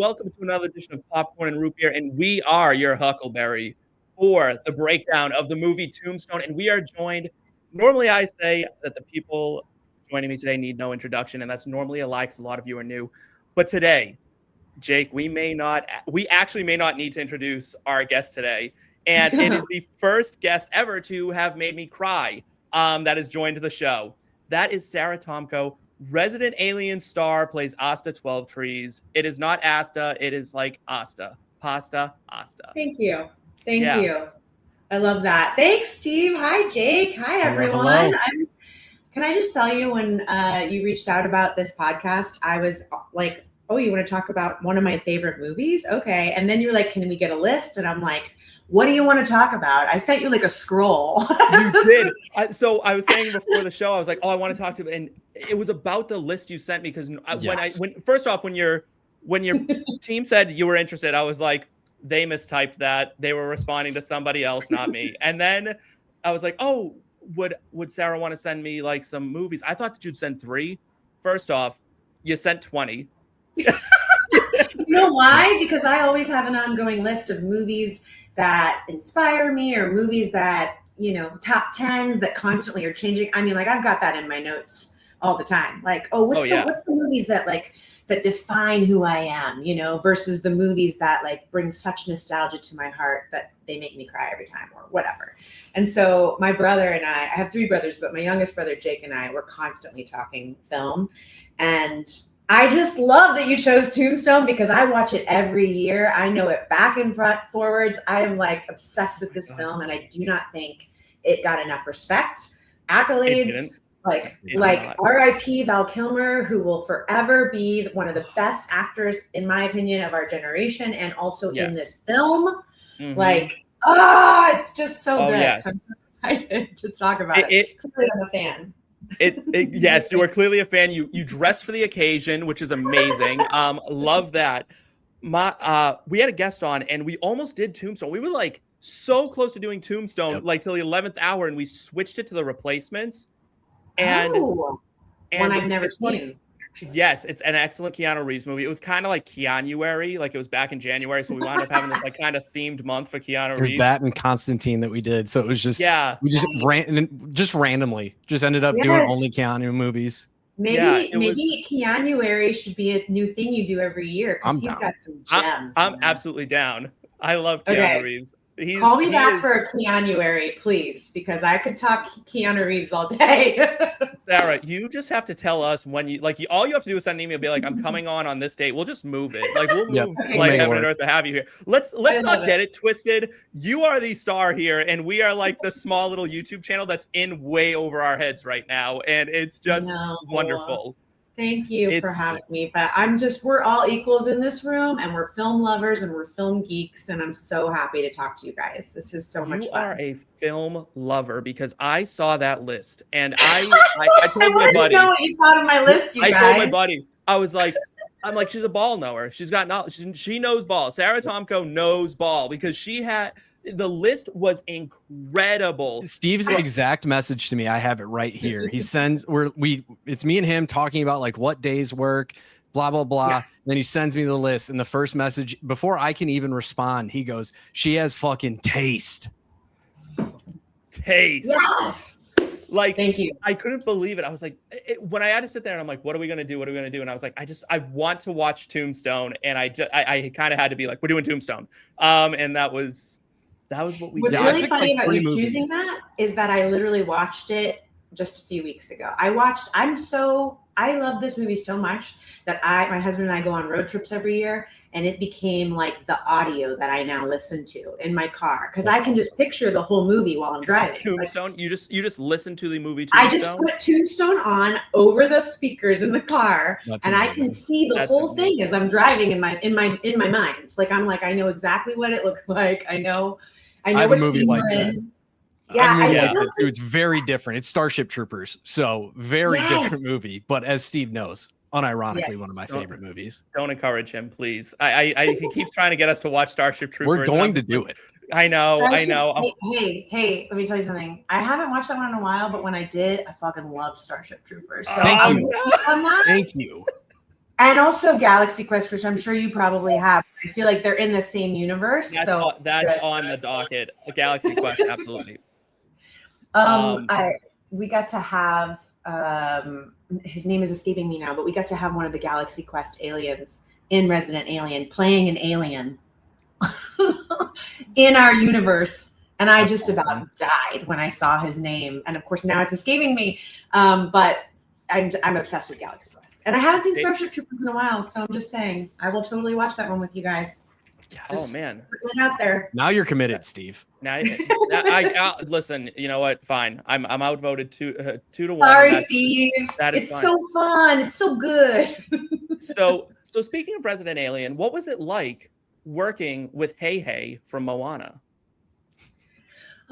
welcome to another edition of Popcorn and Root Beer, and we are your Huckleberry for the breakdown of the movie Tombstone, and we are joined, normally I say that the people joining me today need no introduction, and that's normally a lie because a lot of you are new, but today, Jake, we actually may not need to introduce our guest today, and it is the first guest ever to have made me cry that has joined the show. That is Sara Tomko, resident alien star, plays Asta 12 Trees. It is not Asta, it is like Asta. Pasta, Asta. Thank you. Thank you. I love that. Thanks, Steve. Hi, Jake. Hi, everyone. Hello. Can I just tell you, when you reached out about this podcast, I was like, oh, you want to talk about one of my favorite movies? Okay. And then you're like, can we get a list? And I'm like, what do you want to talk about? I sent you like a scroll. You did. So I was saying before the show, I was like, oh, I want to talk to you. And it was about the list you sent me. Because first off, when your team said you were interested, I was like, they mistyped that. They were responding to somebody else, not me. And then I was like, oh, would Sara want to send me like some movies? I thought that you'd send 3. First off, you sent 20. You know why? Because I always have an ongoing list of movies that inspire me, or movies that, you know, top 10s that constantly are changing. I mean, like, I've got that in my notes all the time. Like, what's the movies that that define who I am, you know, versus the movies that like bring such nostalgia to my heart that they make me cry every time or whatever. And so my brother and I have 3 brothers, but my youngest brother, Jake, and I were constantly talking film. And I just love that you chose Tombstone because I watch it every year. I know it back and front, forwards. I am like obsessed with this film, and I do not think it got enough respect, accolades. Like R.I.P. Val Kilmer, who will forever be one of the best actors, in my opinion, of our generation, and also in this film. Mm-hmm. Like, it's just so good. Yes. So I'm excited to talk about it. Clearly, I'm a fan. Yes, you are clearly a fan. You dressed for the occasion, which is amazing. Love that. We had a guest on, and we almost did Tombstone. We were like so close to doing Tombstone, like till the 11th hour, and we switched it to The Replacements. And one I've never seen. Yes, it's an excellent Keanu Reeves movie. It was kind of like Keanuary, like it was back in January, so we wound up having this like kind of themed month for Keanu Reeves. There's that and Constantine that we did, so it was just we just randomly ended up doing only Keanu movies. Maybe Keanuary should be a new thing you do every year because he's got some gems. I'm absolutely down. I love Keanu Reeves. Call me back for a Keanuary, please, because I could talk Keanu Reeves all day. Sara, you just have to tell us when all you have to do is send an email, be like, I'm coming on this date. We'll just move it. Like we'll move like heaven and earth to have you here. Let's not get it twisted. You are the star here, and we are like the small little YouTube channel that's in way over our heads right now, and it's just wonderful. Thank you for having me. But we're all equals in this room, and we're film lovers and we're film geeks. And I'm so happy to talk to you guys. This is so much fun. You are a film lover because I saw that list and I told my buddy. I know what you thought of my list, you guys. I told my buddy, I'm like, she's a ball knower. She's got knowledge. She knows ball. Sara Tomko knows ball because the list was incredible. Steve's exact message to me, I have it right here. He sends it's me and him talking about like what days work, blah blah blah. Yeah. Then he sends me the list, and the first message before I can even respond, he goes, "She has fucking taste." Yes. Like, thank you. I couldn't believe it. I was like, when I had to sit there and I'm like, what are we gonna do? What are we gonna do? And I was like, I want to watch Tombstone, and I kind of had to be like, we're doing Tombstone. And that was what we did. What's really funny about you choosing that is that I literally watched it just a few weeks ago. I love this movie so much that my husband and I go on road trips every year, and it became like the audio that I now listen to in my car because I can just picture the whole movie while I'm driving. Tombstone. You just listen to the movie Tombstone. I just put Tombstone on over the speakers in the car, I can see the whole thing as I'm driving in my mind. Like I'm like, I know exactly what it looks like. I know what scene we're in. Yeah, it's very different. It's Starship Troopers, so very different movie. But as Steve knows, unironically, one of my favorite movies. Don't encourage him, please. He keeps trying to get us to watch Starship Troopers. We're going to do it. I know. Hey, let me tell you something. I haven't watched that one in a while, but when I did, I fucking loved Starship Troopers. So Thank you. And also Galaxy Quest, which I'm sure you probably have. I feel like they're in the same universe. That's on the docket. A Galaxy Quest, absolutely. We got to have his name is escaping me now, but we got to have one of the Galaxy Quest aliens in Resident Alien playing an alien in our universe. And I just about died when I saw his name. And of course now it's escaping me. But I'm obsessed with Galaxy Quest. And I haven't seen Starship Troopers in a while, so I'm just saying I will totally watch that one with you guys. Yes. Oh man, put it out there. Now you're committed, Steve. Now, I listen. You know what? Fine. I'm outvoted 2-1. Sorry, Steve. That is it's fine. So fun. It's so good. So speaking of Resident Alien, what was it like working with Hey from Moana?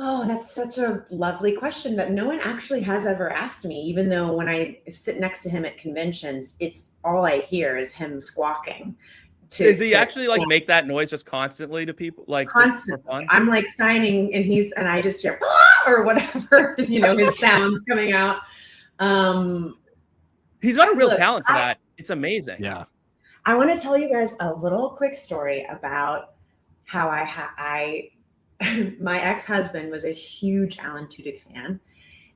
Oh, that's such a lovely question that no one actually has ever asked me, even though when I sit next to him at conventions, it's all I hear is him squawking. Does he actually like make that noise just constantly to people? Like constantly. For fun? I'm like signing and I just hear ah! or whatever, his sounds coming out. He's got a real talent for that. It's amazing. Yeah. I want to tell you guys a little quick story about how my ex-husband was a huge Alan Tudyk fan,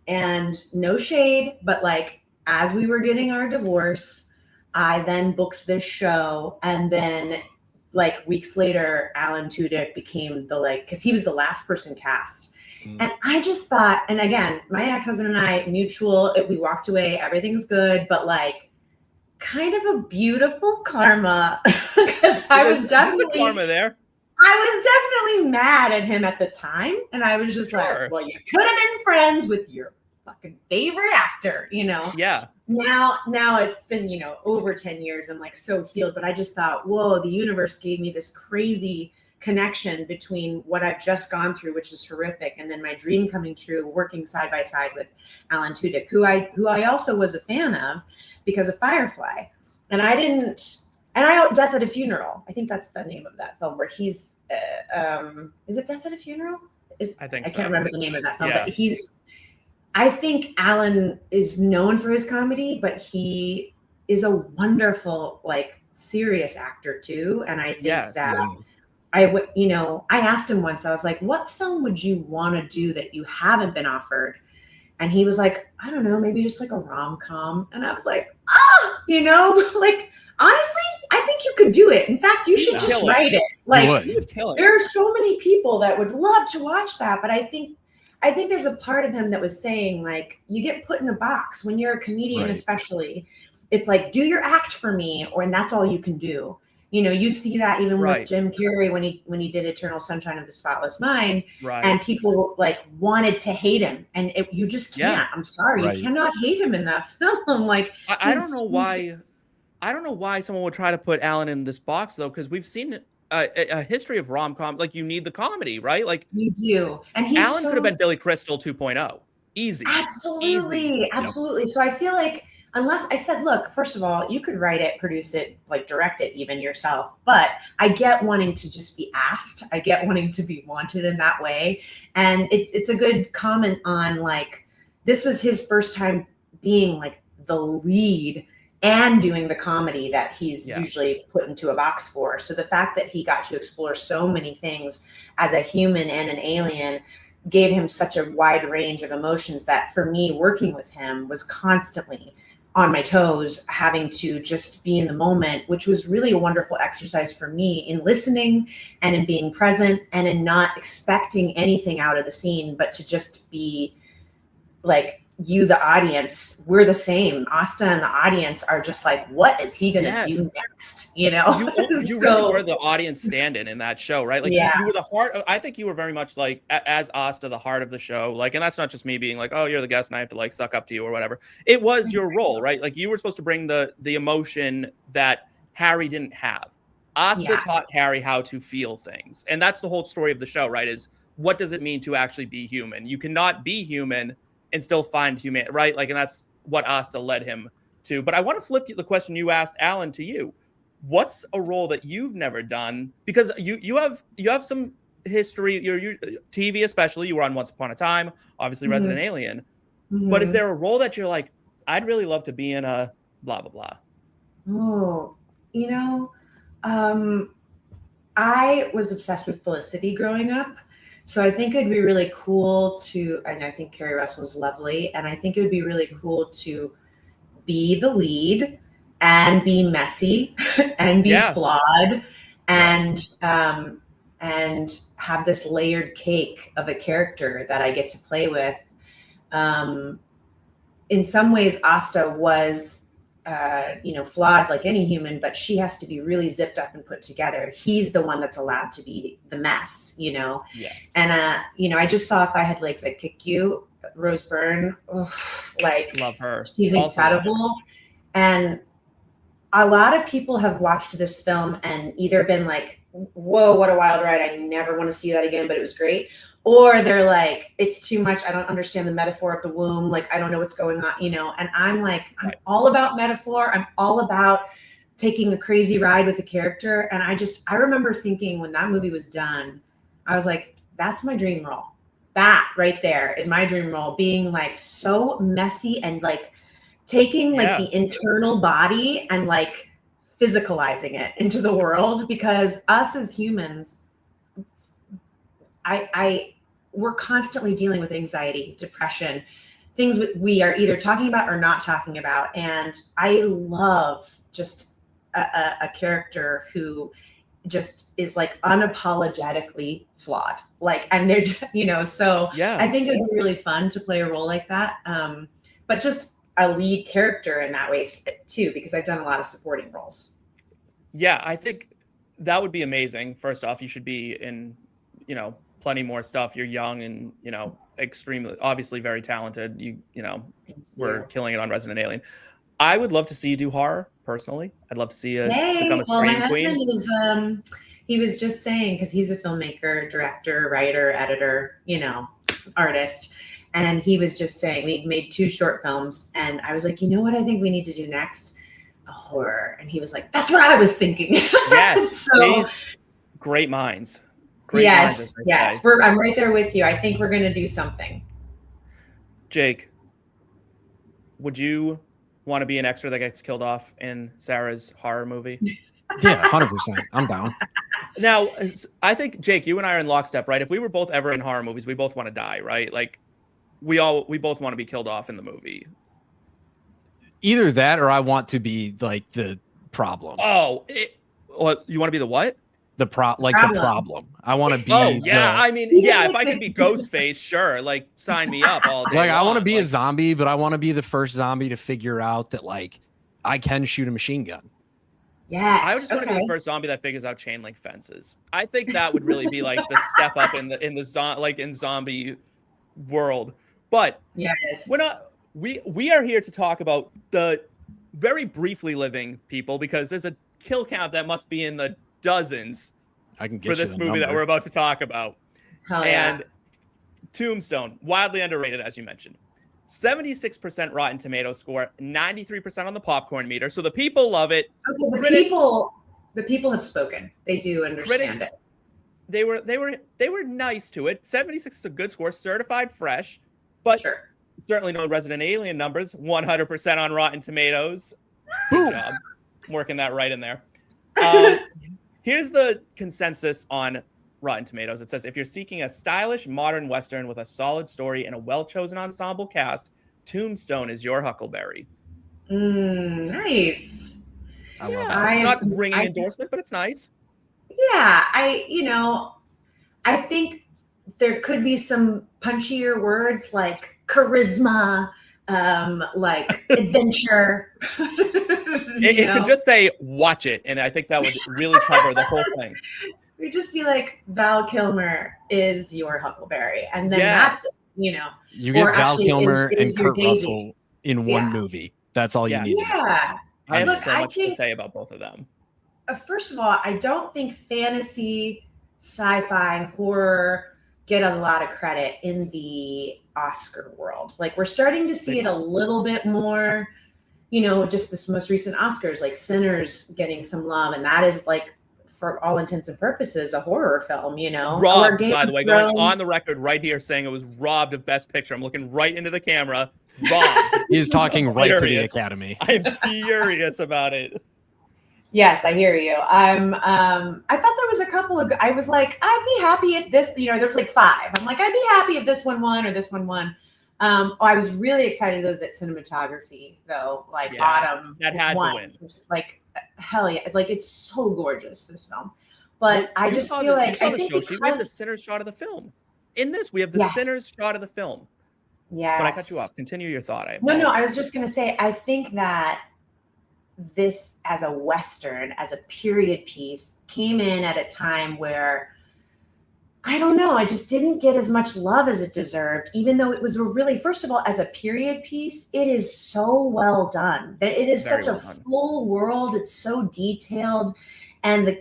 and no shade, but like as we were getting our divorce, I then booked this show, and then like weeks later, Alan Tudyk became because he was the last person cast. And I just thought, and again, my ex-husband and I, mutual, we walked away, everything's good, but like kind of a beautiful karma because I was definitely karma there. I was definitely mad at him at the time, and I was just like, well, you could have been friends with your fucking favorite actor, Yeah. Now it's been, over 10 years and like so healed, but I just thought, whoa, the universe gave me this crazy connection between what I've just gone through, which is horrific, and then my dream coming true, working side by side with Alan Tudyk, who I also was a fan of because of Firefly. And Death at a Funeral. I think that's the name of that film where he's, is it Death at a Funeral? I can't remember the name of that film, but I think Alan is known for his comedy, but he is a wonderful, serious actor too. And I think that I asked him once, I was like, what film would you want to do that you haven't been offered? And he was like, I don't know, maybe just like a rom-com. And I was like, honestly, I think you could do it. In fact, you should just write it. There are so many people that would love to watch that, but I think there's a part of him that was saying, you get put in a box when you're a comedian, especially. It's like, do your act for me, and that's all you can do. You see that even with Jim Carrey when he did Eternal Sunshine of the Spotless Mind, and people wanted to hate him, and you just can't. Yeah. I'm sorry, you cannot hate him in that film. I don't know why. I don't know why someone would try to put Alan in this box though, because we've seen a history of rom-com. You need the comedy, right? You do, and Alan could have been Billy Crystal 2.0. Easy, absolutely. Yep. So I feel like, unless I said, look, first of all, you could write it, produce it, direct it even yourself. But I get wanting to just be asked. I get wanting to be wanted in that way. And it's a good comment on this was his first time being the lead and doing the comedy that he's usually put into a box for. So the fact that he got to explore so many things as a human and an alien gave him such a wide range of emotions that for me, working with him was constantly on my toes, having to just be in the moment, which was really a wonderful exercise for me in listening and in being present and in not expecting anything out of the scene, but to just be you, the audience, we're the same. Asta and the audience are just what is he going to do next? You really were the audience stand-in in that show, right? You were the heart. I think you were very much as Asta, the heart of the show. And that's not just me being oh, you're the guest and I have to suck up to you or whatever. It was your role, right? You were supposed to bring the emotion that Harry didn't have. Asta taught Harry how to feel things. And that's the whole story of the show, right? Is what does it mean to actually be human? You cannot be human and still find human, right? And that's what Asta led him to. But I want to flip the question you asked Alan to you. What's a role that you've never done? Because you have some history, your TV especially. You were on Once Upon a Time, obviously Resident Alien. But is there a role that you're I'd really love to be in a blah blah blah? Oh, you know, I was obsessed with Felicity growing up. So I think it'd be really cool to, and I think Carrie Russell's lovely, and I think it would be really cool to be the lead and be messy and be Yeah. flawed and have this layered cake of a character that I get to play with. In some ways, Asta was flawed like any human, but she has to be really zipped up and put together. He's the one that's allowed to be the mess, Yes. And I just saw If I Had Legs, I'd Kick You. Rose Byrne, Love her. She's Also incredible. And a lot of people have watched this film and either been like, whoa, what a wild ride, I never want to see that again, but it was great. Or they're like, it's too much, I don't understand the metaphor of the womb, like I don't know what's going on, and I'm like, I'm all about metaphor, I'm all about taking a crazy ride with a character. And I remember thinking when that movie was done, I was like, that's my dream role. That right there is my dream role, being like so messy and like taking like the internal body and like physicalizing it into the world, because us as humans, we're constantly dealing with anxiety, depression, things we are either talking about or not talking about. And I love just a character who just is like unapologetically flawed, like, and they're so I think it'd be really fun to play a role like that, but just a lead character in that way too, because I've done a lot of supporting roles. I think that would be amazing. First off, you should be in plenty more stuff. You're young and extremely, obviously very talented. We're killing it on Resident Alien. I would love to see you do horror personally. I'd love to see you become a scream queen. He was just saying, because he's a filmmaker, director, writer, editor, artist. And he was just saying, we made 2 short films. And I was like, you know what I think we need to do next? A horror. And he was like, that's what I was thinking. Yes. So great minds. Yes. I'm right there with you. I think we're going to do something. Jake, would you want to be an extra that gets killed off in Sarah's horror movie? Yeah, 100%. I'm down. Now, I think, Jake, you and I are in lockstep, right? If we were both ever in horror movies, we both want to die, right? Like, we both want to be killed off in the movie. Either that or I want to be, like, the problem. Oh, you want to be the what? The problem. I want to be. Oh, yeah. I mean, yeah, if I could be Ghostface, sure. Like, sign me up all day. Like, I want to be a zombie, but I want to be the first zombie to figure out that, like, I can shoot a machine gun. Yes. I just want to be the first zombie that figures out chain link fences. I think that would really be like the step up in zombie world. But yes, we are here to talk about the very briefly living people, because there's a kill count that must be in the dozens for this movie that we're about to talk about. And Tombstone, wildly underrated, as you mentioned. 76% Rotten Tomato score, 93% on the popcorn meter. So the people love it. Okay, the people have spoken. They do understand it. They were nice to it. 76 is a good score, certified fresh, but certainly no Resident Alien numbers. 100% on Rotten Tomatoes. Good job working that right in there. Here's the consensus on Rotten Tomatoes. It says, if you're seeking a stylish modern Western with a solid story and a well-chosen ensemble cast, Tombstone is your Huckleberry. Nice. I love that. It's not ringing endorsement, but it's nice. Yeah, I think there could be some punchier words like charisma, like adventure. It could just say watch it, and I think that would really cover the whole thing. We'd just be like, Val Kilmer is your Huckleberry, and then that's you get Val Kilmer and Kurt Russell in one movie. That's all you need. Yeah, I have so much to say about both of them. First of all, I don't think fantasy, sci-fi, horror get a lot of credit in the Oscar world. Like, we're starting to see it a little bit more. Just this most recent Oscars, like Sinners getting some love, and that is like, for all intents and purposes, a horror film, Robbed, by the way, going on the record right here saying it was robbed of Best Picture. I'm looking right into the camera. Robbed. He's talking right to the Academy. I'm furious about it. Yes, I hear you. I thought there was a couple of. I was like, I'd be happy if this. There was like 5. I'm like, I'd be happy if this one won or this one won. I was really excited though that cinematography though, like Yes, Autumn that had to won. win. Like hell yeah, like it's so gorgeous this film. But Well, I you just saw feel the, you like saw I the think show sheet. We have the because center shot of the film. In this, we have the yes, center shot of the film. yes. But I cut you off. Continue your thought. I No, I apologize. was just gonna say I think that this as a Western, as a period piece, came in at a time where I don't know, I just didn't get as much love as it deserved, even though it was a really, first of all, as a period piece, it is so well done. That it is Very such well a done. full world, it's so detailed. And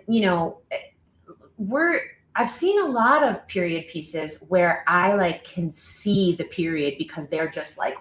I've seen a lot of period pieces where I like can see the period because they're just like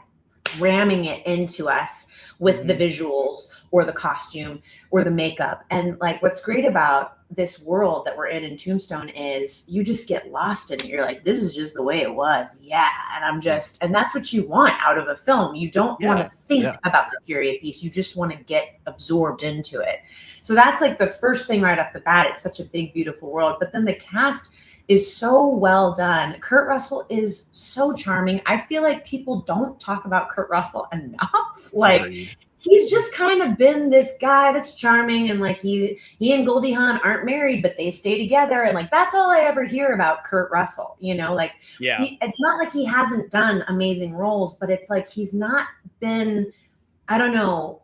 ramming it into us with the visuals or the costume or the makeup. And like what's great about this world that we're in Tombstone is you just get lost in it. You're like, this is just the way it was. Yeah. And that's what you want out of a film. You don't want to think about the period piece. You just want to get absorbed into it. So that's like the first thing right off the bat. It's such a big, beautiful world. But then the cast is so well done. Kurt Russell is so charming. I feel like people don't talk about Kurt Russell enough. Like he's just kind of been this guy that's charming, and like he and Goldie Hawn aren't married, but they stay together, and like that's all I ever hear about Kurt Russell. It's not like he hasn't done amazing roles, but it's like he's not been, I don't know,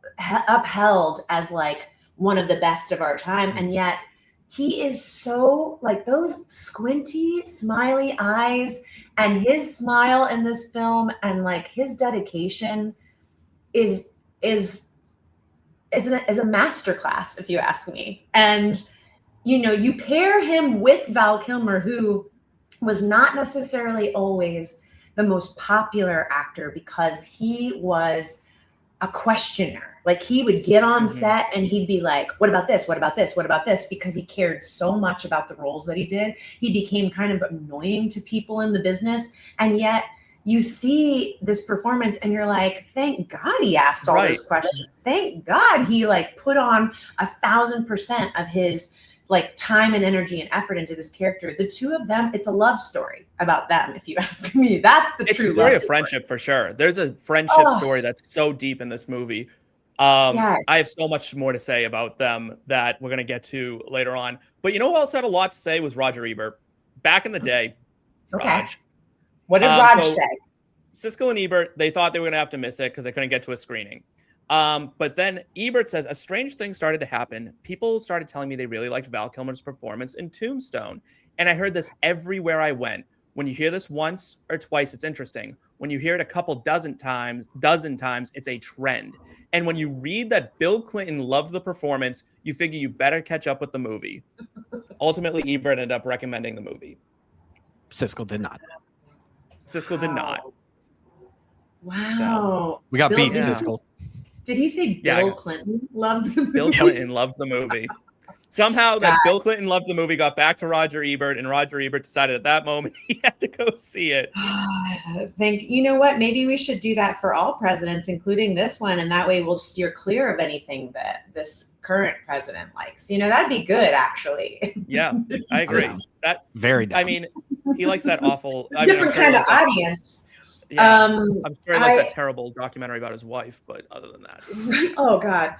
upheld as like one of the best of our time, and yet he is so like those squinty, smiley eyes and his smile in this film and like his dedication is a masterclass, if you ask me. And you pair him with Val Kilmer, who was not necessarily always the most popular actor because he was a questioner. Like he would get on set and he'd be like, what about this? What about this? What about this? Because he cared so much about the roles that he did. He became kind of annoying to people in the business. And yet you see this performance and you're like, thank God he asked all those questions. Thank God he like put on 1,000% of his like time and energy and effort into this character. The two of them, it's a love story about them, if you ask me. That's the true love story. It's a story of friendship for sure. There's a friendship story that's so deep in this movie. I have so much more to say about them that we're going to get to later on. But you know who else had a lot to say was Roger Ebert. Back in the day, Raj. What did Raj say? Siskel and Ebert, they thought they were going to have to miss it because they couldn't get to a screening. But then Ebert says, a strange thing started to happen. People started telling me they really liked Val Kilmer's performance in Tombstone. And I heard this everywhere I went. When you hear this once or twice, it's interesting. When you hear it a dozen times, it's a trend. And when you read that Bill Clinton loved the performance, you figure you better catch up with the movie. Ultimately, Ebert ended up recommending the movie. Siskel did not. Wow. So, we got beef, Siskel. Did he say Bill Clinton loved the movie? Bill Clinton loved the movie. Somehow that Bill Clinton loved the movie got back to Roger Ebert, and Roger Ebert decided at that moment he had to go see it. I think, you know what? Maybe we should do that for all presidents, including this one, and that way we'll steer clear of anything that this current president likes. That'd be good, actually. Yeah, I agree. That very dumb. I mean, he likes that awful different kind of audience. Yeah, I'm sure he likes that terrible documentary about his wife, but other than that. Oh, God.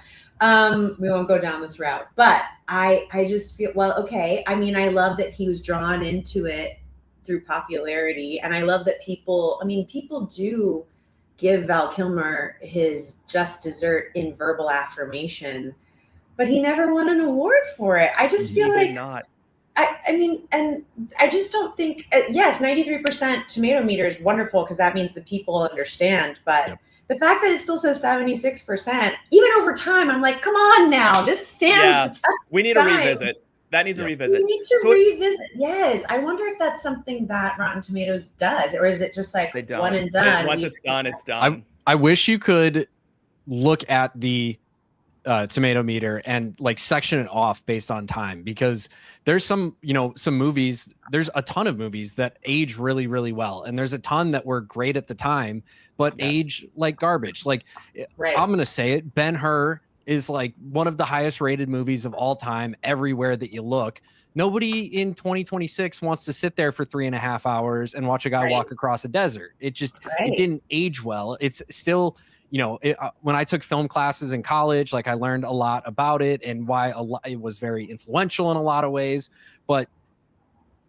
We won't go down this route. But I just feel, okay. I mean, I love that he was drawn into it through popularity. And I love that people do give Val Kilmer his just dessert in verbal affirmation, but he never won an award for it. I just feel like not. I mean, and I just don't think, yes, 93% tomato meter is wonderful because that means the people understand. But the fact that it still says 76%, even over time, I'm like, come on now, this stands the test. We need to revisit. That needs a revisit. We need to revisit. Yes. I wonder if that's something that Rotten Tomatoes does, or is it just like one and done? Once it's done, it's done. I wish you could look at the tomato meter and like section it off based on time, because there's some movies, there's a ton of movies that age really, really well. And there's a ton that were great at the time, but age like garbage. Like I'm going to say it. Ben-Hur is like one of the highest rated movies of all time everywhere that you look. Nobody in 2026 wants to sit there for 3.5 hours and watch a guy walk across a desert. It didn't age well. It's still, when I took film classes in college, like I learned a lot about it and why it was very influential in a lot of ways. But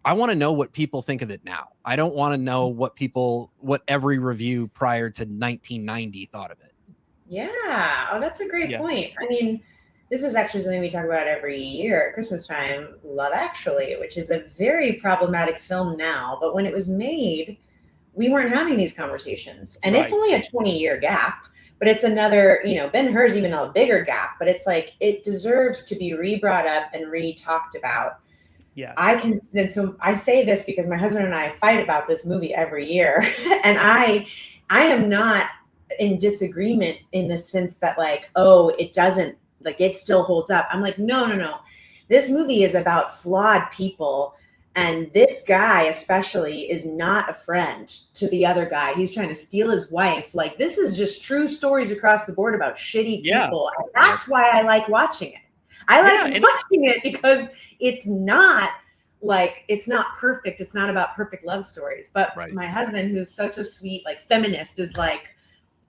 I want to know what people think of it now. I don't want to know what every review prior to 1990 thought of it. Yeah. Oh, that's a great point. I mean, this is actually something we talk about every year at Christmas time, Love Actually, which is a very problematic film now. But when it was made, we weren't having these conversations. And it's only a 20-year gap, but it's another, Ben-Hur's even a bigger gap. But it's like, it deserves to be re-brought up and re-talked about. Yes. So I say this because my husband and I fight about this movie every year. And I am not in disagreement in the sense that like, oh, it doesn't, like it still holds up. I'm like, no. This movie is about flawed people. And this guy especially is not a friend to the other guy. He's trying to steal his wife. Like, this is just true stories across the board about shitty people. And that's why I like watching it. I like watching it because it's not perfect. It's not about perfect love stories. But my husband, who's such a sweet, like, feminist, is like,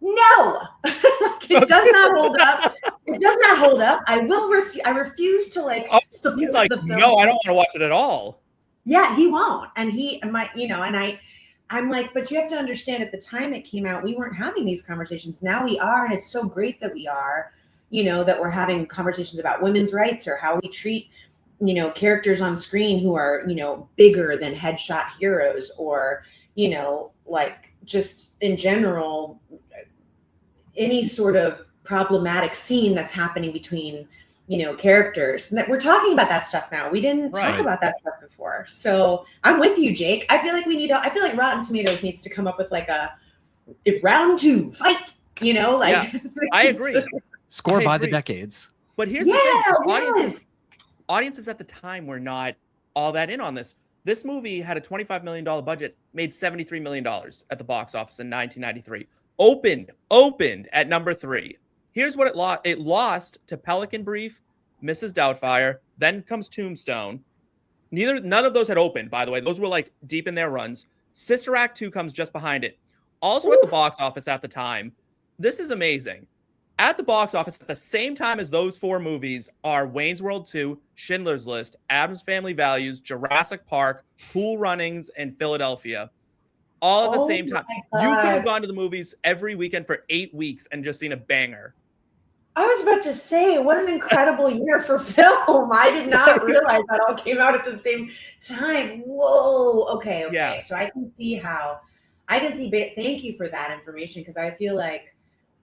no, it does not hold up. It does not hold up. I refuse to like. He's like, no, I don't want to watch it at all. Yeah, he won't. And I'm like, but you have to understand at the time it came out, we weren't having these conversations. Now we are. And it's so great that we are, that we're having conversations about women's rights or how we treat, characters on screen who are, bigger than headshot heroes or, like just in general, any sort of problematic scene that's happening between, characters. And that we're talking about that stuff now. We didn't talk about that stuff before. So I'm with you, Jake. I feel like Rotten Tomatoes needs to come up with like a round 2 fight, I agree. Score by the decades. But here's the thing. Audiences at the time were not all that in on this. This movie had a $25 million budget, made $73 million at the box office in 1993. Opened at number 3. Here's what it lost. It lost to Pelican Brief, Mrs. Doubtfire, then comes Tombstone. None of those had opened, by the way. Those were like deep in their runs. Sister Act 2 comes just behind it. Also at the box office at the time. This is amazing. At the box office at the same time as those 4 movies are Wayne's World 2, Schindler's List, Addams Family Values, Jurassic Park, Cool Runnings, and Philadelphia. All at the same time. You could have gone to the movies every weekend for 8 weeks and just seen a banger. I was about to say, what an incredible year for film. I did not realize that all came out at the same time. Whoa. Okay. Yeah. So I can see thank you for that information, because I feel like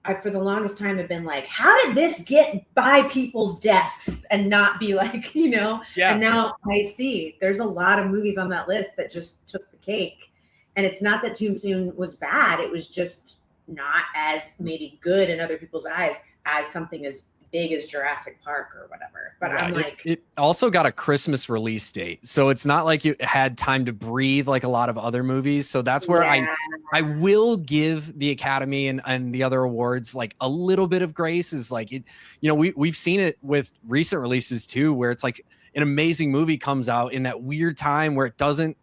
I, for the longest time, have been like, how did this get by people's desks and not be like, Yeah. And now I see there's a lot of movies on that list that just took the cake. And it's not that Tombstone was bad. It was just not as maybe good in other people's eyes as something as big as Jurassic Park or whatever. But I'm like, it also got a Christmas release date, so it's not like it had time to breathe like a lot of other movies. So that's where I will give the Academy and the other awards like a little bit of grace. Is like it, we've seen it with recent releases too, where it's like an amazing movie comes out in that weird time where it doesn't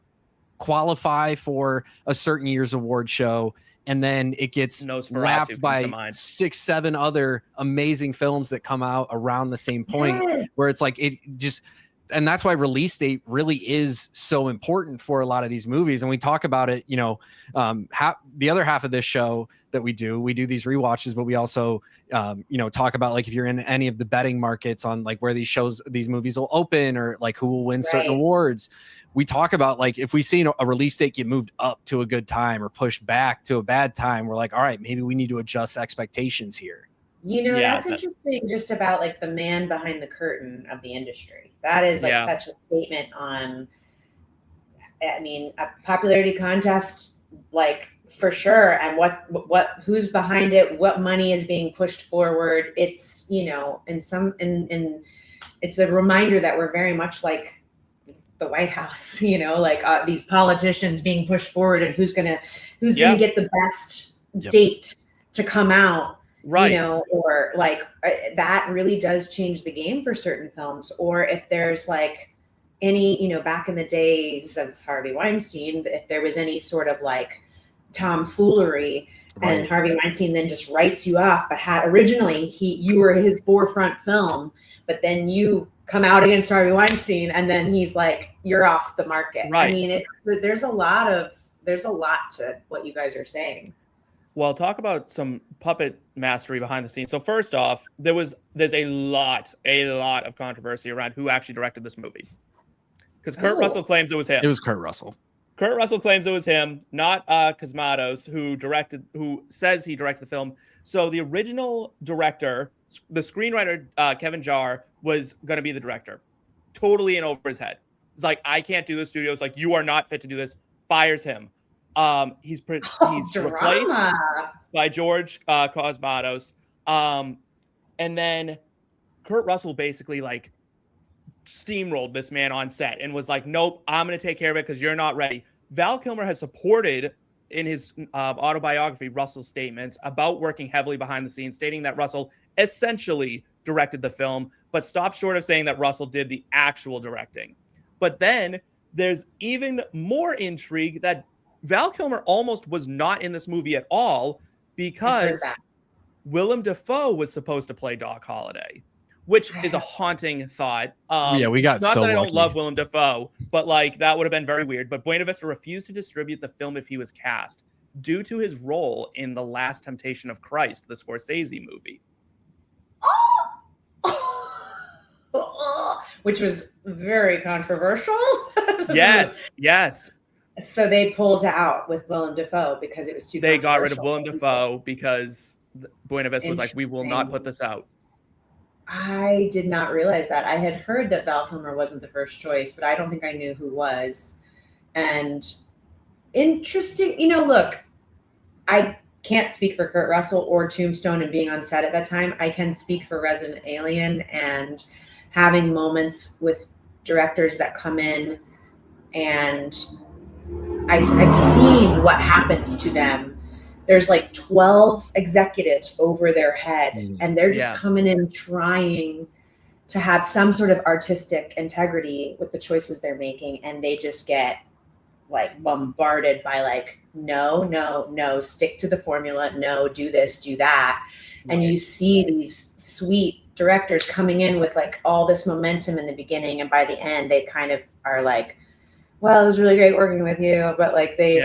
qualify for a certain year's award show, and then it gets lapped by 6-7 other amazing films that come out around the same point, where it's like it just, and that's why release date really is so important for a lot of these movies. And we talk about it, the other half of this show that we do these rewatches, but we also talk about like if you're in any of the betting markets on like where these movies will open or like who will win certain awards. We talk about like if we see a release date get moved up to a good time or pushed back to a bad time, we're like, all right, maybe we need to adjust expectations here. That's interesting, just about like the man behind the curtain of the industry. That is like such a statement on, I mean, a popularity contest, like for sure. And who's behind it, what money is being pushed forward. It's, it's a reminder that we're very much like the White House, these politicians being pushed forward and who's gonna get the best date to come out, Right. You know, or like that really does change the game for certain films. Or if there's like any, you know, back in the days of Harvey Weinstein, if there was any sort of like tomfoolery, and Harvey Weinstein then just writes you off, but had originally you were his forefront film, but then you come out against Harvey Weinstein and then he's like, you're off the market. Right. I mean, there's a lot to what you guys are saying. Well, talk about some puppet mastery behind the scenes. So first off, there's a lot of controversy around who actually directed this movie. Because Kurt Russell claims it was him. It was Kurt Russell. Kurt Russell claims it was him, not Cosmatos, who says he directed the film. So the original director, the screenwriter, Kevin Jarre, was going to be the director. Totally in over his head. It's like, I can't do this. Studio's like, you are not fit to do this. Fires him. He's replaced by George Cosmatos. And then Kurt Russell basically like steamrolled this man on set and was like, nope, I'm going to take care of it because you're not ready. Val Kilmer has supported in his autobiography Russell's statements about working heavily behind the scenes, stating that Russell essentially directed the film, but stopped short of saying that Russell did the actual directing. But then there's even more intrigue that Val Kilmer almost was not in this movie at all because Willem Dafoe was supposed to play Doc Holliday, which is a haunting thought. Yeah, we got not so that I don't lucky. love Willem Dafoe, but like that would have been very weird. But Buena Vista refused to distribute the film if he was cast due to his role in The Last Temptation of Christ, the Scorsese movie. Which was very controversial. Yes. So they pulled out with Willem Dafoe because it was too. They got rid of Willem Dafoe because Buena Vista was like, we will not put this out. I did not realize that. I had heard that Val Kilmer wasn't the first choice, but I don't think I knew who was. And interesting, you know, look, I can't speak for Kurt Russell or Tombstone and being on set at that time. I can speak for Resident Alien and having moments with directors that come in, and I've seen what happens to them. There's like 12 executives over their head, and they're just coming in trying to have some sort of artistic integrity with the choices they're making, and they just get like bombarded by like, no, stick to the formula, no, do this, do that. Right. And you see these sweet directors coming in with like all this momentum in the beginning, and by the end they kind of are like, well, it was really great working with you, but like they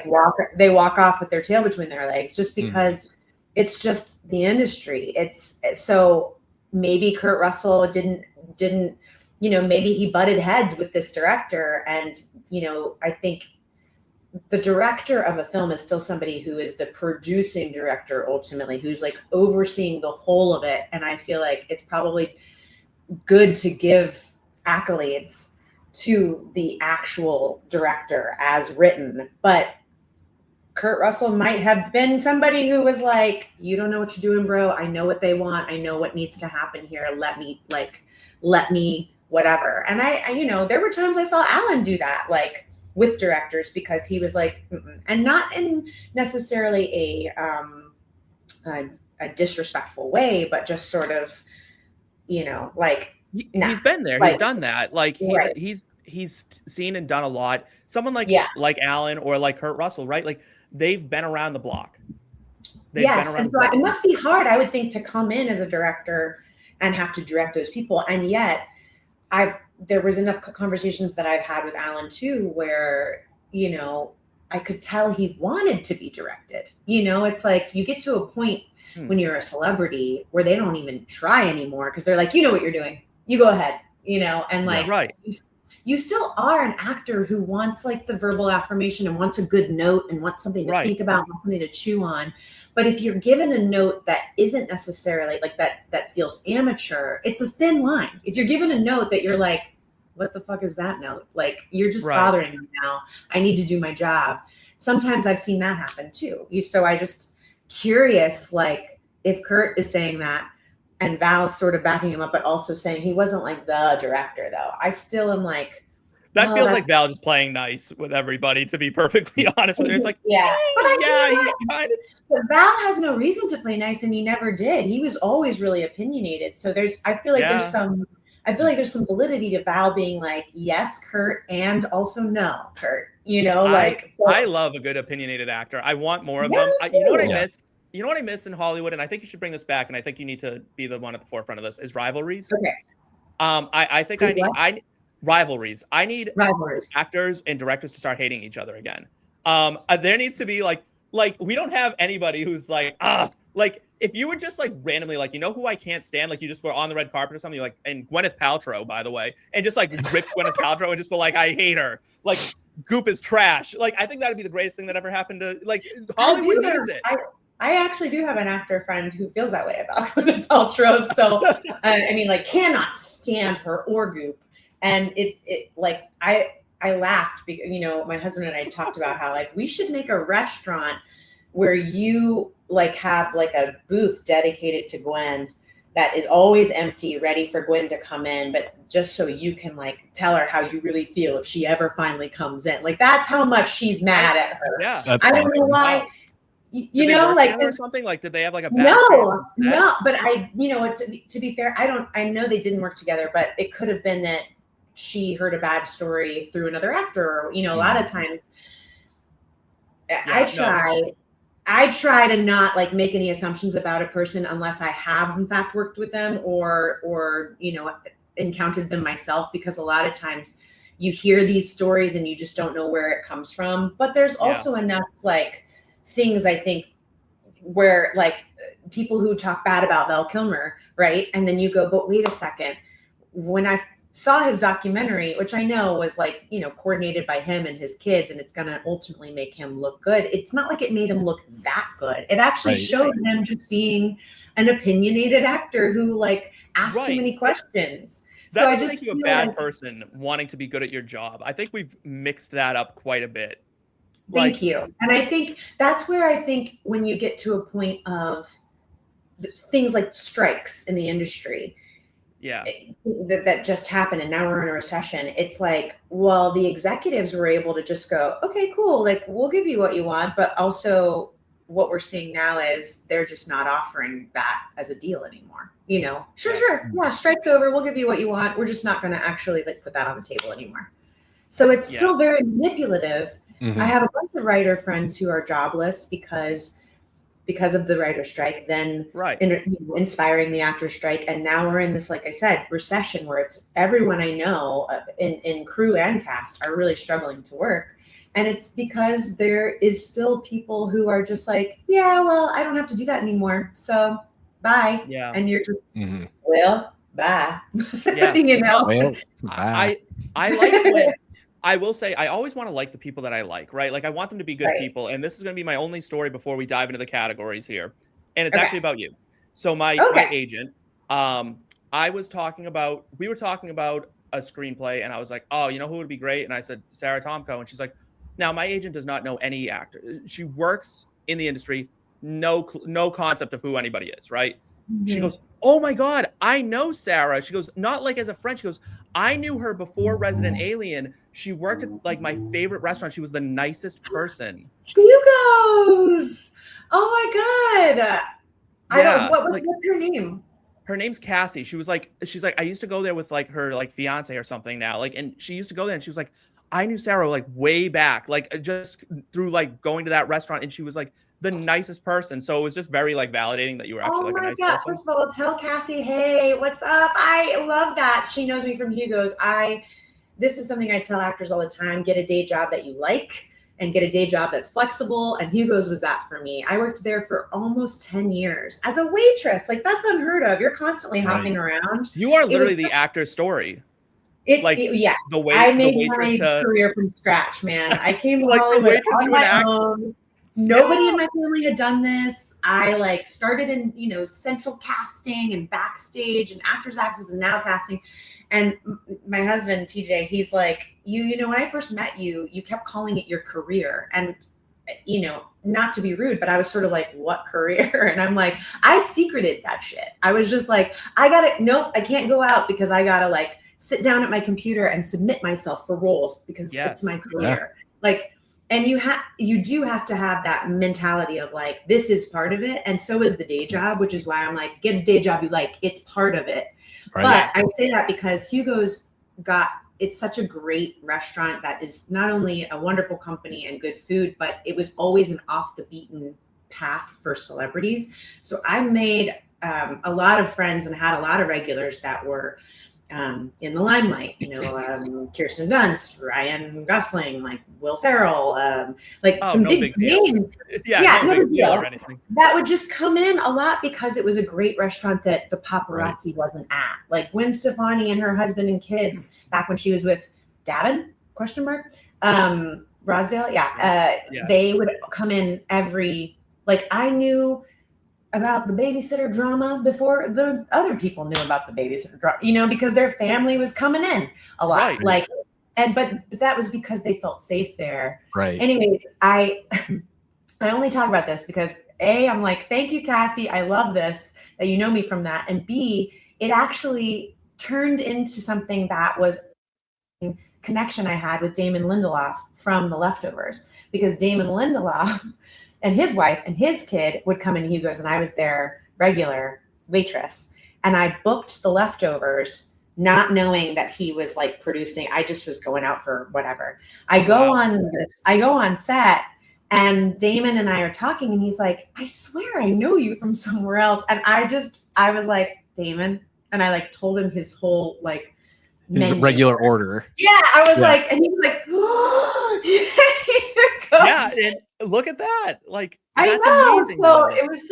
walk off with their tail between their legs just because it's just the industry. It's so maybe Kurt Russell didn't, you know, maybe he butted heads with this director, and, you know, I think the director of a film is still somebody who is the producing director ultimately, who's like overseeing the whole of it. And I feel like it's probably good to give accolades to the actual director as written, but Kurt Russell might have been somebody who was like, you don't know what you're doing, bro. I know what they want. I know what needs to happen here. Let me whatever. And I you know, there were times I saw Alan do that, like with directors, because he was like, and not in necessarily a disrespectful way, but just sort of, you know, like, he's been there. He's done that. Like he's seen and done a lot. Someone like Alan or like Kurt Russell, right? Like they've been around the block. And so it must be hard, I would think, to come in as a director and have to direct those people. And yet there was enough conversations that I've had with Alan too, where, you know, I could tell he wanted to be directed. You know, it's like you get to a point when you're a celebrity where they don't even try anymore because they're like, you know what you're doing. You go ahead, you know, and like, you still are an actor who wants like the verbal affirmation and wants a good note and wants something to think about, wants something to chew on. But if you're given a note that isn't necessarily like that feels amateur, it's a thin line. If you're given a note that you're like, what the fuck is that note? Like, you're just bothering me now. I need to do my job. Sometimes I've seen that happen too. So I just curious, like if Kurt is saying that and Val's sort of backing him up, but also saying he wasn't like the director though. I still am like, That feels like Val just playing nice with everybody, to be perfectly honest with her. It's like, yeah, but Val has no reason to play nice, and he never did. He was always really opinionated. So I feel like there's some validity to Val being like, yes, Kurt, and also no, Kurt. I love a good opinionated actor. I want more of them. You know what I miss? You know what I miss in Hollywood, and I think you should bring this back, and I think you need to be the one at the forefront of this, is rivalries. Okay. I think I need rivalries. I need actors and directors to start hating each other again. There needs to be like we don't have anybody who's like if you were just like randomly like, you know who I can't stand, like you just were on the red carpet or something, like, and Gwyneth Paltrow, by the way, and just like ripped Gwyneth Paltrow and just be like, I hate her, like Goop is trash. Like I think that would be the greatest thing that ever happened to like Hollywood needs it. I actually do have an actor friend who feels that way about Gwyneth Paltrow. So I mean, like, cannot stand her or Goop. And it like I laughed because, my husband and I talked about how like we should make a restaurant where you like have like a booth dedicated to Gwen that is always empty, ready for Gwen to come in, but just so you can like tell her how you really feel if she ever finally comes in. Like that's how much she's mad at her. Yeah, I don't know why. Wow. Like or something like, did they have like a bad no, but to be fair, I know they didn't work together, but it could have been that she heard a bad story through another actor, or, a lot of times I try to not like make any assumptions about a person unless I have in fact worked with them or encountered them myself, because a lot of times you hear these stories and you just don't know where it comes from. But there's also enough like things, I think, where like people who talk bad about Val Kilmer, right? And then you go, but wait a second. When I saw his documentary, which I know was like, coordinated by him and his kids, and it's going to ultimately make him look good. It's not like it made him look that good. It actually showed him just being an opinionated actor who like asked too many questions. That doesn't make you a bad person wanting to be good at your job. I think we've mixed that up quite a bit. Thank you. And I think that's where I think when you get to a point of things like strikes in the industry, that just happened, and now we're in a recession. It's like, well, the executives were able to just go, okay, cool, like we'll give you what you want, but also what we're seeing now is they're just not offering that as a deal anymore. Sure, yeah, strike's over, we'll give you what you want, we're just not going to actually like put that on the table anymore. So it's still very manipulative. I have a bunch of writer friends who are jobless because of the writer strike, then inspiring the actor strike. And now we're in this, like I said, recession where it's everyone I know in crew and cast are really struggling to work. And it's because there is still people who are just like, yeah, well, I don't have to do that anymore, so bye. Yeah. And you're just, well, bye. Yeah. Well, bye. I like when, I will say, I always want to like the people that I like, right? Like I want them to be good people. And this is going to be my only story before we dive into the categories here. And it's actually about you. So my agent, we were talking about a screenplay, and I was like, oh, you know who would be great? And I said, Sara Tomko. And she's like, now my agent does not know any actor. She works in the industry, no concept of who anybody is, right? She goes, oh my God, I know Sara. She goes, not like as a friend. She goes, I knew her before Resident Alien. She worked at like my favorite restaurant. She was the nicest person. Hugo's. Oh my God. What's her name? Her name's Cassie. She's like, I used to go there with like her like fiance or something now. Like, and she used to go there and she was like, I knew Sara like way back, like just through like going to that restaurant. And she was like the nicest person. So it was just very like validating that you were actually like a nice person. First of all, tell Cassie, hey, what's up? I love that. She knows me from Hugo's. This is something I tell actors all the time: get a day job that you like and get a day job that's flexible. And Hugo's was that for me. I worked there for almost 10 years as a waitress. Like that's unheard of. You're constantly hopping around. You are literally the actor's story. It's like I made my career from scratch, man. I came to Hollywood on my own. Nobody in my family had done this. I like started in, central casting and backstage and actors access and now casting. And my husband, TJ, he's like, when I first met you, you kept calling it your career. And, not to be rude, but I was sort of like, what career? And I'm like, I secreted that shit. I was just like, nope, I can't go out because I got to like sit down at my computer and submit myself for roles because it's my career. Like, and you do have to have that mentality of like, this is part of it. And so is the day job, which is why I'm like, get a day job you like, it's part of it. Right. But I say that because Hugo's it's such a great restaurant that is not only a wonderful company and good food, but it was always an off the beaten path for celebrities. So I made a lot of friends and had a lot of regulars that were in the limelight, Kirsten Dunst, Ryan Gosling, like Will Ferrell, some big names. No big deal or anything. That would just come in a lot because it was a great restaurant that the paparazzi wasn't at. Like Gwen Stefani and her husband and kids back when she was with Gavin, ? Rosdale. They would come in I knew about the babysitter drama before the other people knew about the babysitter drama, because their family was coming in a lot. Right. But that was because they felt safe there. Right. Anyways, I only talk about this because A, I'm like, thank you, Cassie. I love this, that you know me from that. And B, it actually turned into something that was a connection I had with Damon Lindelof from The Leftovers, because Damon Lindelof and his wife and his kid would come in Hugo's, and I was their regular waitress. And I booked The Leftovers, not knowing that he was like producing. I just was going out for whatever. I go on set, and Damon and I are talking, and he's like, I swear I know you from somewhere else. And I was like, Damon, and I like told him his whole like his regular order. Yeah, I was like, and he was like, oh, and look at that. Like, that's amazing. So it was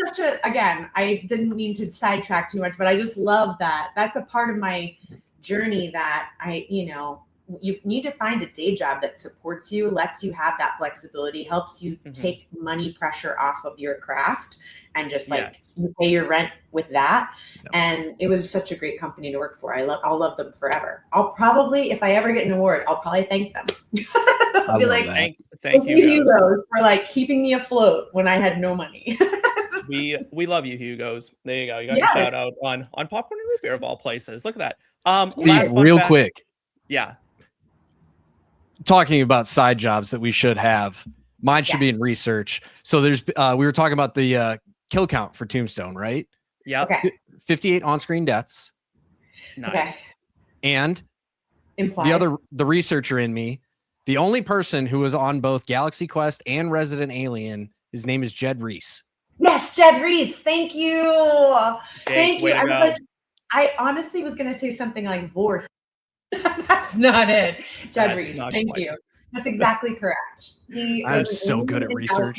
again, I didn't mean to sidetrack too much, but I just love that. That's a part of my journey that you need to find a day job that supports you, lets you have that flexibility, helps you take money pressure off of your craft, and just you pay your rent with that. And it was such a great company to work for. I'll love them forever. I'll probably, if I ever get an award, I'll probably thank them. I'll be like, thank you, Hugo's, for like keeping me afloat when I had no money. we love you, Hugo's. There you go. You got a shout out on Popcorn and Root Beer of all places. Look at that. Steve, real quick. Yeah. Talking about side jobs that we should have. Mine should be in research. So there's we were talking about the kill count for Tombstone, right? Yeah. Okay. 58 on-screen deaths. Nice. Okay. And Implied. the researcher in me, the only person who was on both Galaxy Quest and Resident Alien, his name is Jed Reese. Yes, Jed Reese. Thank you. Thank you. I honestly was going to say something like Vor. That's not it. Jed Reese. Thank you. That's exactly correct. I'm so good at research.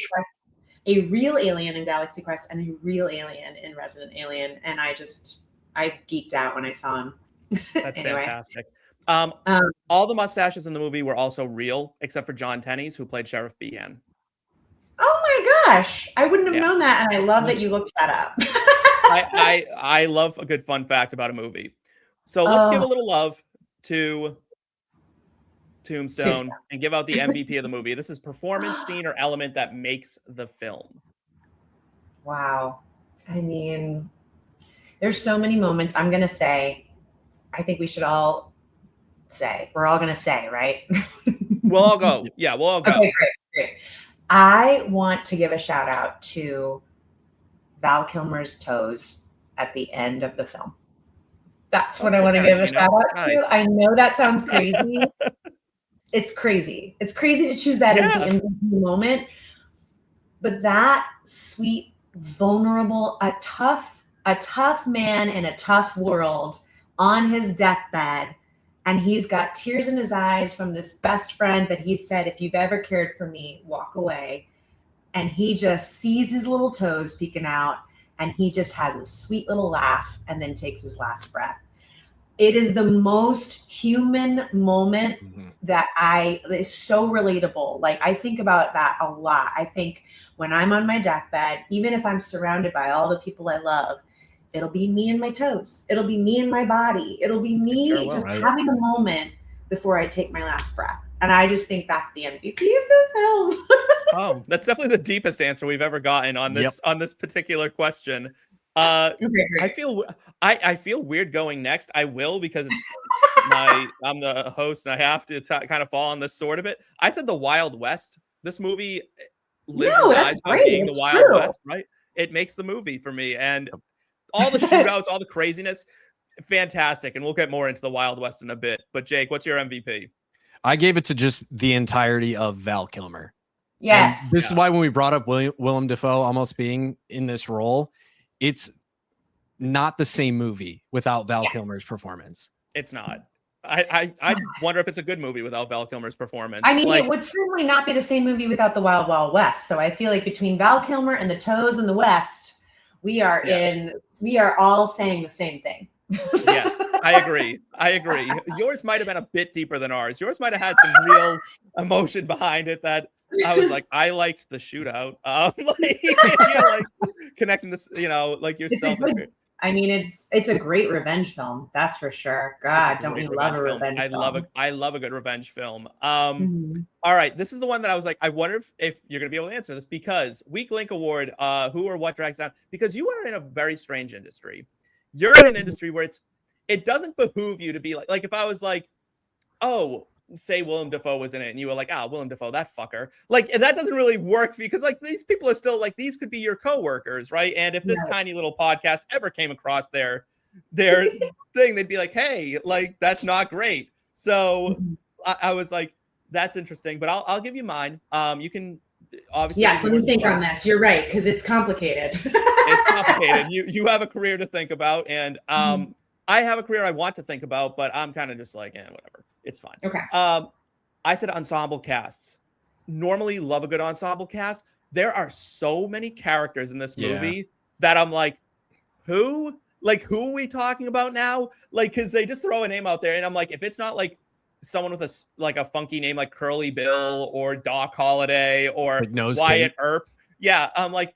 A real alien in Galaxy Quest and a real alien in Resident Alien. And I geeked out when I saw him. That's anyway. Fantastic. All the mustaches in the movie were also real, except for John Tenney's, who played Sheriff Behan. Oh my gosh. I wouldn't have known that. And I love that you looked that up. I love a good fun fact about a movie. So let's give a little love to Tombstone and give out the MVP of the movie. This is performance, scene, or element that makes the film. Wow. I mean, there's so many moments. I'm going to say, I think we should all say, we're all going to say, right? We'll all go. Yeah, we'll all go. Okay, great. I want to give a shout out to Val Kilmer's toes at the end of the film. That's what I want to give a shout out to. I know that sounds crazy. It's crazy. It's crazy to choose that as the MVP moment. But that sweet, vulnerable, a tough man in a tough world on his deathbed. And he's got tears in his eyes from this best friend that he said, if you've ever cared for me, walk away. And he just sees his little toes peeking out, and he just has a sweet little laugh and then takes his last breath. It is the most human moment that is so relatable. Like, I think about that a lot. I think when I'm on my deathbed, even if I'm surrounded by all the people I love, it'll be me and my toes. It'll be me and my body. It'll be me having a moment before I take my last breath. And I just think that's the MVP of the film. Oh, that's definitely the deepest answer we've ever gotten on this particular question. I feel weird going next. I will, because I'm the host, and I have to kind of fall on this sword a bit. I said the Wild West. This movie lives and dies by being the Wild West, right? It makes the movie for me, and all the shootouts, all the craziness, fantastic. And we'll get more into the Wild West in a bit. But Jake, what's your MVP? I gave it to just the entirety of Val Kilmer. Yes. And this is why when we brought up Willem Dafoe almost being in this role, it's not the same movie without Val Kilmer's performance. It's not. I wonder if it's a good movie without Val Kilmer's performance. I mean, it would certainly not be the same movie without the Wild Wild West. So I feel like between Val Kilmer and the Toes in the West, we are all saying the same thing. Yes, I agree. Yours might have been a bit deeper than ours. Yours might have had some real emotion behind it that I was like, I liked the shootout. Like connecting this, like yourself. I mean, it's a great revenge film. That's for sure. God, don't we love a revenge film? I love a good revenge film. All right, this is the one that I was like, I wonder if you're gonna be able to answer this, because Weak Link Award, who or what drags down, because you are in a very strange industry. You're in an industry where it doesn't behoove you to be like if I was like, oh, say Willem Dafoe was in it and you were like, Willem Dafoe, that fucker. Like, that doesn't really work, because like these people are still like, these could be your coworkers, right? And if this tiny little podcast ever came across their thing, they'd be like, hey, like, that's not great. So I was like, that's interesting, but I'll give you mine. You can obviously. Yes, let me think on this. You're right, because it's complicated. It's complicated. You have a career to think about, and I have a career I want to think about, but I'm kind of just like, whatever. It's fine. Okay. I said ensemble casts. Normally love a good ensemble cast. There are so many characters in this movie that I'm like, who? Like, who are we talking about now? Like, because they just throw a name out there, and I'm like, if it's not like someone with a funky name like Curly Bill or Doc Holliday or like Wyatt Earp, I'm like,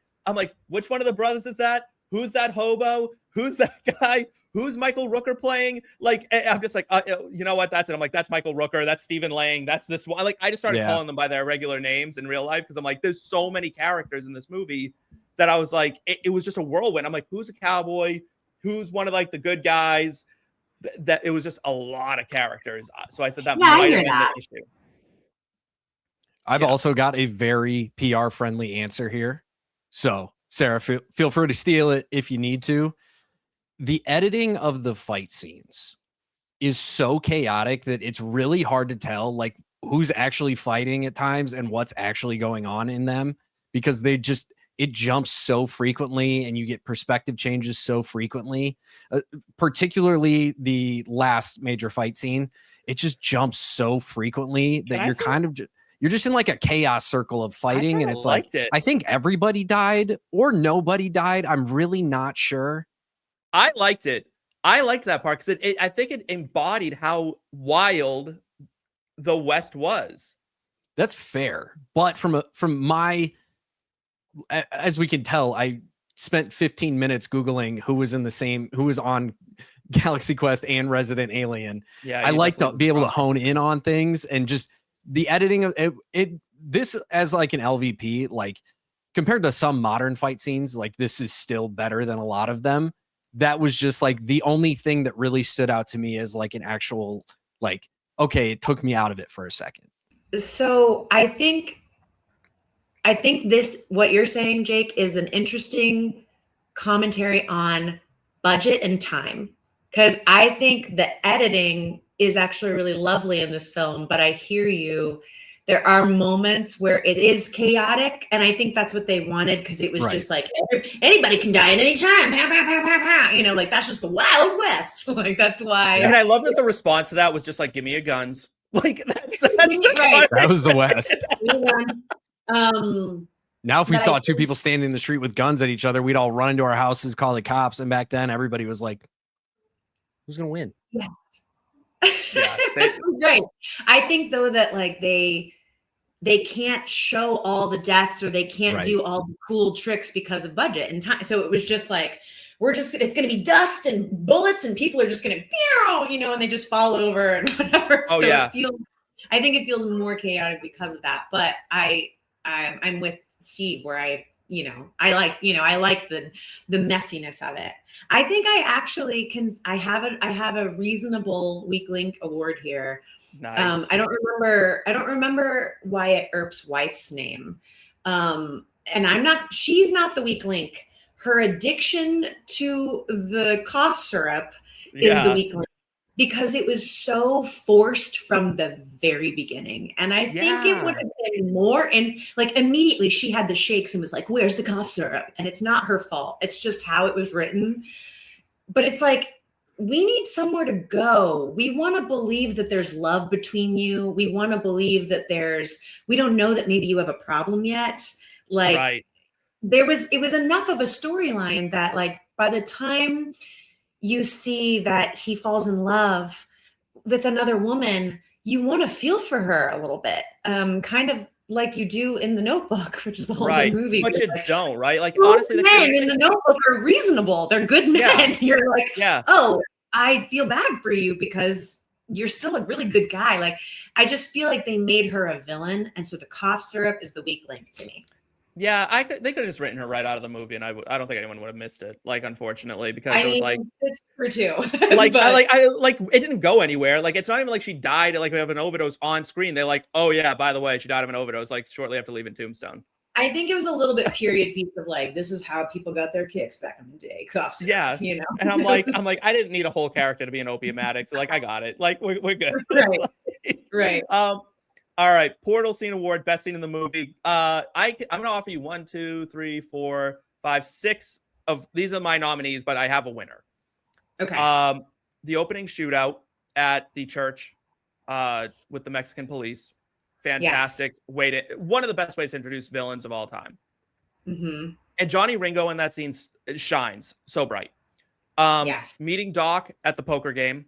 which one of the brothers is that? Who's that hobo? Who's that guy? Who's Michael Rooker playing? Like, I'm just like, you know what? That's it. I'm like, that's Michael Rooker. That's Stephen Lang. That's this one. Like, I just started calling them by their regular names in real life, because I'm like, there's so many characters in this movie that I was like, it was just a whirlwind. I'm like, who's a cowboy? Who's one of like the good guys? That it was just a lot of characters. So I said that might have been the issue. I've also got a very PR friendly answer here. So Sarah, feel free to steal it if you need to. The editing of the fight scenes is so chaotic that it's really hard to tell like who's actually fighting at times and what's actually going on in them, because it jumps so frequently and you get perspective changes so frequently, particularly the last major fight scene. It just jumps so frequently that you're just in like a chaos circle of fighting. And it's like, I think everybody died or nobody died. I'm really not sure. I liked it. I liked that part because I think it embodied how wild the West was. That's fair. But from my, as we can tell, I spent 15 minutes Googling who was on Galaxy Quest and Resident Alien. Yeah, I like to be able to hone in on things, and just the editing of it. This as like an LVP, like compared to some modern fight scenes, like this is still better than a lot of them. That was just like the only thing that really stood out to me as like an actual, like, okay, it took me out of it for a second. So I think this, what you're saying, Jake, is an interesting commentary on budget and time. Because I think the editing is actually really lovely in this film, but I hear you. There are moments where it is chaotic, and I think that's what they wanted, because it was just like, anybody can die at any time. You know, like, that's just the Wild West. Like, that's why. And I love that the response to that was just like, give me your guns. Like, that's right. That was the West. Now, if we saw two people standing in the street with guns at each other, we'd all run into our houses, call the cops. And back then, everybody was like, who's going to win? Yeah. Right. I think though that like they can't show all the deaths, or they can't do all the cool tricks because of budget and time. So it was just like, it's going to be dust and bullets, and people are just going to, you know, and they just fall over and whatever. Oh, so yeah. I think it feels more chaotic because of that. But I'm with Steve, where I I like the messiness of it. I think I actually I have a reasonable weak link award here. Nice. I don't remember Wyatt Earp's wife's name. And she's not the weak link. Her addiction to the cough syrup is the weak link, because it was so forced from the very beginning. And I think it would have been more, and like immediately she had the shakes and was like, where's the cough syrup? And it's not her fault. It's just how it was written. But it's like, we need somewhere to go. We want to believe that there's love between you. We want to believe that we don't know that maybe you have a problem yet. Like, right. it was enough of a storyline that, like, by the time you see that he falls in love with another woman, you want to feel for her a little bit, kind of like you do in The Notebook, which is a whole other movie. But you don't, right? Like, honestly, men in The Notebook are reasonable. They're good men. Yeah. You're like, oh, I feel bad for you because you're still a really good guy. Like, I just feel like they made her a villain, and so the cough syrup is the weak link to me. Yeah, they could have just written her right out of the movie, and I don't think anyone would have missed it. Like, unfortunately, because it was like, it's true too. Like, it didn't go anywhere. Like, it's not even like she died like of an overdose on screen. They're like, oh yeah, by the way, she died of an overdose like shortly after leaving Tombstone. I think it was a little bit period piece of like, this is how people got their kicks back in the day. Cuffs. Yeah, And I'm like, I didn't need a whole character to be an opium addict. So, like, I got it. Like, we're good. Right. Right. All right, Portal Scene Award, best scene in the movie. I'm gonna offer you 1, 2, 3, 4, 5, 6 of these are my nominees, but I have a winner. Okay. The opening shootout at the church, with the Mexican police, fantastic way to one of the best ways to introduce villains of all time. Mm-hmm. And Johnny Ringo in that scene shines so bright. Meeting Doc at the poker game.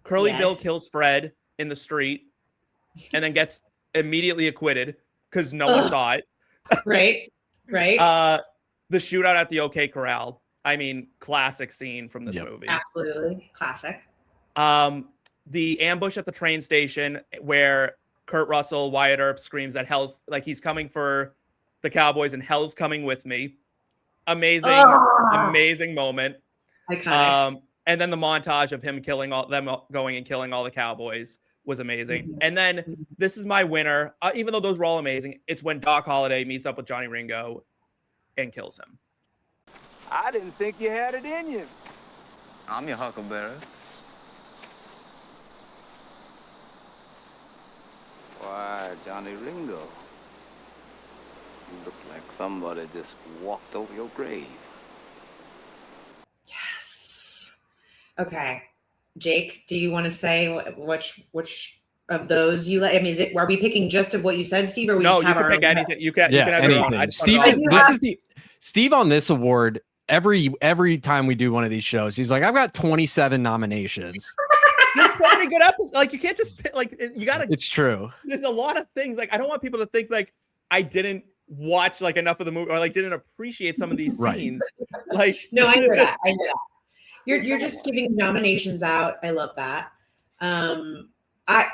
Curly Bill kills Fred in the street, and then gets immediately acquitted because no one saw it. Right. The shootout at the OK Corral. I mean, classic scene from this movie. Absolutely. Classic. The ambush at the train station where Kurt Russell, Wyatt Earp, screams that hell's like he's coming for the Cowboys and hell's coming with me. Amazing moment. Iconic. And then the montage of him going and killing all the Cowboys was amazing. Mm-hmm. And then this is my winner, even though those were all amazing. It's when Doc Holliday meets up with Johnny Ringo and kills him. I didn't think you had it in you. I'm your huckleberry. Why, Johnny Ringo, you look like somebody just walked over your grave. Yes. Okay. Jake, do you want to say which of those you like? I mean, are we picking just of what you said, Steve, or we just have our own? No, you can pick anything. You can have anything. Your own. Steve on this award. Every time we do one of these shows, he's like, I've got 27 nominations. There's so many good episodes. Like, you can't just pick, like, you gotta. It's true. There's a lot of things. Like, I don't want people to think like I didn't watch like enough of the movie or like didn't appreciate some of these scenes. Like, no, I know that. You're just giving nominations out. I love that. I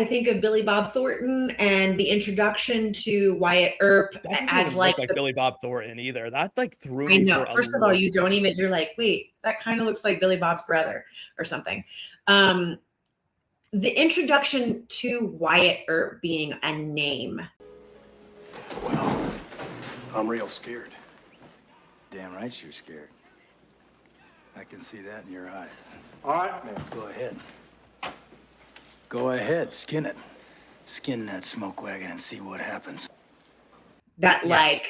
think of Billy Bob Thornton and the introduction to Wyatt Earp as like Billy Bob Thornton either. That like threw me. I know. First of all, you're like, wait, that kind of looks like Billy Bob's brother or something. The introduction to Wyatt Earp being a name. Well, I'm real scared. Damn right you're scared. I can see that in your eyes. All right, man. Go ahead. Go ahead, skin it. Skin that smoke wagon and see what happens. That like,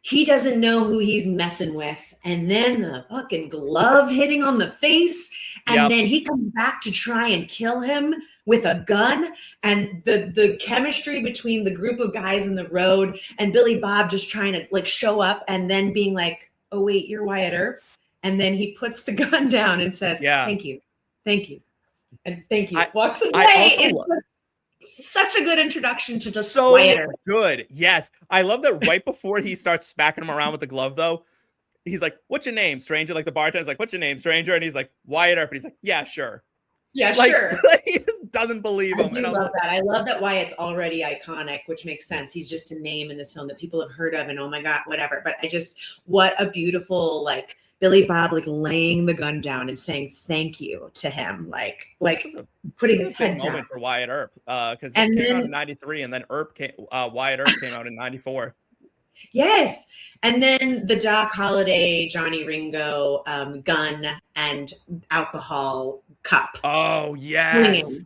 he doesn't know who he's messing with. And then the fucking glove hitting on the face. And then he comes back to try and kill him with a gun. And the chemistry between the group of guys in the road and Billy Bob just trying to like show up and then being like, oh wait, you're Wyatt Earp. And then he puts the gun down and says, thank you. And thank you. Walks away. It's such a good introduction to just Wyatt Earp. Good. Yes. I love that right before he starts smacking him around with the glove, though, he's like, what's your name, stranger? Like the bartender's like, what's your name, stranger? And he's like, Wyatt Earp. And he's like, yeah, sure. Yeah, Like, sure. he just doesn't believe I him. do And I'm love like, that. I love that Wyatt's already iconic, which makes sense. He's just a name in this film that people have heard of and oh my God, whatever. But what a beautiful, like Billy Bob, like laying the gun down and saying thank you to him. Like putting this his is a big head down. moment for Wyatt Earp. Because this And came out then, in 93 and then Wyatt Earp came out in 94. yes. And then the Doc Holliday, Johnny Ringo, gun and alcohol cup. Oh, Swinging. yes.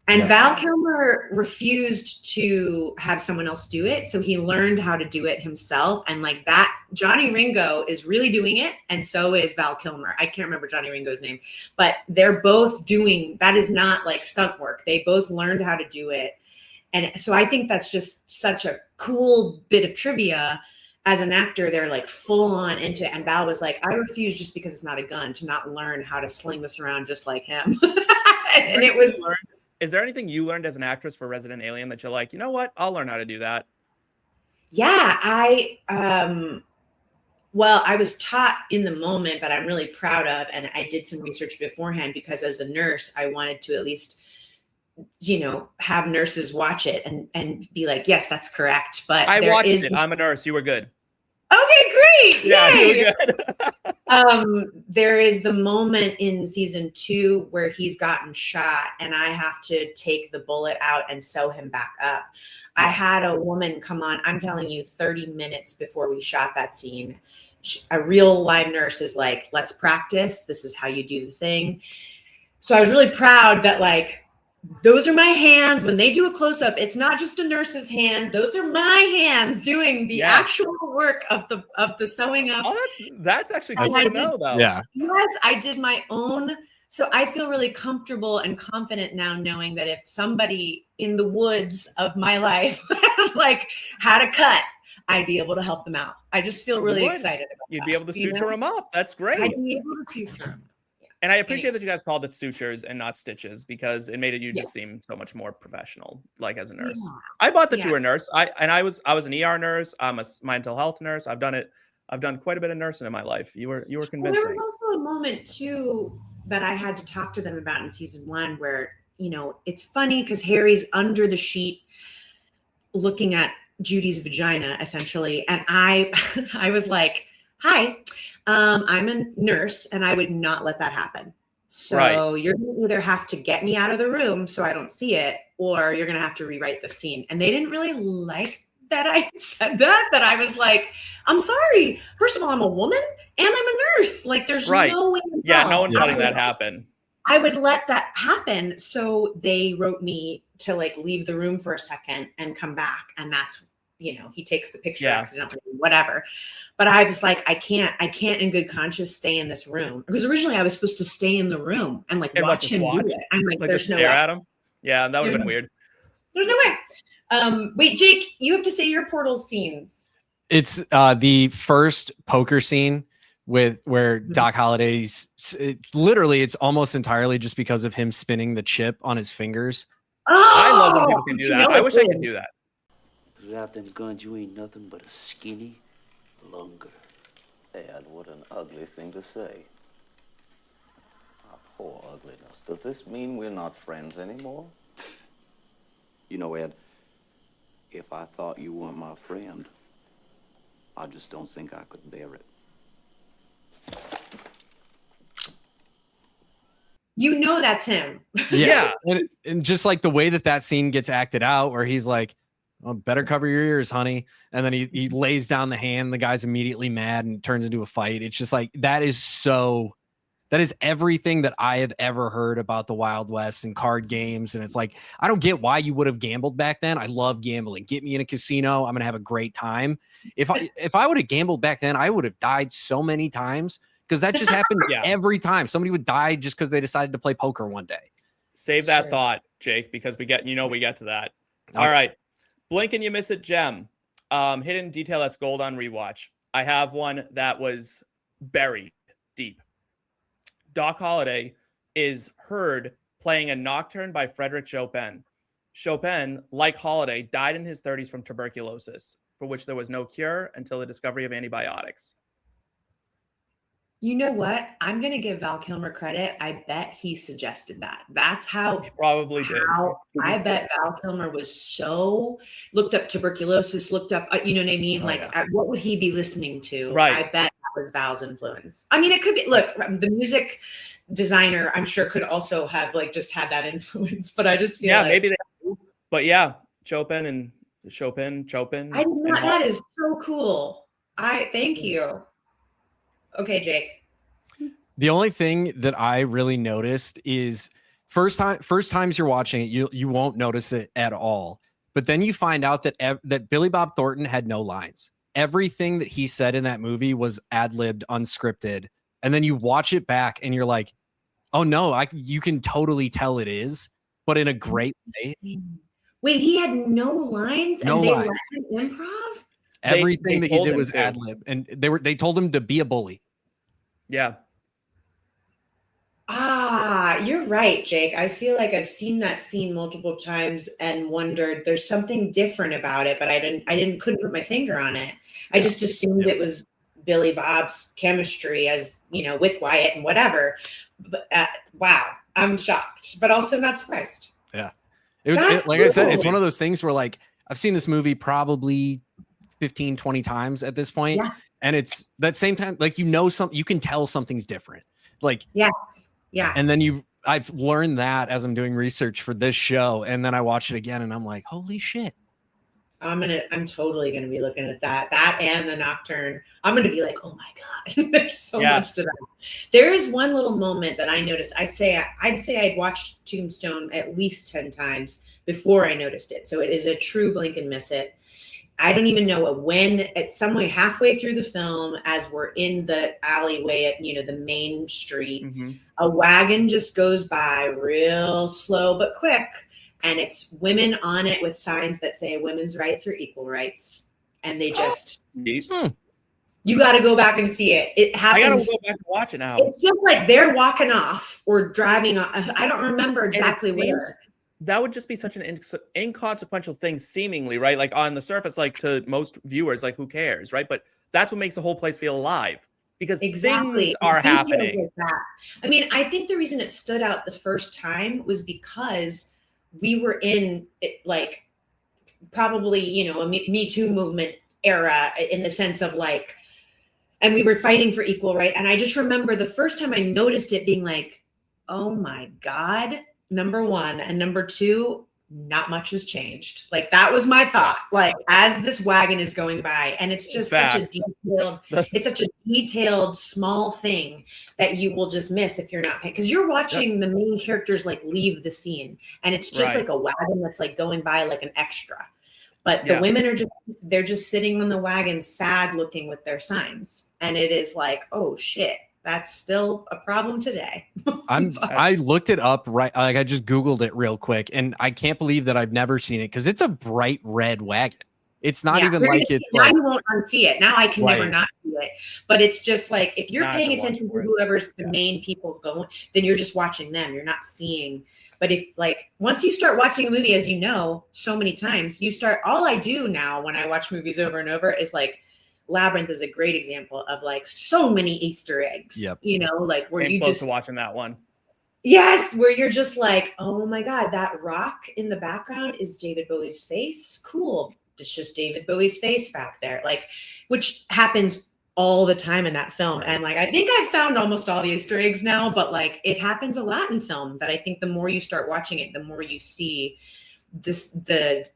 And Yeah. Val Kilmer refused to have someone else do it. So he learned how to do it himself. And like that, Johnny Ringo is really doing it. And so is Val Kilmer. I can't remember Johnny Ringo's name, but they're both doing, that is not like stunt work. They both learned how to do it. And so I think that's just such a cool bit of trivia. As an actor, they're like full on into it. And Val was like, I refuse just because it's not a gun to not learn how to sling this around just like him. And it was... Is there anything you learned as an actress for Resident Alien that you're like, you know what? I'll learn how to do that. Yeah, well, I was taught in the moment, but I'm really proud of, and I did some research beforehand because as a nurse, I wanted to at least, have nurses watch it and be like, yes, that's correct. But I watched it. I'm a nurse. You were good. Okay, great. Yeah, Yay! you were good. There is the moment in season 2 where he's gotten shot and I have to take the bullet out and sew him back up. I had a woman come on, I'm telling you, 30 minutes before we shot that scene. A real live nurse is like, let's practice. This is how you do the thing. So I was really proud that like, those are my hands. When they do a close-up, it's not just a nurse's hand. Those are my hands doing the actual work of the sewing up. Oh, that's actually cool to know, though. Yeah. Yes, I did my own. So I feel really comfortable and confident now knowing that if somebody in the woods of my life like had a cut, I'd be able to help them out. I just feel really excited about You'd that, be able to suture them up. That's great. I'd be able to suture them. And I appreciate that you guys called it sutures and not stitches because it made you just seem so much more professional, like as a nurse. Yeah. I bought that you were a nurse. I was an ER nurse. I'm a mental health nurse. I've done quite a bit of nursing in my life. You were convincing. Well, there was also a moment too that I had to talk to them about in season 1 where, it's funny because Harry's under the sheet looking at Judy's vagina essentially. And I was like, hi, I'm a nurse and I would not let that happen. So you're going to either have to get me out of the room so I don't see it, or you're going to have to rewrite the scene. And they didn't really like that I said that, but I was like, I'm sorry. First of all, I'm a woman and I'm a nurse. Like there's no way. Yeah, no one's letting that happen. I would let that happen. So they wrote me to like leave the room for a second and come back. And that's, he takes the picture accidentally, whatever. But I was like, I can't in good conscience stay in this room. Because originally I was supposed to stay in the room and watch him do it. I'm like there's no way. At him? Yeah, that would have been weird. There's no way. Wait, Jake, you have to say your portal scenes. It's the first poker scene where Doc Holliday's literally it's almost entirely just because of him spinning the chip on his fingers. Oh, I love when people can do that. I wish I could do that. Without them guns, you ain't nothing but a skinny lunger. Dad, what an ugly thing to say. Our poor ugliness. Does this mean we're not friends anymore? You know, Ed, if I thought you weren't my friend, I just don't think I could bear it. That's him. Yeah. And just like the way that scene gets acted out where he's like, oh, better cover your ears, honey. And then he lays down the hand. The guy's immediately mad and turns into a fight. It's just like, that is everything that I have ever heard about the Wild West and card games. And it's like, I don't get why you would have gambled back then. I love gambling. Get me in a casino. I'm going to have a great time. If I would have gambled back then, I would have died so many times because that just happened every time. Somebody would die just because they decided to play poker one day. Save that thought, Jake, because we get to that. Okay. All right. Blink and you miss it gem. Hidden detail that's gold on Rewatch. I have one that was buried deep. Doc Holliday is heard playing a nocturne by Frédéric Chopin. Chopin, like Holliday, died in his 30s from tuberculosis, for which there was no cure until the discovery of antibiotics. You know what? I'm gonna give Val Kilmer credit. I bet he suggested that. That's how He probably did. I bet Val Kilmer was so looked up tuberculosis, looked up, you know what I mean? What would he be listening to? Right. I bet that was Val's influence. I mean, it could be. Look, the music designer, I'm sure, could also have like just had that influence. But I just feel like, maybe they do. But yeah, Chopin. I did not. That is so cool. Thank you. Okay, Jake. The only thing that I really noticed is first times you're watching it, you won't notice it at all. But then you find out that Billy Bob Thornton had no lines. Everything that he said in that movie was ad-libbed, unscripted. And then you watch it back and you're like, oh no, you can totally tell it is, but in a great way. Wait, he had no lines and they let him improv? Everything that he did was ad-lib, and they told him to be a bully. Yeah. You're right, Jake. I feel like I've seen that scene multiple times and wondered there's something different about it, but I couldn't put my finger on it. I just assumed it was Billy Bob's chemistry as, with Wyatt and whatever. But wow, I'm shocked, but also not surprised. Yeah. Like I said, it's one of those things where like I've seen this movie probably 15, 20 times at this point. Yeah. And it's that same time, like, you can tell something's different. Like, yes. Yeah. And then I've learned that as I'm doing research for this show. And then I watch it again and I'm like, holy shit. I'm totally going to be looking at that and the Nocturne. I'm going to be like, oh my God, there's so much to that. There is one little moment that I noticed. I'd say I'd watched Tombstone at least 10 times before I noticed it. So it is a true blink and miss it. I don't even know when, at some way halfway through the film, as we're in the alleyway at, the main street, a wagon just goes by real slow but quick. And it's women on it with signs that say women's rights are equal rights. And they just, you got to go back and see it. It happens. I got to go back and watch it now. It's just like they're walking off or driving off. I don't remember exactly where. That would just be such an inconsequential thing, seemingly, right? Like on the surface, like to most viewers, like who cares, right? But that's what makes the whole place feel alive because things are happening. I mean, I think the reason it stood out the first time was because we were in it, like probably, a Me Too movement era in the sense of like, and we were fighting for equal right. And I just remember the first time I noticed it being like, oh my God, number one. And number two, not much has changed. Like that was my thought, like as this wagon is going by and it's just such a detailed small thing that you will just miss if you're not paying. Cause you're watching the main characters like leave the scene and it's just like a wagon that's like going by like an extra, but the women are they're just sitting on the wagon, sad looking with their signs. And it is like, oh shit. That's still a problem today. I looked it up, right? Like I just Googled it real quick and I can't believe that I've never seen it because it's a bright red wagon. It's not even like it's now like, you won't unsee it. Now I can never not see it. But it's just like if you're paying attention to whoever's the main people going, then you're just watching them. You're not seeing. But if like once you start watching a movie, as you know, so many times, all I do now when I watch movies over and over is like Labyrinth is a great example of like so many Easter eggs, like where you just watching that one. Yes. Where you're just like, oh my God, that rock in the background is David Bowie's face. Cool. It's just David Bowie's face back there. Like, which happens all the time in that film. And like, I think I've found almost all the Easter eggs now, but like it happens a lot in film that I think the more you start watching it, the more you see the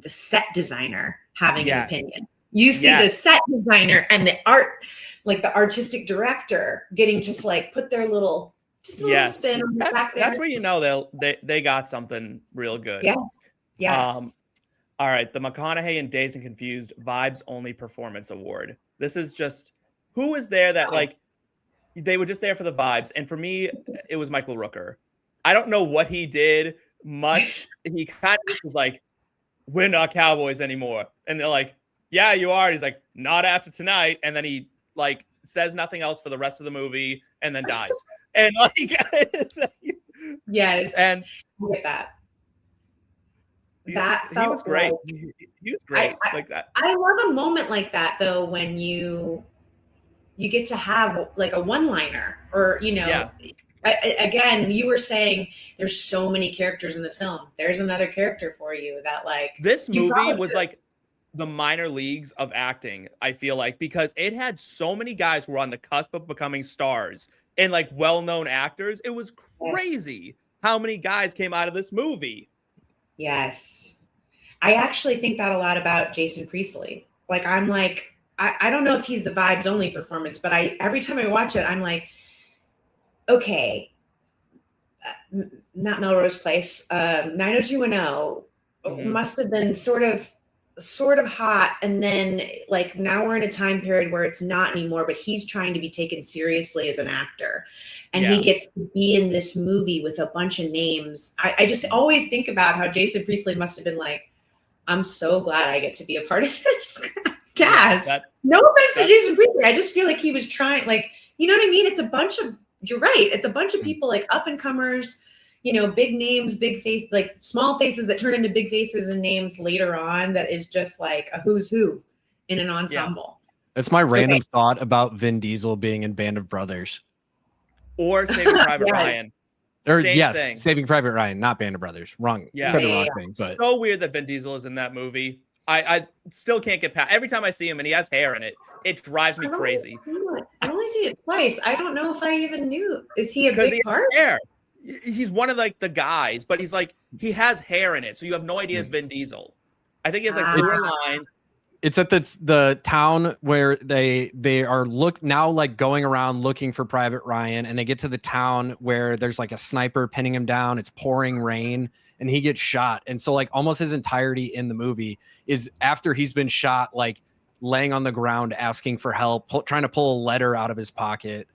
set designer having an opinion. You see the set designer and the art, like the artistic director getting to like put their little spin on the back there. That's where you know they got something real good. Yes. All right, the McConaughey and Dazed and Confused Vibes Only Performance Award. This is just who was there that like they were just there for the vibes, and for me, it was Michael Rooker. I don't know what he did much. He kind of was like, "We're not cowboys anymore," and they're like, "Yeah, you are." He's like, "Not after tonight," and then he like says nothing else for the rest of the movie, and then dies. And like, yes, and I get that. He was great. He was great like that. I love a moment like that though, when you you get to have like a one-liner, or again, you were saying there's so many characters in the film. There's another character for you that like this movie was like the minor leagues of acting, I feel like, because it had so many guys who were on the cusp of becoming stars and like well-known actors. It was crazy how many guys came out of this movie. Yes. I actually think that a lot about Jason Priestley. Like, I'm like, I don't know if he's the vibes only performance, but every time I watch it, I'm like, okay, not Melrose Place, 90210 must have been sort of hot, and then like now we're in a time period where it's not anymore, but he's trying to be taken seriously as an actor, and he gets to be in this movie with a bunch of names. I just always think about how Jason Priestley must have been like, I'm so glad I get to be a part of this cast. No offense to Jason Priestley, I just feel like he was trying, like, you know what I mean? It's a bunch of, you're right, it's a bunch of people, like up and comers, big names, big face, like small faces that turn into big faces and names later on. That is just like a who's who in an ensemble. It's my random thought about Vin Diesel being in Band of Brothers. Or Saving Private Ryan. Or thing. Saving Private Ryan, not Band of Brothers. Wrong. Yeah. Said the wrong thing. But so weird that Vin Diesel is in that movie. I still can't get past. Every time I see him and he has hair in it, it drives me crazy. I only see it twice. I don't know if I even knew. Is he a big part? Hair. He's one of like the guys, but he's like, he has hair in it, so you have no idea it's Vin Diesel. I think he has like 4 lines. It's at the town where they are like going around looking for Private Ryan, and they get to the town where there's like a sniper pinning him down. It's pouring rain, and he gets shot. And so like almost his entirety in the movie is after he's been shot, like laying on the ground asking for help, trying to pull a letter out of his pocket.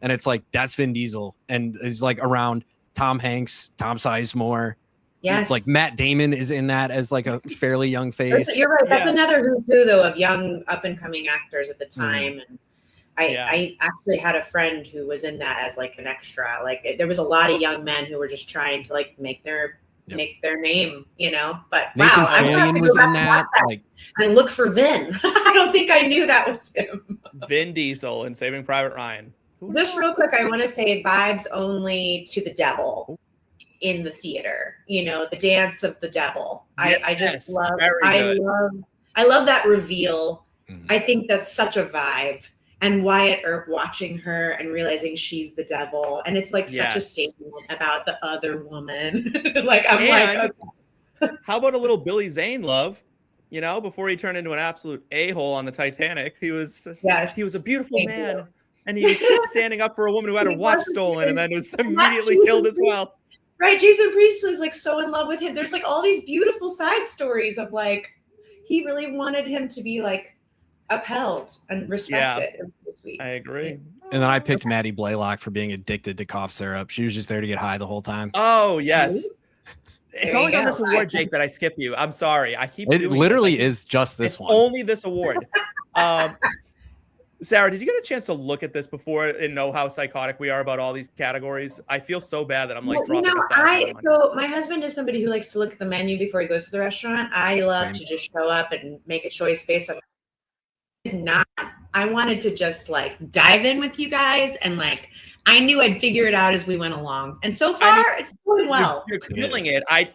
And it's like, that's Vin Diesel. And it's like around Tom Hanks, Tom Sizemore. Yes. Like Matt Damon is in that as like a fairly young face. You're right. That's another who's who, though, of young up and coming actors at the time. And I actually had a friend who was in that as like an extra. Like there was a lot of young men who were just trying to like make their name, But Nathan wow, Fillion was in that. Like, and look for Vin. I don't think I knew that was him. Vin Diesel in Saving Private Ryan. Just real quick, I want to say vibes only to the devil in the theater. The dance of the devil. Yes, I just love. I love that reveal. I think that's such a vibe. And Wyatt Earp watching her and realizing she's the devil, and it's like such a statement about the other woman. How about a little Billy Zane love? Before he turned into an absolute a-hole on the Titanic, he was a beautiful man. And he was standing up for a woman who had her watch stolen and then was immediately killed as well. Right. Jason Priestley's like so in love with him. There's like all these beautiful side stories of like, he really wanted him to be like upheld and respected. Yeah, sweet. I agree. And then I picked Maddie Blaylock for being addicted to cough syrup. She was just there to get high the whole time. Oh, yes. It's always on this award, Jake, that I skip you. I'm sorry. I keep it literally is just this one. Only this award. Sarah, did you get a chance to look at this before and know how psychotic we are about all these categories? I feel so bad that I'm like dropping so my husband is somebody who likes to look at the menu before he goes to the restaurant. I love to just show up and make a choice based on I wanted to just like dive in with you guys, and like I knew I'd figure it out as we went along. And so far it's going well. You're feeling it. I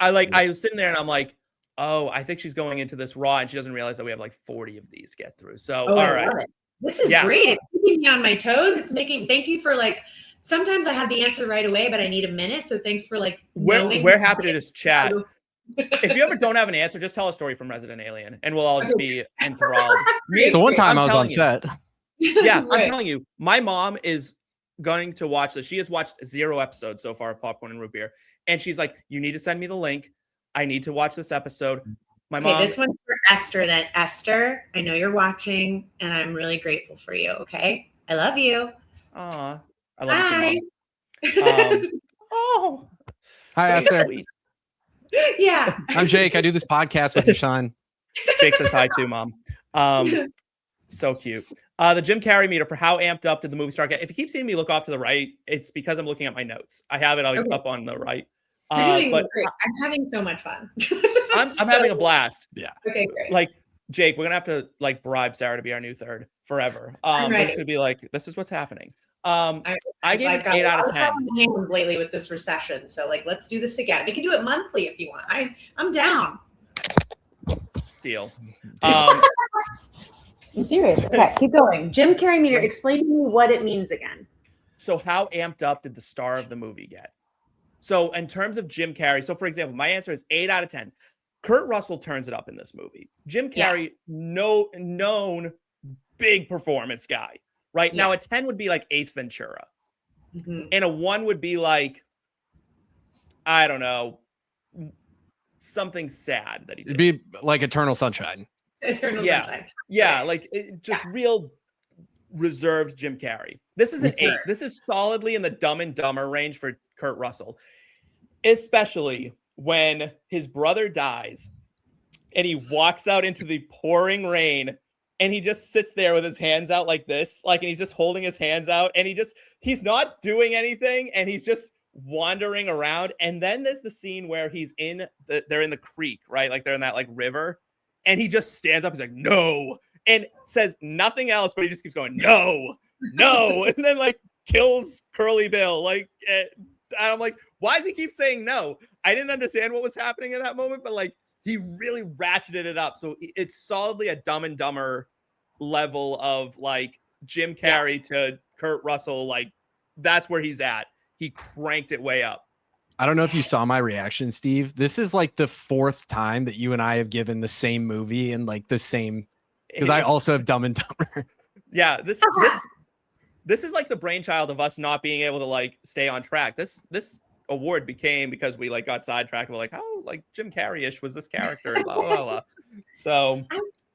was sitting there and I'm like, oh, I think she's going into this raw, and she doesn't realize that we have like 40 of these to get through. So all right. This is great. It's keeping me on my toes. Thank you for like, sometimes I have the answer right away, but I need a minute. So thanks for like, we're happy to just chat. If you ever don't have an answer, just tell a story from Resident Alien and we'll all just be enthralled. So one time I was on set. Yeah, I'm telling you, my mom is going to watch this. She has watched 0 episodes so far of Popcorn and Root Beer. And she's like, you need to send me the link. I need to watch this episode. My mom. This one's for Esther. Then Esther, I know you're watching, and I'm really grateful for you. Okay, I love you. Aw, I love you, Mom. Hi, Esther. Sweet. Yeah, I'm Jake. I do this podcast with your son. Jake says hi too, Mom. So cute. The Jim Carrey meter for how amped up did the movie start get? If you keep seeing me look off to the right, it's because I'm looking at my notes. I have it up on the right. You're doing great. I'm having so much fun. I'm having a blast. Yeah. Okay, great. Like Jake, we're gonna have to like bribe Sarah to be our new third forever. I'm We're ready. just gonna be like, this is what's happening. I gave it got 8 a out lot of 10. hands lately with this recession, so like let's do this again. We can do it monthly if you want. I'm down. Deal. I'm serious. Okay, keep going. Jim Carrey meter. Explain to me what it means again. So how amped up did the star of the movie get? So in terms of Jim Carrey, so for example, my answer is 8 out of 10. Kurt Russell turns it up in this movie. Jim Carrey, known big performance guy. Right now, a 10 would be like Ace Ventura, and a 1 would be like, I don't know, something sad that he did. It'd be like Eternal Sunshine. Eternal Sunshine. Yeah, like just real reserved Jim Carrey. This is an 8. This is solidly in the Dumb and Dumber range for Kurt Russell, especially when his brother dies and he walks out into the pouring rain and he just sits there with his hands out like this, like, and he's just holding his hands out and he's not doing anything and he's just wandering around. And then there's the scene where they're in the creek, right? Like they're in that like river, and he just stands up. He's like, no, and says nothing else, but he just keeps going, no, no. And then like kills Curly Bill. Like, I'm like, why does he keep saying no? I didn't understand what was happening in that moment, but like, he really ratcheted it up. So it's solidly a Dumb and Dumber level of like Jim Carrey to Kurt Russell. Like that's where he's at. He cranked it way up. I don't know if you saw my reaction, Steve. This is like the 4th time that you and I have given the same movie and like the same, because I also have Dumb and Dumber. Yeah, this is like the brainchild of us not being able to like stay on track. This award became because we like got sidetracked. We're like, oh, like Jim Carrey-ish was this character and blah blah blah. So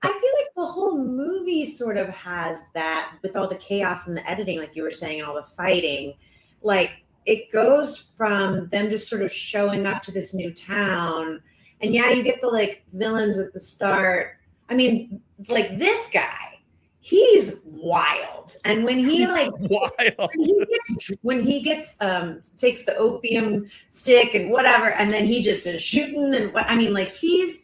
I feel like the whole movie sort of has that with all the chaos and the editing, like you were saying, and all the fighting. Like it goes from them just sort of showing up to this new town, and you get the like villains at the start. I mean, like this guy. He's wild, and when he takes the opium stick and whatever, and then he just is shooting and what I mean, like he's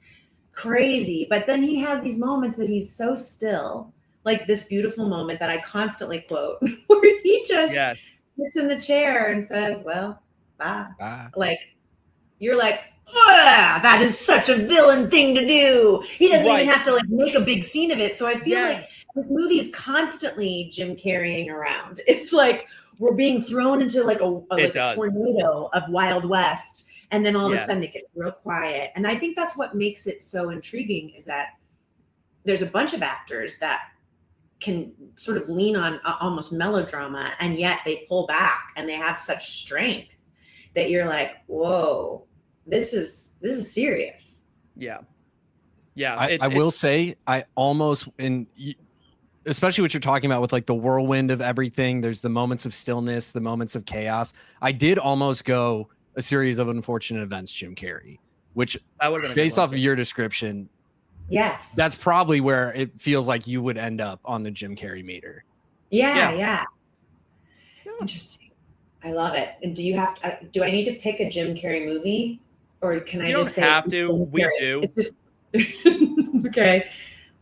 crazy. But then he has these moments that he's so still, like this beautiful moment that I constantly quote, where he just sits in the chair and says, "Well, bye." Like you're like, that is such a villain thing to do. He doesn't even have to like make a big scene of it. So I feel like this movie is constantly Jim Carreying around. It's like we're being thrown into like a tornado of Wild West, and then all of a sudden it gets real quiet. And I think that's what makes it so intriguing is that there's a bunch of actors that can sort of lean on almost melodrama, and yet they pull back and they have such strength that you're like, whoa. This is serious. Yeah. I will say, I almost, and especially what you're talking about with like the whirlwind of everything. There's the moments of stillness, the moments of chaos. I did almost go a series of unfortunate events, Jim Carrey, which based off of your description, that's probably where it feels like you would end up on the Jim Carrey meter. Yeah. Interesting. I love it. And do you have to? Do I need to pick a Jim Carrey movie? Or can I just say? You don't have to. We do. It's just, okay.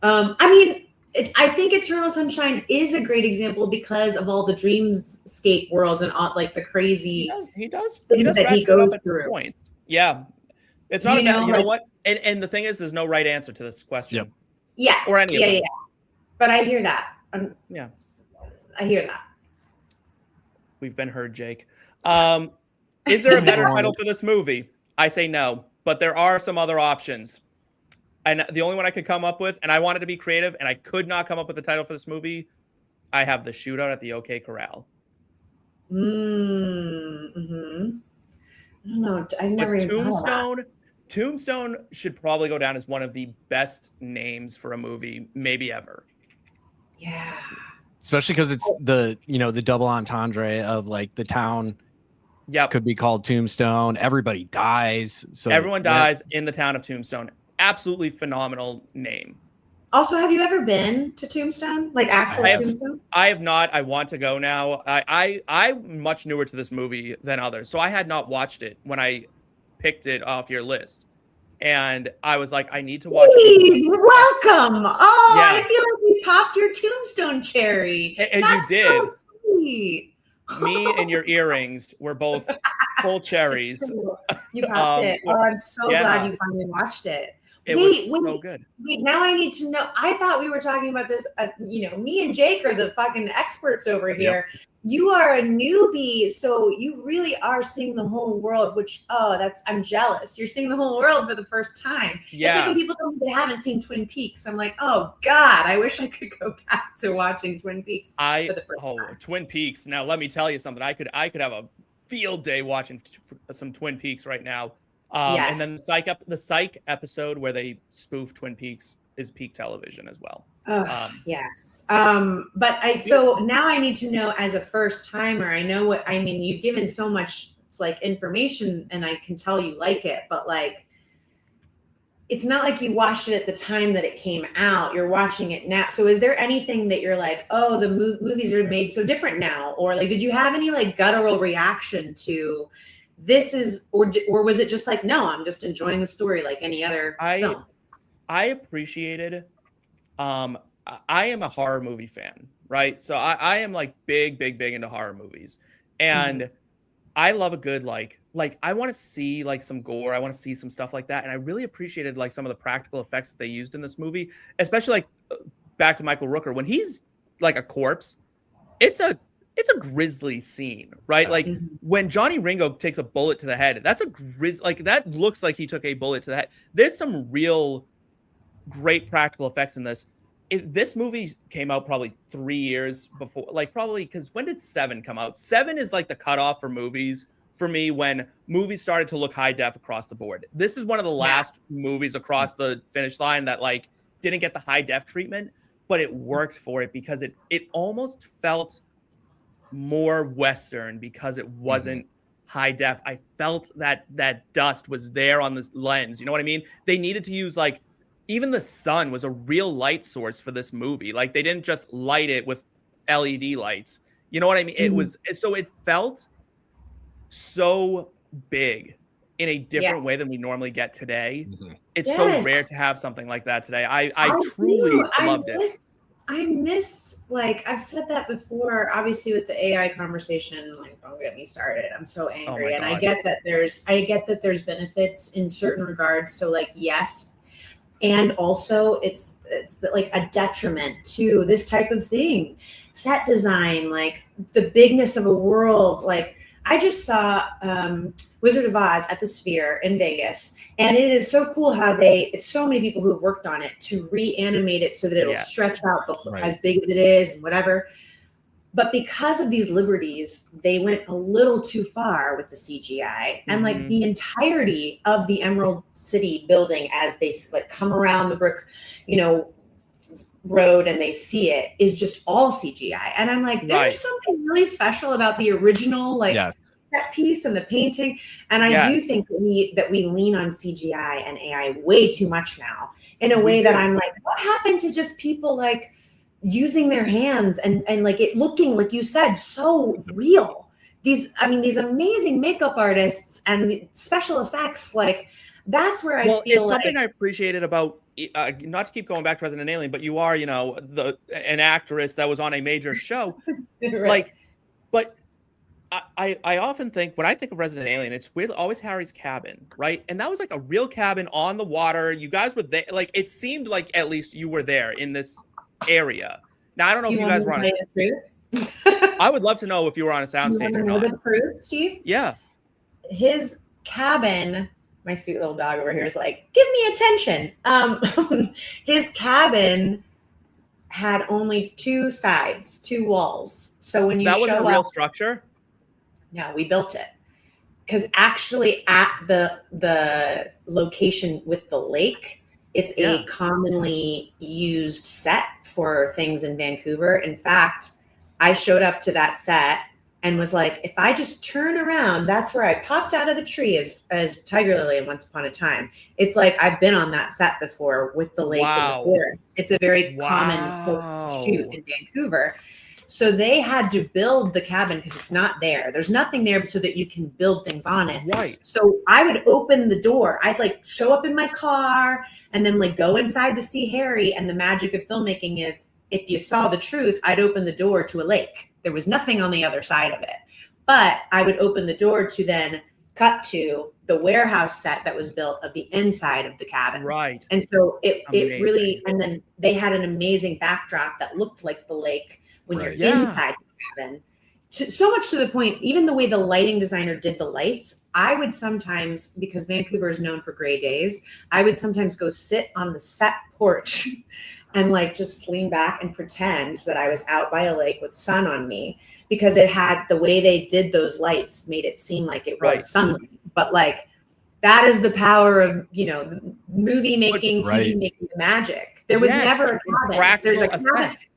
I mean, I think Eternal Sunshine is a great example because of all the dreamscape worlds and all, like the crazy. He does that he goes through. Points. Yeah, it's not. You know what? And the thing is, there's no right answer to this question. Yeah. Or any of them. Yeah. But I hear that. I hear that. We've been heard, Jake. Is there a better title for this movie? I say no, but there are some other options. And the only one I could come up with, and I wanted to be creative, and I could not come up with a title for this movie, I have The Shootout at the OK Corral. I don't know. I've never even thought of that. Tombstone should probably go down as one of the best names for a movie, maybe ever. Yeah. Especially because it's the double entendre of like the town could be called Tombstone. Everybody dies. So everyone dies in the town of Tombstone. Absolutely phenomenal name. Also, have you ever been to Tombstone? Like actual Tombstone? I have not. I want to go now. I'm much newer to this movie than others, so I had not watched it when I picked it off your list. and I was like, I need to watch Steve, welcome. Oh, Yeah. I feel like we popped your tombstone cherry. And you That's did. So sweet. Me and your earrings were both full cherries. You popped it. Oh, I'm so glad you finally watched it. It was so good. Wait, now I need to know. I thought we were talking about this. Me and Jake are the fucking experts over here. Yep. You are a newbie, so you really are seeing the whole world. Which, I'm jealous. You're seeing the whole world for the first time. Yeah. It's like when people tell me they haven't seen Twin Peaks. I'm like, oh God, I wish I could go back to watching Twin Peaks for the first time. Twin Peaks. Now let me tell you something. I could have a field day watching some Twin Peaks right now. Yes. And then the Psych episode where they spoof Twin Peaks is peak television as well. Yes. So now I need to know, as a first timer, I know what, I mean, you've given so much information and I can tell you like it, but it's not like you watched it at the time that it came out. You're watching it now. So is there anything that you're like, oh, the movies are made so different now? Or did you have any guttural reaction to this is, or was it just no, I'm just enjoying the story like any other film? I appreciated, I am a horror movie fan, right? So I am big into horror movies. And I love a good, I want to see some gore. I want to see some stuff like that. And I really appreciated some of the practical effects that they used in this movie, especially back to Michael Rooker. When he's a corpse, it's a grisly scene, right? When Johnny Ringo takes a bullet to the head, that's a that looks like he took a bullet to the head. There's some real great practical effects in this. This movie came out probably 3 years before, probably because when did 7 come out? 7 is the cutoff for movies for me when movies started to look high def across the board. This is one of the last movies across the finish line that didn't get the high def treatment, but it worked for it because it almost felt more Western because it wasn't high def. I felt that dust was there on this lens. You know what I mean? They needed to use even the sun was a real light source for this movie. They didn't just light it with LED lights. You know what I mean? It was, so it felt so big in a different way than we normally get today. It's so rare to have something like that today. I truly loved it. I miss, I've said that before, obviously with the AI conversation, don't get me started. I'm so angry. And I get that there's benefits in certain regards. So yes. And also it's a detriment to this type of thing. Set design, the bigness of a world. I just saw Wizard of Oz at the Sphere in Vegas. And it is so cool how it's so many people who have worked on it to reanimate it so that it'll stretch out as big as it is and whatever. But because of these liberties, they went a little too far with the CGI. And the entirety of the Emerald City building as they come around the brick, road and they see it is just all CGI. And I'm there's something really special about the original set piece and the painting. And I do think that we lean on CGI and AI way too much now in a way that I'm what happened to just people using their hands and it looking, like you said, so real. These amazing makeup artists and the special effects, that's where I feel it's something I appreciated about, not to keep going back to Resident Alien, but you are, an actress that was on a major show. But I often think, when I think of Resident Alien, it's weird, always Harry's cabin, right? And that was a real cabin on the water. You guys were there. It seemed like at least you were there in this area. Now, I don't know if you guys were on I would love to know if you were on a soundstage or not. The proof, Steve? Yeah. His cabin, my sweet little dog over here is give me attention. His cabin had only 2 sides, 2 walls. So when you that was a real structure? No, we built it. Because actually at the location with the lake, it's a commonly used set for things in Vancouver. In fact, I showed up to that set and was if I just turn around, that's where I popped out of the tree as Tiger Lily in Once Upon a Time. It's I've been on that set before with the lake and the forest. It's a very common shoot in Vancouver. So they had to build the cabin because it's not there. There's nothing there so that you can build things on it. Right. So I would open the door. I'd like show up in my car and then like go inside to see Harry. And the magic of filmmaking is if you saw the truth, I'd open the door to a lake. There was nothing on the other side of it. But I would open the door to then cut to the warehouse set that was built of the inside of the cabin. Right. And so it Amazing. really, and then they had an amazing backdrop that looked like the lake when Right. you're inside the cabin. So much to the point, even the way the lighting designer did the lights, I would sometimes, because Vancouver is known for gray days, I would sometimes go sit on the set porch and like just lean back and pretend that I was out by a lake with sun on me, because it had the way they did those lights made it seem like it was Right. sunlight. But like that is the power of, you know, movie making, Right. TV making magic. There was Yes, never a and cabin. practical There's a cabin. effects.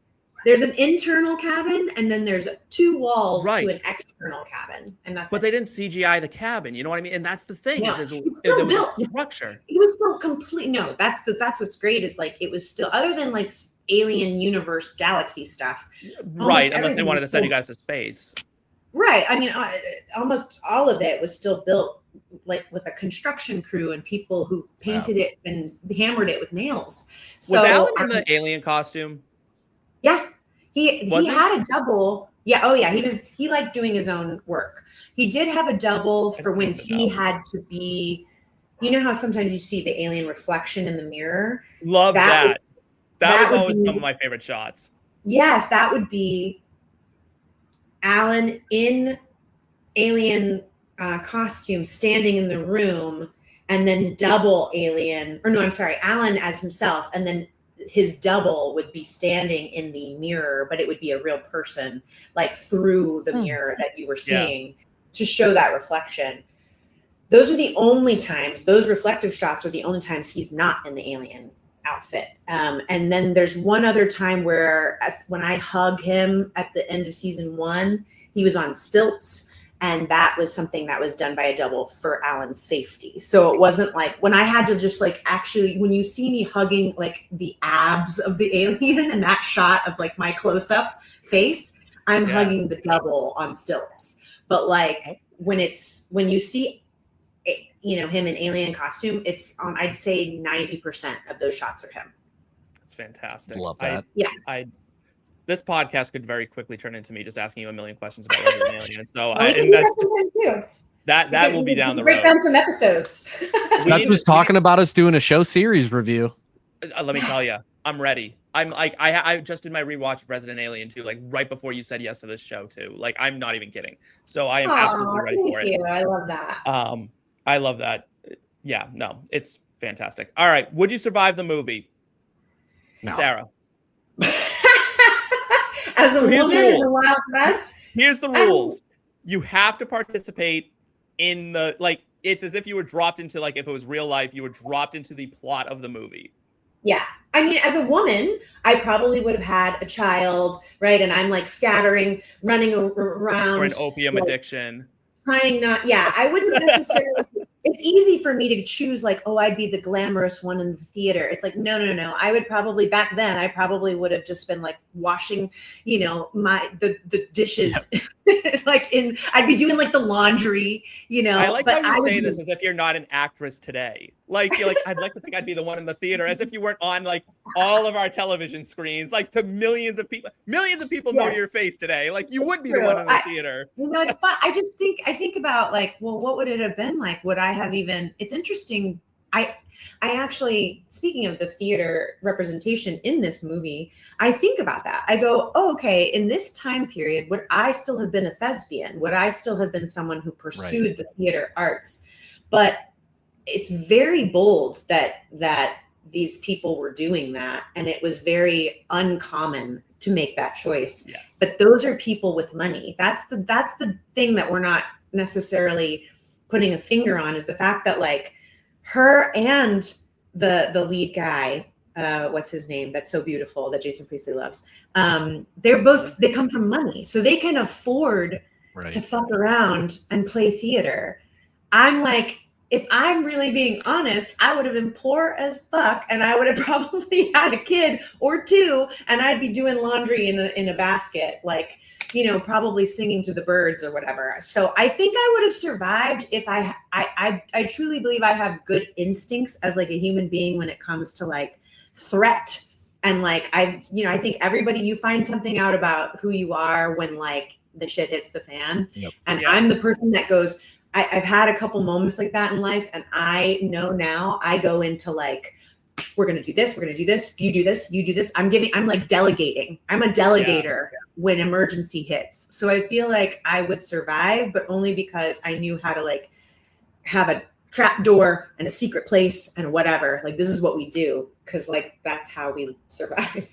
There's an internal cabin and then there's 2 walls Right. to an external cabin. And that's But it. they didn't CGI the cabin. You know what I mean? And that's the thing. No, Is it's there still was a built. structure. It was still complete. No, that's what's great is like it was still, other than like alien universe galaxy stuff. Right. Unless they everything wanted to was send you built. guys to space. Right. I mean, almost all of it was still built like with a construction crew and people who painted it and hammered it with nails. So, Was Alan in the alien costume? yeah, he Was he? had a double. Yeah. Oh yeah. He liked doing his own work. He did have a double for when good to he know. had to be, you know how sometimes you see the alien reflection in the mirror? Love That that. would- That that was would always be- some of my favorite shots. Yes, that would be Alan in alien costume standing in the room, and then double alien, or no, I'm sorry, Alan as himself, and then his double would be standing in the mirror, but it would be a real person, like through the mirror that you were Yeah. seeing to show that reflection. Those are the only times, those reflective shots are the only times he's not in the alien outfit. And then there's one other time where when I hug him at the end of season 1, he was on stilts. And that was something that was done by a double for Alan's safety. So it wasn't like when I had to just like actually, when you see me hugging like the abs of the alien and that shot of like my close up face, I'm Yes. hugging the double on stilts. But like when you see you know, him in alien costume, it's I'd say 90% of those shots are him. It's fantastic. Love that. This podcast could very quickly turn into me just asking you a million questions about Resident Alien. So We can and do that's that sometime too. that will be down the Break road. down some episodes. Seth was talking about us doing a show series review. Let me tell you, I'm ready. I'm like I just did my rewatch of Resident Alien 2, like right before you said yes to this show too. Like I'm not even kidding. So I am absolutely ready for it. Thank you. I love that. I love that. Yeah, no, it's fantastic. All right, would you survive the movie, No. Sarah? As a Here's the woman in rule. the Wild West, Here's the rules. You have to participate in the, like, it's as if you were dropped into, like, if it was real life, you were dropped into the plot of the movie. yeah. I mean, as a woman, I probably would have had a child, right? And I'm like scattering, running around. Or an opium like, addiction. trying not, yeah, I wouldn't necessarily, it's easy for me to choose like, oh, I'd be the glamorous one in the theater. It's like, no. I would probably, back then, I probably would have just been like washing, you know, the dishes. Like I'd be doing like the laundry, you know. I like but how you would say be- this as if you're not an actress today. Like, you're like, I'd like to think I'd be the one in the theater, as if you weren't on like all of our television screens, like to millions of people. Millions of people know Yes. your face today. Like, you would be the True. one in the theater. You know, it's fun. I think about like, well, what would it have been like? Would I have even, it's interesting. I actually, speaking of the theater representation in this movie, I think about that. I go, oh, okay, in this time period, would I still have been a thespian? Would I still have been someone who pursued the theater arts? But it's very bold that these people were doing that. And it was very uncommon to make that choice. Yes. But those are people with money. That's the thing that we're not necessarily putting a finger on, is the fact that like her and the lead guy, what's his name? That's so beautiful that Jason Priestley loves. They come from money, so they can afford to fuck around and play theater. I'm like, if I'm really being honest, I would have been poor as fuck, and I would have probably had a kid or two, and I'd be doing laundry in a basket, like, you know, probably singing to the birds or whatever. So I think I would have survived if I truly believe I have good instincts as like a human being when it comes to like threat. And like, I think everybody, you find something out about who you are when like the shit hits the fan. Yep. And I'm the person that goes, I've had a couple moments like that in life. And I know now I go into like, we're going to do this. We're going to do this. You do this. You do this. I'm like delegating. I'm a delegator when emergency hits. So I feel like I would survive, but only because I knew how to like have a trap door and a secret place and whatever. Like, this is what we do. Cause like, that's how we survive.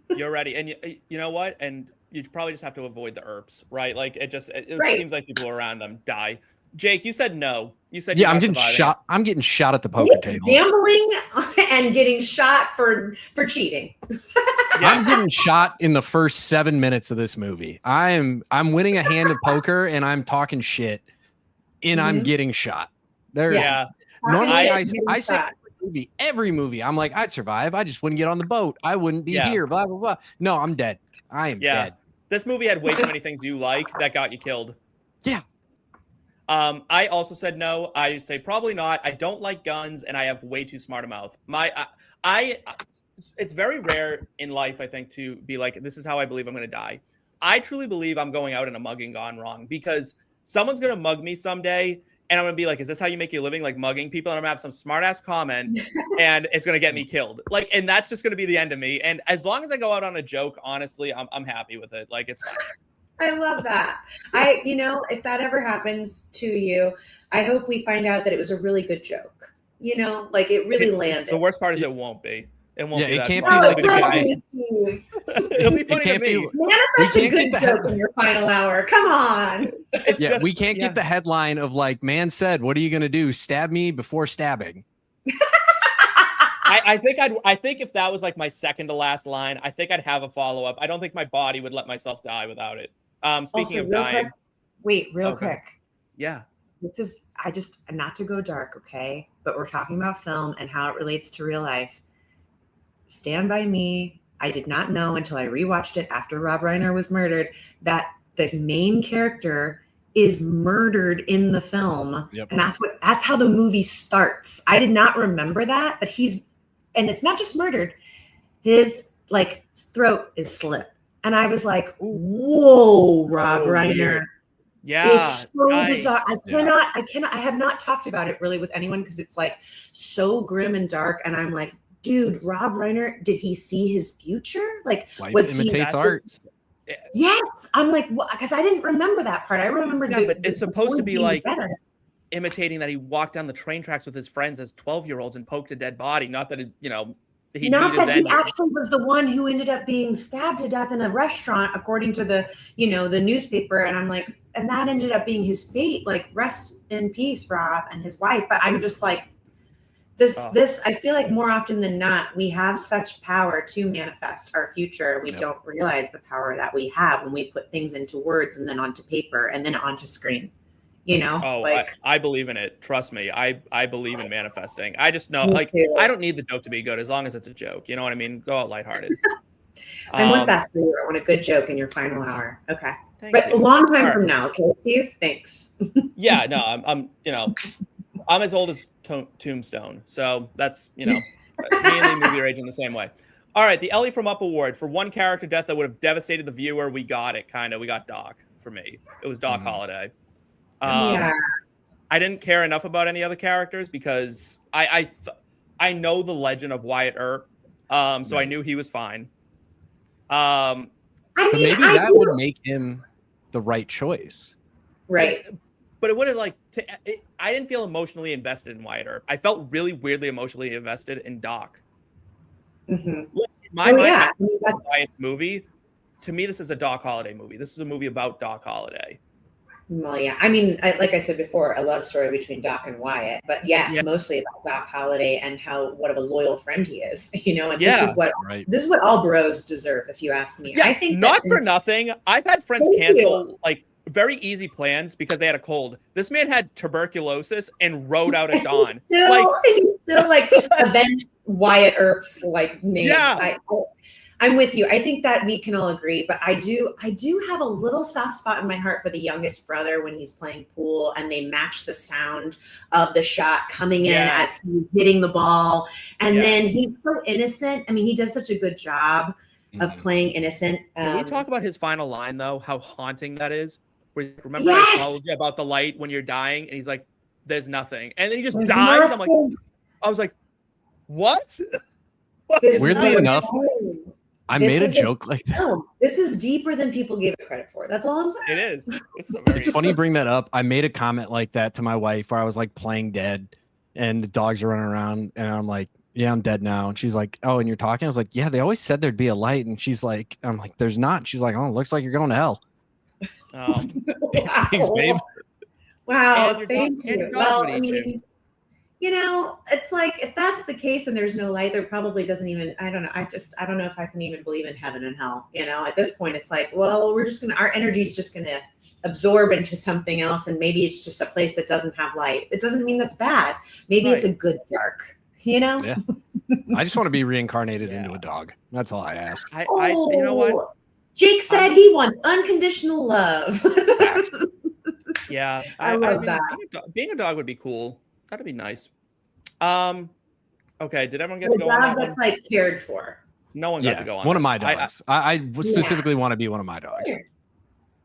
You're ready. And you know what? And you probably just have to avoid the Earps, right? Like it Right. seems like people around them die. Jake, you said no. You said I'm getting shot. I'm getting shot at the poker table. Gambling and getting shot for cheating. I'm getting shot in the first 7 minutes of this movie. I'm winning a hand of poker and I'm talking shit, and I'm getting shot. There's normally I say every movie. I'm like, I'd survive. I just wouldn't get on the boat. I wouldn't be here. Blah blah blah. No, I'm dead. I am dead. This movie had way too many things you like that got you killed. Yeah. I also said no. I say probably not. I don't like guns, and I have way too smart a mouth. It's very rare in life, I think, to be like, this is how I believe I'm going to die. I truly believe I'm going out in a mugging gone wrong, because someone's going to mug me someday, and I'm going to be like, is this how you make your living, like mugging people? And I'm going to have some smart ass comment, and it's going to get me killed. Like, and that's just going to be the end of me. And as long as I go out on a joke, honestly, I'm happy with it. Like, it's fine. I love that. If that ever happens to you, I hope we find out that it was a really good joke. You know, like it really landed. The worst part is it won't be. It won't be. It that can't funny. be like It'll be funny to me. Manifest a good joke in your final hour. Come on. We can't get the headline of like, man said, what are you going to do? Stab me before stabbing. I think if that was like my second to last line, I think I'd have a follow up. I don't think my body would let myself die without it. Speaking of dying. Real quick. Yeah. This is, not to go dark, okay? But we're talking about film and how it relates to real life. Stand by me. I did not know until I rewatched it after Rob Reiner was murdered that the main character is murdered in the film. Yep. And that's how the movie starts. I did not remember that, but and it's not just murdered. His like throat is slit. And I was like, whoa, Rob Reiner. Weird. Yeah. It's so bizarre. I have not talked about it really with anyone because it's like so grim and dark. And I'm like, dude, Rob Reiner, did he see his future? Like, life imitates art. Yes. I'm like, because I didn't remember that part. I remember. Yeah, but it's supposed to be like imitating that he walked down the train tracks with his friends as 12-year-olds and poked a dead body. Not that he actually was the one who ended up being stabbed to death in a restaurant, according to the newspaper. And I'm like, and that ended up being his fate. Like, rest in peace, Rob and his wife. But I'm just like, this, I feel like more often than not, we have such power to manifest our future. We don't realize the power that we have when we put things into words and then onto paper and then onto screen. I believe in it. Trust me. I believe in manifesting. I just know, I don't need the joke to be good as long as it's a joke. You know what I mean? Go out lighthearted. I want that for you. I want a good joke in your final hour. Okay. But a long time from now. Okay, Steve? Thanks. Yeah, no, I'm as old as Tombstone. So that's, mainly movie rage in the same way. All right. The Ellie from Up Award for one character death that would have devastated the viewer. We got it. We got Doc for me. It was Doc Holliday. I didn't care enough about any other characters because I know the legend of Wyatt Earp, so I knew he was fine. But maybe that would make him the right choice, right? But it would have I didn't feel emotionally invested in Wyatt Earp. I felt really weirdly emotionally invested in Doc. Mm-hmm. Wyatt's movie. To me, this is a Doc Holliday movie. This is a movie about Doc Holliday. Well, yeah. I mean, like I said before, a love story between Doc and Wyatt. But yes, mostly about Doc Holliday and what of a loyal friend he is. And this is what all bros deserve, if you ask me. Yeah, I think not for nothing. I've had friends cancel very easy plans because they had a cold. This man had tuberculosis and rode out at dawn. Still like avenge Wyatt Earp's like name. Yeah. I'm with you. I think that we can all agree, but I do have a little soft spot in my heart for the youngest brother when he's playing pool and they match the sound of the shot coming in as he's hitting the ball. And then he's so innocent. I mean, he does such a good job of playing innocent. Can we talk about his final line though? How haunting that is. Remember I told you about the light when you're dying, and he's like, "There's nothing," and then he just dies. I'm like, I was like, "What?" Weirdly enough, I made a joke like that. No, this is deeper than people gave it credit for. That's all I'm saying. It is. It's funny you bring that up. I made a comment like that to my wife where I was like playing dead, and the dogs are running around, and I'm like, "Yeah, I'm dead now." And she's like, "Oh, and you're talking?" I was like, "Yeah, they always said there'd be a light." And she's like, "I'm like, there's not." And she's like, "Oh, it looks like you're going to hell." Thanks, babe. Wow, thank you. Well, I mean, you know, it's like if that's the case and there's no light, there probably doesn't even. I don't know. I don't know if I can even believe in heaven and hell. You know, at this point, it's like, well, our energy is just gonna absorb into something else, and maybe it's just a place that doesn't have light. It doesn't mean that's bad. Maybe it's a good dark. You know. Yeah. I just want to be reincarnated into a dog. That's all I ask. I you know what? Jake said he wants unconditional love. Yeah, I love that. Being a dog would be cool. That'd be nice. Okay, did everyone get to go on that that's like cared for? No one got to go on. One of my dogs. I specifically want to be one of my dogs.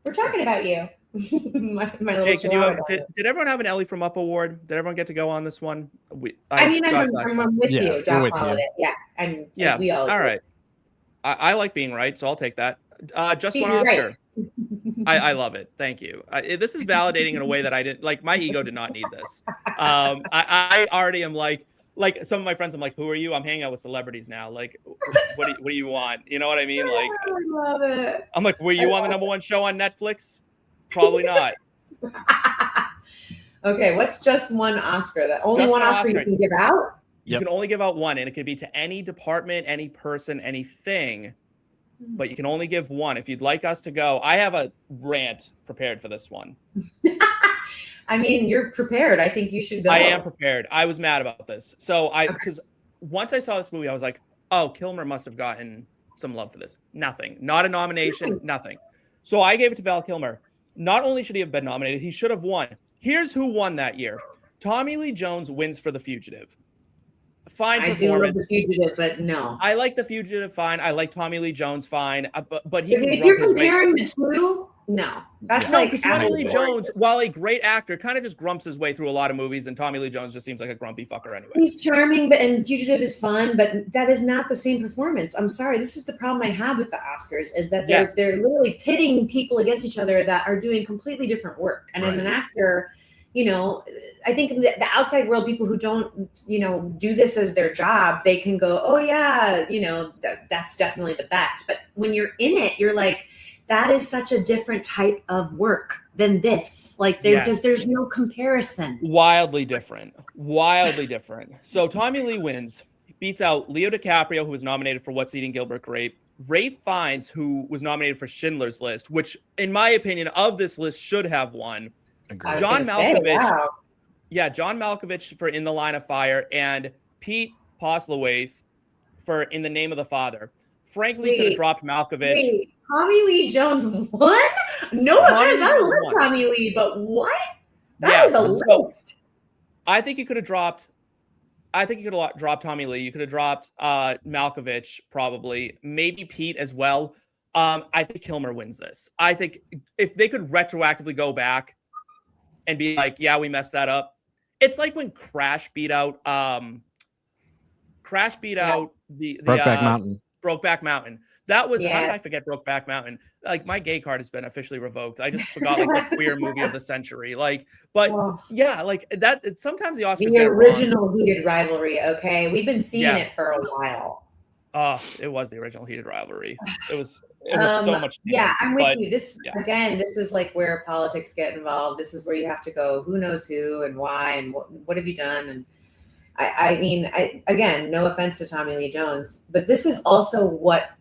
We're talking about you. my little Jake, did everyone have an Ellie from Up award? Did everyone get to go on this one? I'm with you. We're with you. Yeah, and we all. All right. I like being right, so I'll take that. Just Steve, one Oscar. right. I love it. Thank you. This is validating in a way that I didn't like. My ego did not need this. I already am like some of my friends. I'm like, who are you? I'm hanging out with celebrities now. Like, what do you want? You know what I mean? Like, I love it. I'm like, were you on the #1 show on Netflix? Probably not. Okay, what's just one Oscar? That only one Oscar you can give out? You can only give out one, and it could be to any department, any person, anything. But you can only give one. If you'd like us to go, I have a rant prepared for this one. I mean, you're prepared. I think you should go. I am prepared. I was mad about this. So because once I saw this movie, I was like, oh, Kilmer must have gotten some love for this. Nothing. Not a nomination. Nothing. So I gave it to Val Kilmer. Not only should he have been nominated, he should have won. Here's who won that year. Tommy Lee Jones wins for The Fugitive. Fine performance. I do love The Fugitive, but no. I like The Fugitive fine. I like Tommy Lee Jones fine. But he if you're comparing the two, no. That's because Tommy Lee Jones, while a great actor, kind of just grumps his way through a lot of movies, and Tommy Lee Jones just seems like a grumpy fucker anyway. He's charming, and Fugitive is fun, but that is not the same performance. I'm sorry. This is the problem I have with the Oscars, is that they're literally pitting people against each other that are doing completely different work. And as an actor, you know, I think the outside world, people who don't, you know, do this as their job, they can go, oh yeah, you know, that's definitely the best. But when you're in it, you're like, that is such a different type of work than this. Like there's no comparison. Wildly different. So Tommy Lee wins, beats out Leo DiCaprio, who was nominated for What's Eating Gilbert Grape, Ralph Fiennes, who was nominated for Schindler's List, which in my opinion of this list should have won. John Malkovich. John Malkovich for In the Line of Fire, and Pete Postlethwaite for In the Name of the Father. Frankly, could have dropped Malkovich. Wait, Tommy Lee Jones won? No offense, I love Tommy Lee, but what? That was a list. I think you could have dropped. Tommy Lee. You could have dropped Malkovich, probably, maybe Pete as well. I think Kilmer wins this. I think if they could retroactively go back and be like, yeah, we messed that up. It's like when Crash beat out the Brokeback Mountain. That was how did I forget Brokeback Mountain? Like my gay card has been officially revoked. I just forgot like the queer movie of the century. Like, but like that. Sometimes the Oscars. The original Heated Rivalry. Okay, we've been seeing it for a while. It was the original Heated Rivalry. It was so much. I'm with you. This again, this is like where politics get involved. This is where you have to go, who knows who and why and what have you done? And I mean, again, no offense to Tommy Lee Jones, but this is also what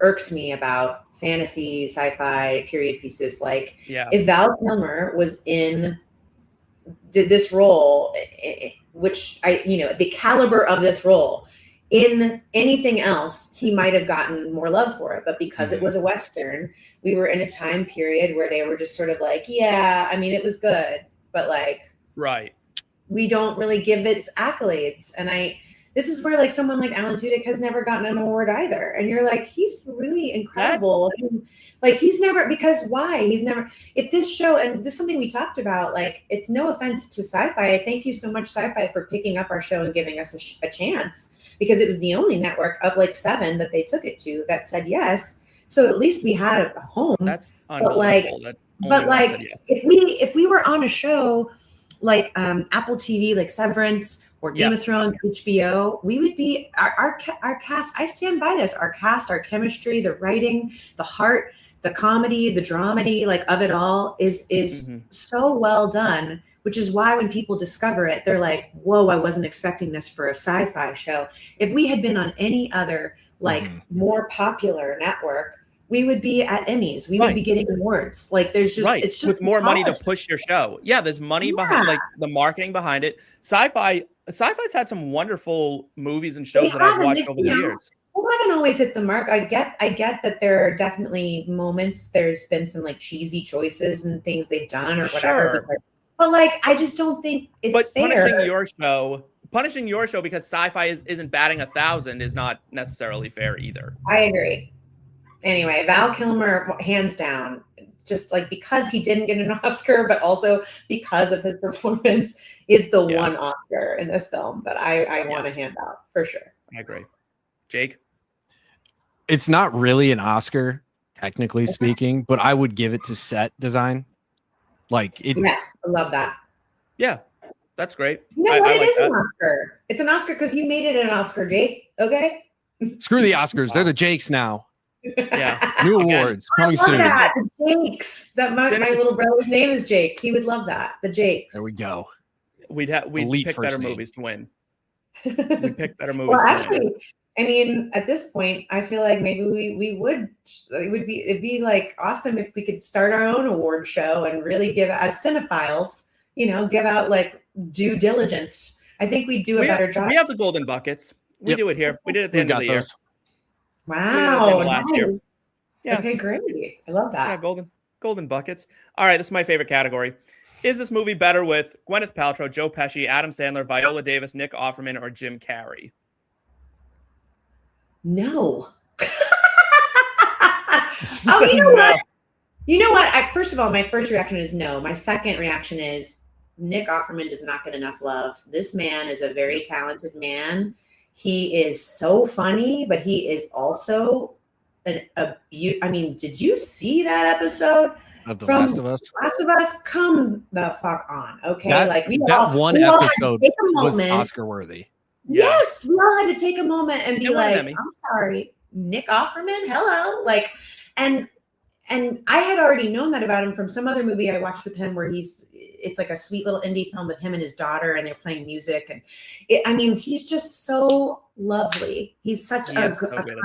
irks me about fantasy, sci-fi, period pieces. Like, Yeah. if Val Kilmer did this role, which the caliber of this role in anything else, he might have gotten more love for it. But because it was a Western, we were in a time period where they were just sort of like, yeah, I mean, it was good, but like, right. We don't really give its accolades. And this is where like someone like Alan Tudyk has never gotten an award either. And you're like, he's really incredible. Like he's never, because why? He's never, if this show, and this is something we talked about, like, it's no offense to Sci-Fi. I thank you so much, Sci-Fi, for picking up our show and giving us a chance, because it was the only network of like 7 that they took it to that said yes. So at least we had a home. That's unbelievable. But like yes. if we were on a show like Apple TV, like Severance or Game of Thrones, HBO, we would be our cast. I stand by this. Our cast, our chemistry, the writing, the heart, the comedy, the dramedy, like of it all is so well done. Which is why when people discover it, they're like, "Whoa, I wasn't expecting this for a sci-fi show." If we had been on any other like more popular network, we would be at Emmys. We would be getting awards. Like there's just it's just with more money to push your show. Yeah, there's money behind like the marketing behind it. Sci-Fi's had some wonderful movies and shows that I've watched over the years. Well, I haven't always hit the mark. I get that there are definitely moments. There's been some like cheesy choices and things they've done or whatever. But like, I just don't think it's fair. Punishing your show because Sci-Fi isn't batting 1,000 is not necessarily fair either. I agree. Anyway, Val Kilmer, hands down, just like because he didn't get an Oscar, but also because of his performance, is the one Oscar in this film that I want to hand out for sure. I agree. Jake? It's not really an Oscar, technically speaking, but I would give it to set design. Yes, I love that. Yeah, that's great. You know what? It is an Oscar. It's an Oscar because you made it an Oscar, Jake. Okay? Screw the Oscars. They're the Jakes now. Yeah. New awards coming soon. That. The Jakes. My little brother's name is Jake. He would love that. The Jakes. There we go. We'd pick better movies to win. We'd pick better movies. Well, actually, I mean, at this point, I feel like maybe it'd be like awesome if we could start our own award show and really give, as cinephiles, give out like due diligence. I think we'd do a better job. We have the golden buckets. We do it here. We did it at the end of the year. Wow. Last year. Yeah. Okay, great. I love that. Yeah, golden buckets. All right, this is my favorite category. Is this movie better with Gwenyth Paltrow, Joe Peche, Adam Sandler, Viola Davis, Nick Offerman, or Jim Carrey? No. Oh, you know what? You know what? First of all, my first reaction is no. My second reaction is Nick Offerman does not get enough love. This man is a very talented man. He is so funny, but he is also I mean, did you see that episode of The Last of Us? Last of Us, come the fuck on, okay? One episode was Oscar worthy. Yes, we all had to take a moment and be like, I'm sorry, Nick Offerman, hello. Like, and I had already known that about him from some other movie I watched with him where it's like a sweet little indie film with him and his daughter and they're playing music. And he's just so lovely. He's such a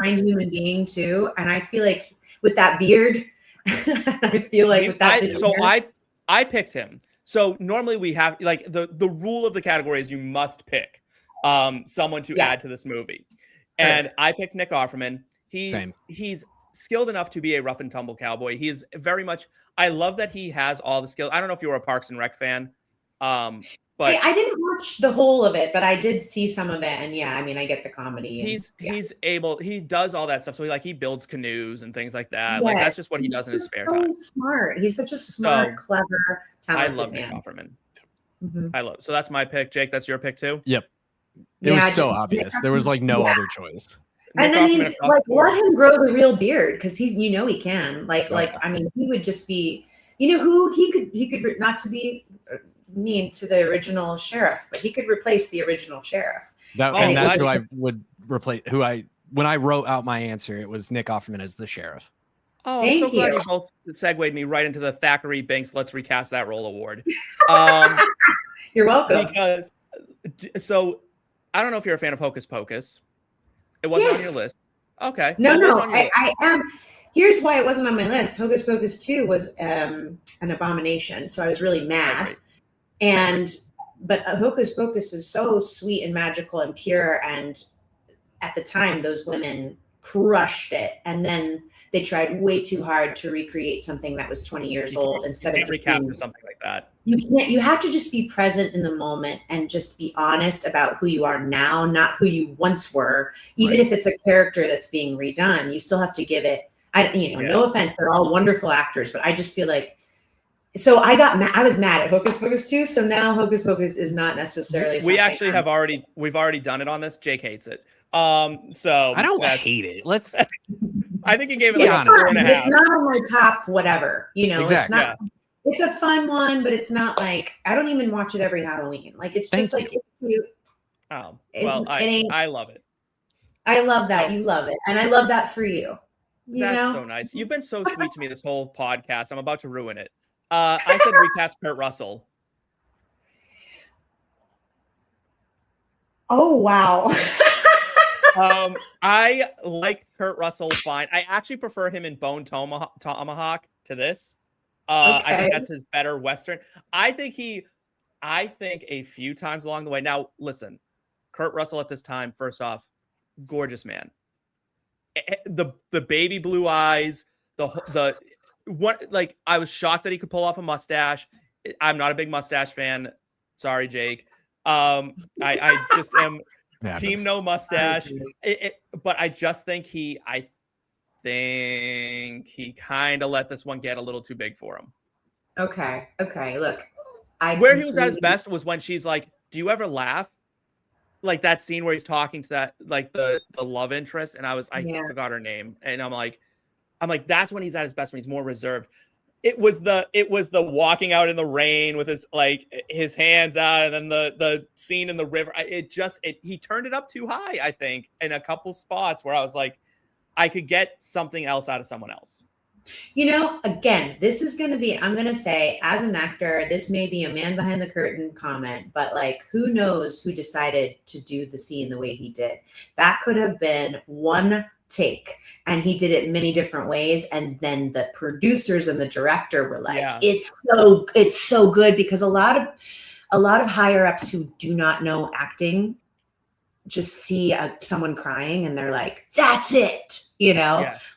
kind human being too. And I feel like with that beard, I feel like with that. I picked him. So normally we have like the rule of the category is you must pick someone to add to this movie. And I picked Nick Offerman. He's skilled enough to be a rough and tumble cowboy. He is very much, I love that he has all the skills. I don't know if you were a Parks and Rec fan. But I didn't watch the whole of it, but I did see some of it. And yeah, I mean, I get the comedy. He does all that stuff. So he builds canoes and things like that. Yes. Like that's just what he does in his spare time. Smart. He's such a smart, clever, talented I love man. Nick Offerman. Mm-hmm. So that's my pick. Jake, that's your pick too? Yep. It was so obvious. There was like no other choice. And I mean, like, let him grow the real beard because he can. I mean, he would just be, who he could not to be mean to the original sheriff, but he could replace the original sheriff. That's who I would replace. When I wrote out my answer, it was Nick Offerman as the sheriff. Oh, I'm so glad you both segued me right into the Thackery Binx Let's Recast That Role award. You're welcome. Because I don't know if you're a fan of Hocus Pocus. It wasn't on your list. Okay. No, I am. Here's why it wasn't on my list. Hocus Pocus 2 was an abomination, so I was really mad. But Hocus Pocus was so sweet and magical and pure, and at the time, those women crushed it. And then they tried way too hard to recreate something that was 20 years old instead of recap or something like that. You have to just be present in the moment and just be honest about who you are now, not who you once were. Even if it's a character that's being redone, you still have to give it. No offense, they're all wonderful actors, but I just feel like. So I was mad at Hocus Pocus 2. So now Hocus Pocus is not necessarily. We actually we've already done it on this. Jake hates it. So I don't hate it. Let's. I think he gave it like a 4.5. It's not on my top whatever, Exactly. It's not. It's a fun one, but it's not like I don't even watch it every Halloween. Like it's just like it's cute. Oh well, I love it. I love that you love it, and I love that for you. That's so nice. You've been so sweet to me this whole podcast. I'm about to ruin it. I said recast Kurt Russell. Oh wow. I like Kurt Russell fine. I actually prefer him in Bone Tomahawk to this. I think that's his better Western. I think a few times along the way. Now, listen, Kurt Russell at this time, first off, gorgeous man. The baby blue eyes, I was shocked that he could pull off a mustache. I'm not a big mustache fan. Sorry, Jake. I just am team no mustache. But I just think he kind of let this one get a little too big for him. Okay. Look, where he was at his best was when she's like, "Do you ever laugh?" Like that scene where he's talking to that, like the love interest, and I forgot her name, and I'm like, that's when he's at his best, when he's more reserved. It was the walking out in the rain with his hands out, and then the scene in the river. He turned it up too high, I think, in a couple spots where I was like, I could get something else out of someone else. Again, this is going to be, I'm going to say, as an actor, this may be a man behind the curtain comment, but like, who knows who decided to do the scene the way he did? That could have been one take, and he did it many different ways. And then the producers and the director were like, it's so good, because a lot of higher ups who do not know acting just see someone crying and they're like, that's it.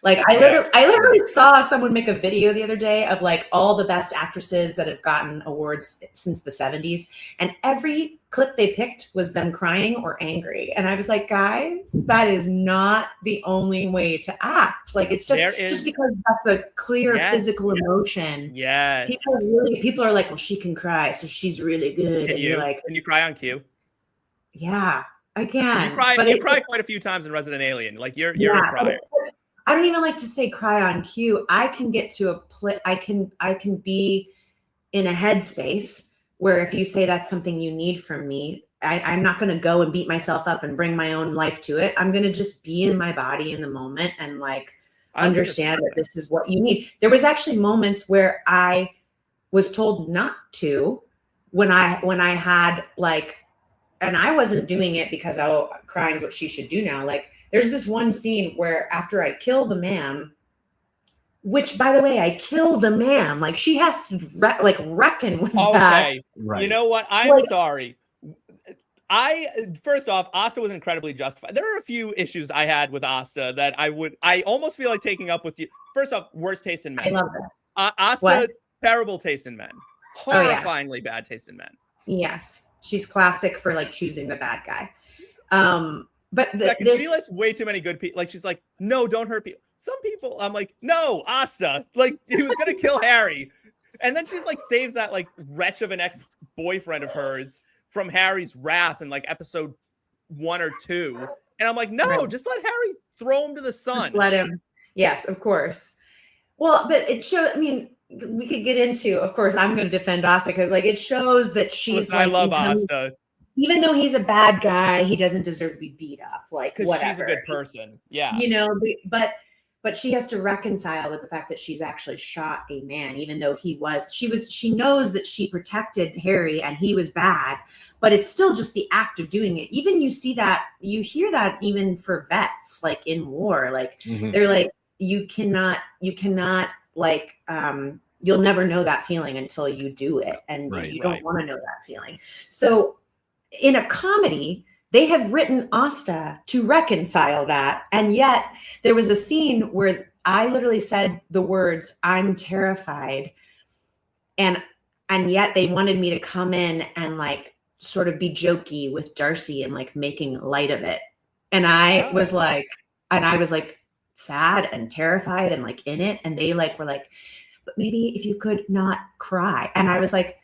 Like I literally saw someone make a video the other day of like all the best actresses that have gotten awards since the 70s. And every clip they picked was them crying or angry. And I was like, guys, that is not the only way to act. Like it's just because that's a clear physical emotion. Yes. People are like, well, she can cry, so she's really good. Can you cry on cue? Yeah. I can. You cry quite a few times in Resident Alien. Like you're a crier. I don't even like to say cry on cue. I can get to a place. I can be in a headspace where if you say that's something you need from me, I'm not going to go and beat myself up and bring my own life to it. I'm going to just be in my body in the moment and like understand that this is what you need. There was actually moments where I was told not to when I had like. And I wasn't doing it because crying is what she should do now. Like there's this one scene where after I kill the man, which by the way, I killed a man. Like she has to reckon with that. Okay. Right. You know what? I'm sorry. First off, Asta was incredibly justified. There are a few issues I had with Asta that I almost feel like taking up with you. First off, worst taste in men. I love that. Asta, terrible taste in men. Horrifyingly bad taste in men. Yes. She's classic for like choosing the bad guy. But she lets way too many good people. Like she's like, no, don't hurt people. Some people, I'm like, no, Asta, like he was gonna kill Harry, and then she's like saves that like wretch of an ex-boyfriend of hers from Harry's wrath in like episode 1 or 2, and I'm like, no, just let Harry throw him to the sun. Just let him. Yes, of course. Well, but it shows. I mean. We could get into, of course, I'm going to defend Asta because like it shows that she's I love Asta. Even though he's a bad guy, he doesn't deserve to be beat up. Like whatever. She's a good person. Yeah. But she has to reconcile with the fact that she's actually shot a man, even though she knows that she protected Harry and he was bad, but it's still just the act of doing it. Even you hear that even for vets, like in war, like they're like, you cannot like you'll never know that feeling until you do it, and you don't want to know that feeling. So in a comedy, they have written Asta to reconcile that, and yet there was a scene where I literally said the words, "I'm terrified," and yet they wanted me to come in and like sort of be jokey with Darcy and like making light of it. And I was like sad and terrified and like in it. And they like were like, but maybe if you could not cry. And I was like,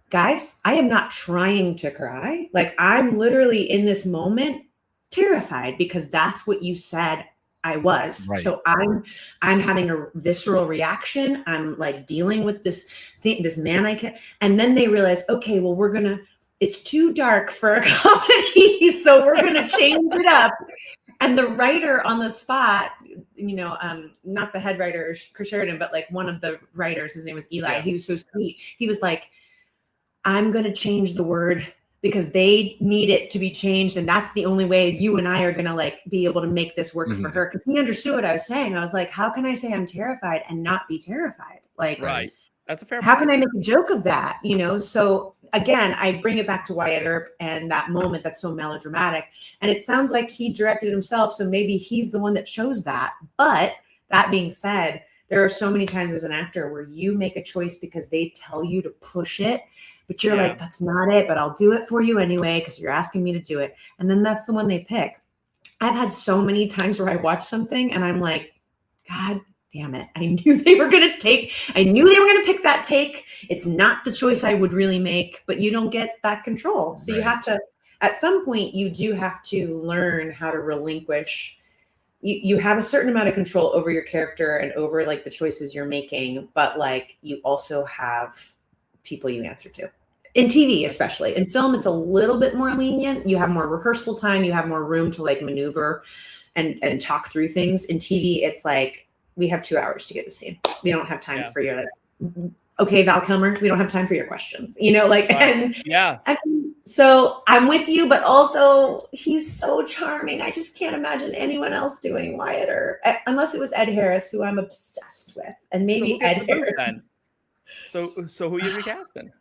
guys, I am not trying to cry. Like I'm literally in this moment terrified because that's what you said I was. Right. So I'm having a visceral reaction. I'm like dealing with this thing, this man I can't. And then they realize, okay, well, it's too dark for a comedy. So we're going to change it up. And the writer on the spot, you know, not the head writer, Chris Sheridan, but like one of the writers, his name was Eli. Yeah. He was so sweet. He was like, I'm going to change the word because they need it to be changed. And that's the only way you and I are going to like be able to make this work for her. Cause he understood what I was saying. I was like, how can I say I'm terrified and not be terrified? Like, right. That's a fair How can I make a joke of that? You know? So again, I bring it back to Wyatt Earp and that moment that's so melodramatic. And it sounds like he directed himself. So maybe he's the one that chose that. But that being said, there are so many times as an actor where you make a choice because they tell you to push it. But you're like, that's not it, but I'll do it for you anyway, because you're asking me to do it. And then that's the one they pick. I've had so many times where I watch something and I'm like, God damn it. I knew they were going to pick that take. It's not the choice I would really make, but you don't get that control. So you have to, at some point, you do have to learn how to relinquish. You have a certain amount of control over your character and over like the choices you're making, but like you also have people you answer to. In TV, especially. In film, it's a little bit more lenient. You have more rehearsal time. You have more room to like maneuver and talk through things. In TV, it's like, we have 2 hours to get the scene. We don't have time for your, okay, Val Kilmer, we don't have time for your questions. You know, like, and so I'm with you, but also he's so charming. I just can't imagine anyone else doing Wyatt Earp, unless it was Ed Harris, who I'm obsessed with. And maybe Ed Harris. Then? So who are you recasting?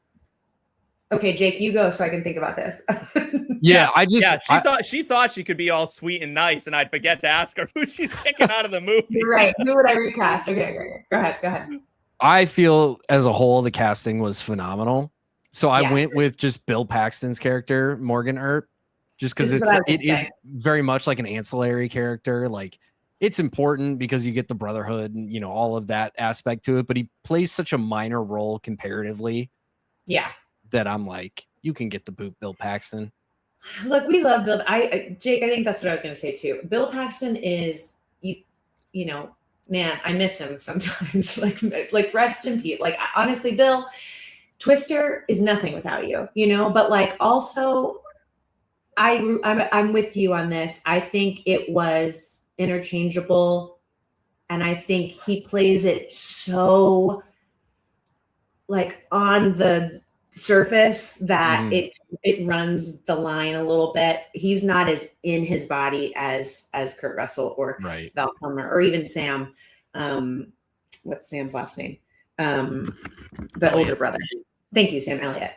Okay, Jake, you go so I can think about this. She thought she could be all sweet and nice, and I'd forget to ask her who she's picking out of the movie. You're right. Who would I recast? Okay. Go ahead. I feel as a whole the casting was phenomenal. So I went with just Bill Paxton's character, Morgan Earp, just because it is very much like an ancillary character. Like it's important because you get the brotherhood and, you know, all of that aspect to it, but he plays such a minor role comparatively. Yeah. That I'm like, you can get the boot, Bill Paxton. Look, we love Bill. Jake, I think that's what I was going to say too. Bill Paxton is, you know, man, I miss him sometimes. like rest in peace. Like honestly, Bill, Twister is nothing without you, you know. But like also, I'm with you on this. I think it was interchangeable, and I think he plays it so like on the surface that it runs the line a little bit. He's not as in his body as Kurt Russell or Val Kilmer or even Sam. What's Sam's last name? The older brother. Thank you, Sam Elliott.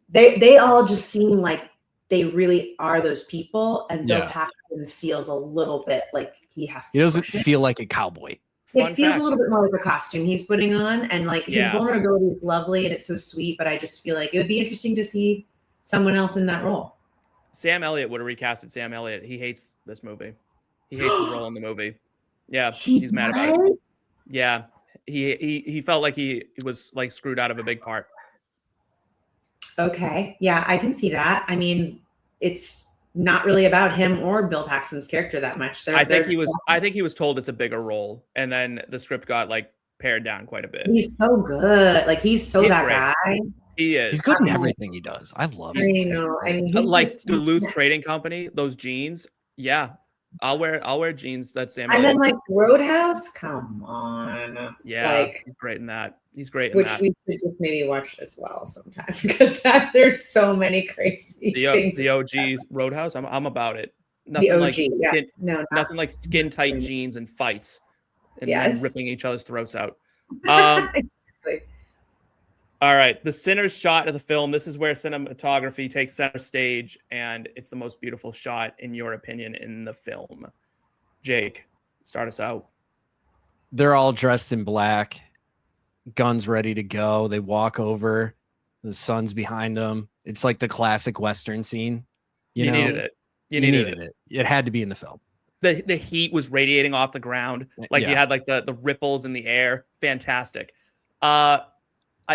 They all just seem like they really are those people, and Bill Paxton feels a little bit like he has to. He doesn't feel like a cowboy. It feels a little bit more like a costume he's putting on, and like his vulnerability is lovely and it's so sweet, but I just feel like it would be interesting to see someone else in that role. Sam Elliott would have recasted Sam Elliott. He hates this movie. He hates his role in the movie. Yeah, he's mad about it. Yeah, he felt like he was like screwed out of a big part. Okay, yeah, I can see that. I mean, it's not really about him or Bill Paxton's character that much. I think he was told it's a bigger role, and then the script got like pared down quite a bit. He's so good. Like he's that great guy. He is. He's good in everything he does. I love it. I know. I mean, like Duluth Trading Company, those jeans. Yeah, I'll wear jeans that Sam. And then like Roadhouse. Come on. Yeah, like, he's great in that. He's great in which that. We should just maybe watch as well sometime because there's so many crazy things. The OG Roadhouse. I'm about it. Nothing like nothing like skin tight jeans and fights. and Yes. ripping each other's throats out. Exactly. All right, the Sinner's shot of the film. This is where cinematography takes center stage, and it's the most beautiful shot, in your opinion, in the film. Jake, start us out. They're all dressed in black, guns ready to go. They walk over, the sun's behind them. It's like the classic Western scene. You know? needed it. You needed it. It had to be in the film. The heat was radiating off the ground. Like Yeah. you had like the ripples in the air. Fantastic.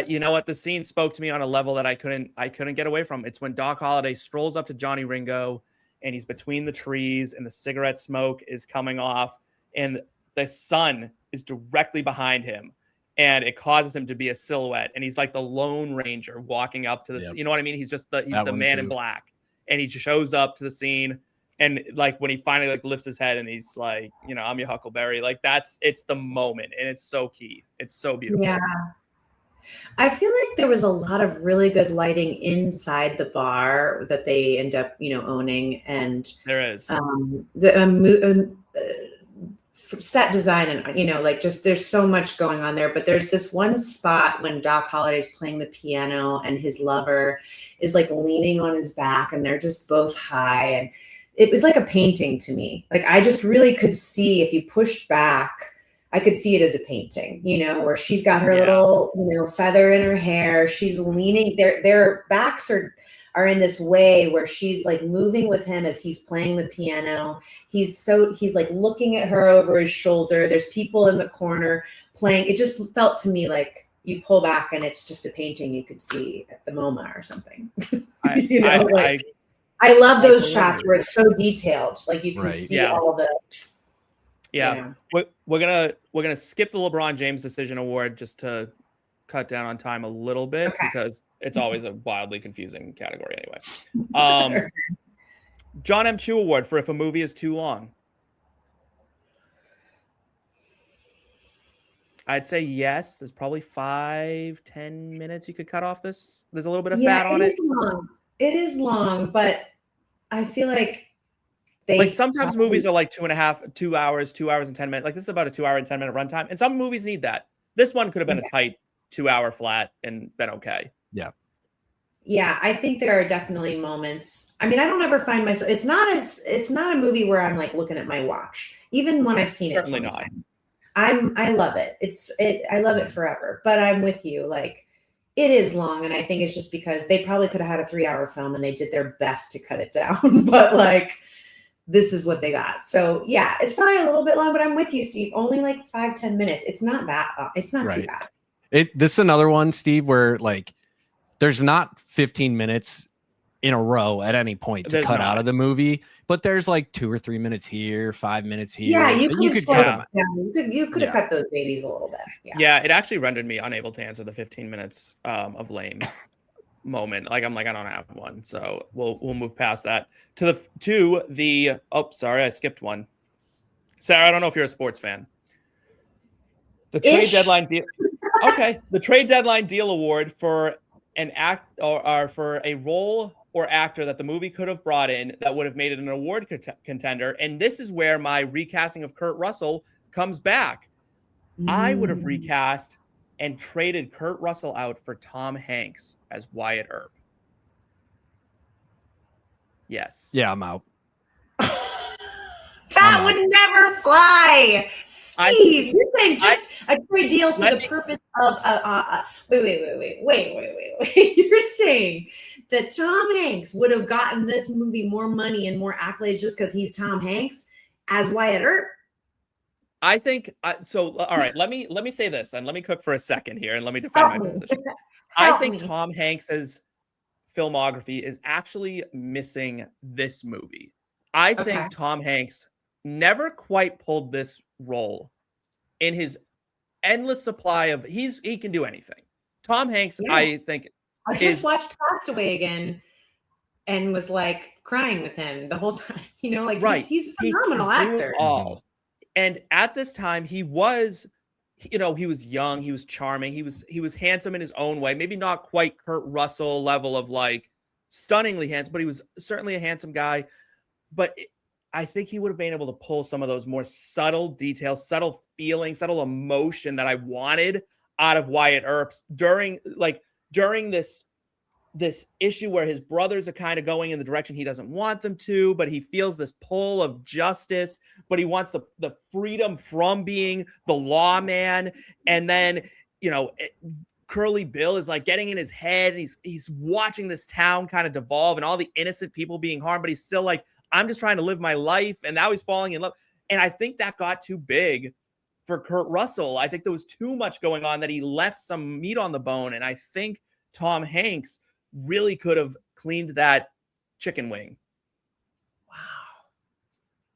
You know what? The scene spoke to me on a level that I couldn't get away from. It's when Doc Holliday strolls up to Johnny Ringo, and he's between the trees, and the cigarette smoke is coming off, and the sun is directly behind him, and it causes him to be a silhouette. And he's like the Lone Ranger walking up to the. Yep. You know what I mean? He's the That man in too. black, and he just shows up to the scene. And like when he finally like lifts his head and he's like, you know, I'm your Huckleberry. Like it's the moment, and it's so key. It's so beautiful. Yeah. I feel like there was a lot of really good lighting inside the bar that they end up, owning, and There is. the set design, and like just there's so much going on there. But there's this one spot when Doc Holliday's playing the piano and his lover is like leaning on his back, and they're just both high, and it was like a painting to me. Like I just really could see, if you pushed back, I could see it as a painting, where she's got her little, feather in her hair. She's leaning, their backs are in this way where she's like moving with him as he's playing the piano. He's like looking at her over his shoulder. There's people in the corner playing. It just felt to me like you pull back and it's just a painting you could see at the MoMA or something. I love those shots where it's so detailed. Like you can see all the. Yeah. We're gonna skip the LeBron James decision award just to cut down on time a little bit, because it's always a wildly confusing category anyway. John M. Chu award for if a movie is too long. I'd say yes. There's probably 5-10 minutes you could cut off this. There's a little bit of fat on it. Long. It is long, but I feel like sometimes movies are like 2 hours and 10 minutes. Like this is about a 2 hour and 10 minute runtime. And some movies need that. This one could have been a tight 2 hour flat and been okay. Yeah. Yeah. I think there are definitely moments. I mean, I don't ever find myself, it's not a movie where I'm like looking at my watch, even when I've seen Certainly it 20 not. times. I love it. I love it forever, but I'm with you. Like it is long. And I think it's just because they probably could have had a 3 hour film and they did their best to cut it down, but like, this is what they got. So yeah, it's probably a little bit long, but I'm with you, Steve. Only like 5-10 minutes. It's not that. It's not too bad. This is another one, Steve, where like there's not 15 minutes in a row at any point to cut out of the movie, but there's like 2 or 3 minutes here, 5 minutes here. Yeah, you could slow them down. You could have cut those babies a little bit. Yeah, it actually rendered me unable to answer the 15 minutes of lame moment. Like I'm like, I don't have one, so we'll move past that to the oh, sorry, I skipped one. Sarah, I don't know if you're a sports fan. The trade deadline deal. Okay, the trade deadline deal award for an act or for a role or actor that the movie could have brought in that would have made it an award contender. And this is where my recasting of Kurt Russell comes back. I would have recast and traded Kurt Russell out for Tom Hanks as Wyatt Earp. Yes. Yeah, I'm out. That would never fly. Steve, you're saying just a trade deal for the purpose of wait. You're saying that Tom Hanks would have gotten this movie more money and more accolades just because he's Tom Hanks as Wyatt Earp? I think so. All right, let me say this, and let me cook for a second here, and let me defend my position. I think Tom Hanks's filmography is actually missing this movie. I think Tom Hanks never quite pulled this role in his endless supply of he can do anything. Tom Hanks, I think. I just watched Castaway again and was like crying with him the whole time. He's a phenomenal actor. All. And at this time, he was young, he was charming, he was handsome in his own way. Maybe not quite Kurt Russell level of like stunningly handsome, but he was certainly a handsome guy. But I think he would have been able to pull some of those more subtle details, subtle feelings, subtle emotion that I wanted out of Wyatt Earp during this issue where his brothers are kind of going in the direction he doesn't want them to, but he feels this pull of justice, but he wants the freedom from being the lawman. And then, Curly Bill is like getting in his head, and he's watching this town kind of devolve and all the innocent people being harmed, but he's still like, I'm just trying to live my life. And now he's falling in love. And I think that got too big for Kurt Russell. I think there was too much going on that he left some meat on the bone. And I think Tom Hanks really could have cleaned that chicken wing. Wow.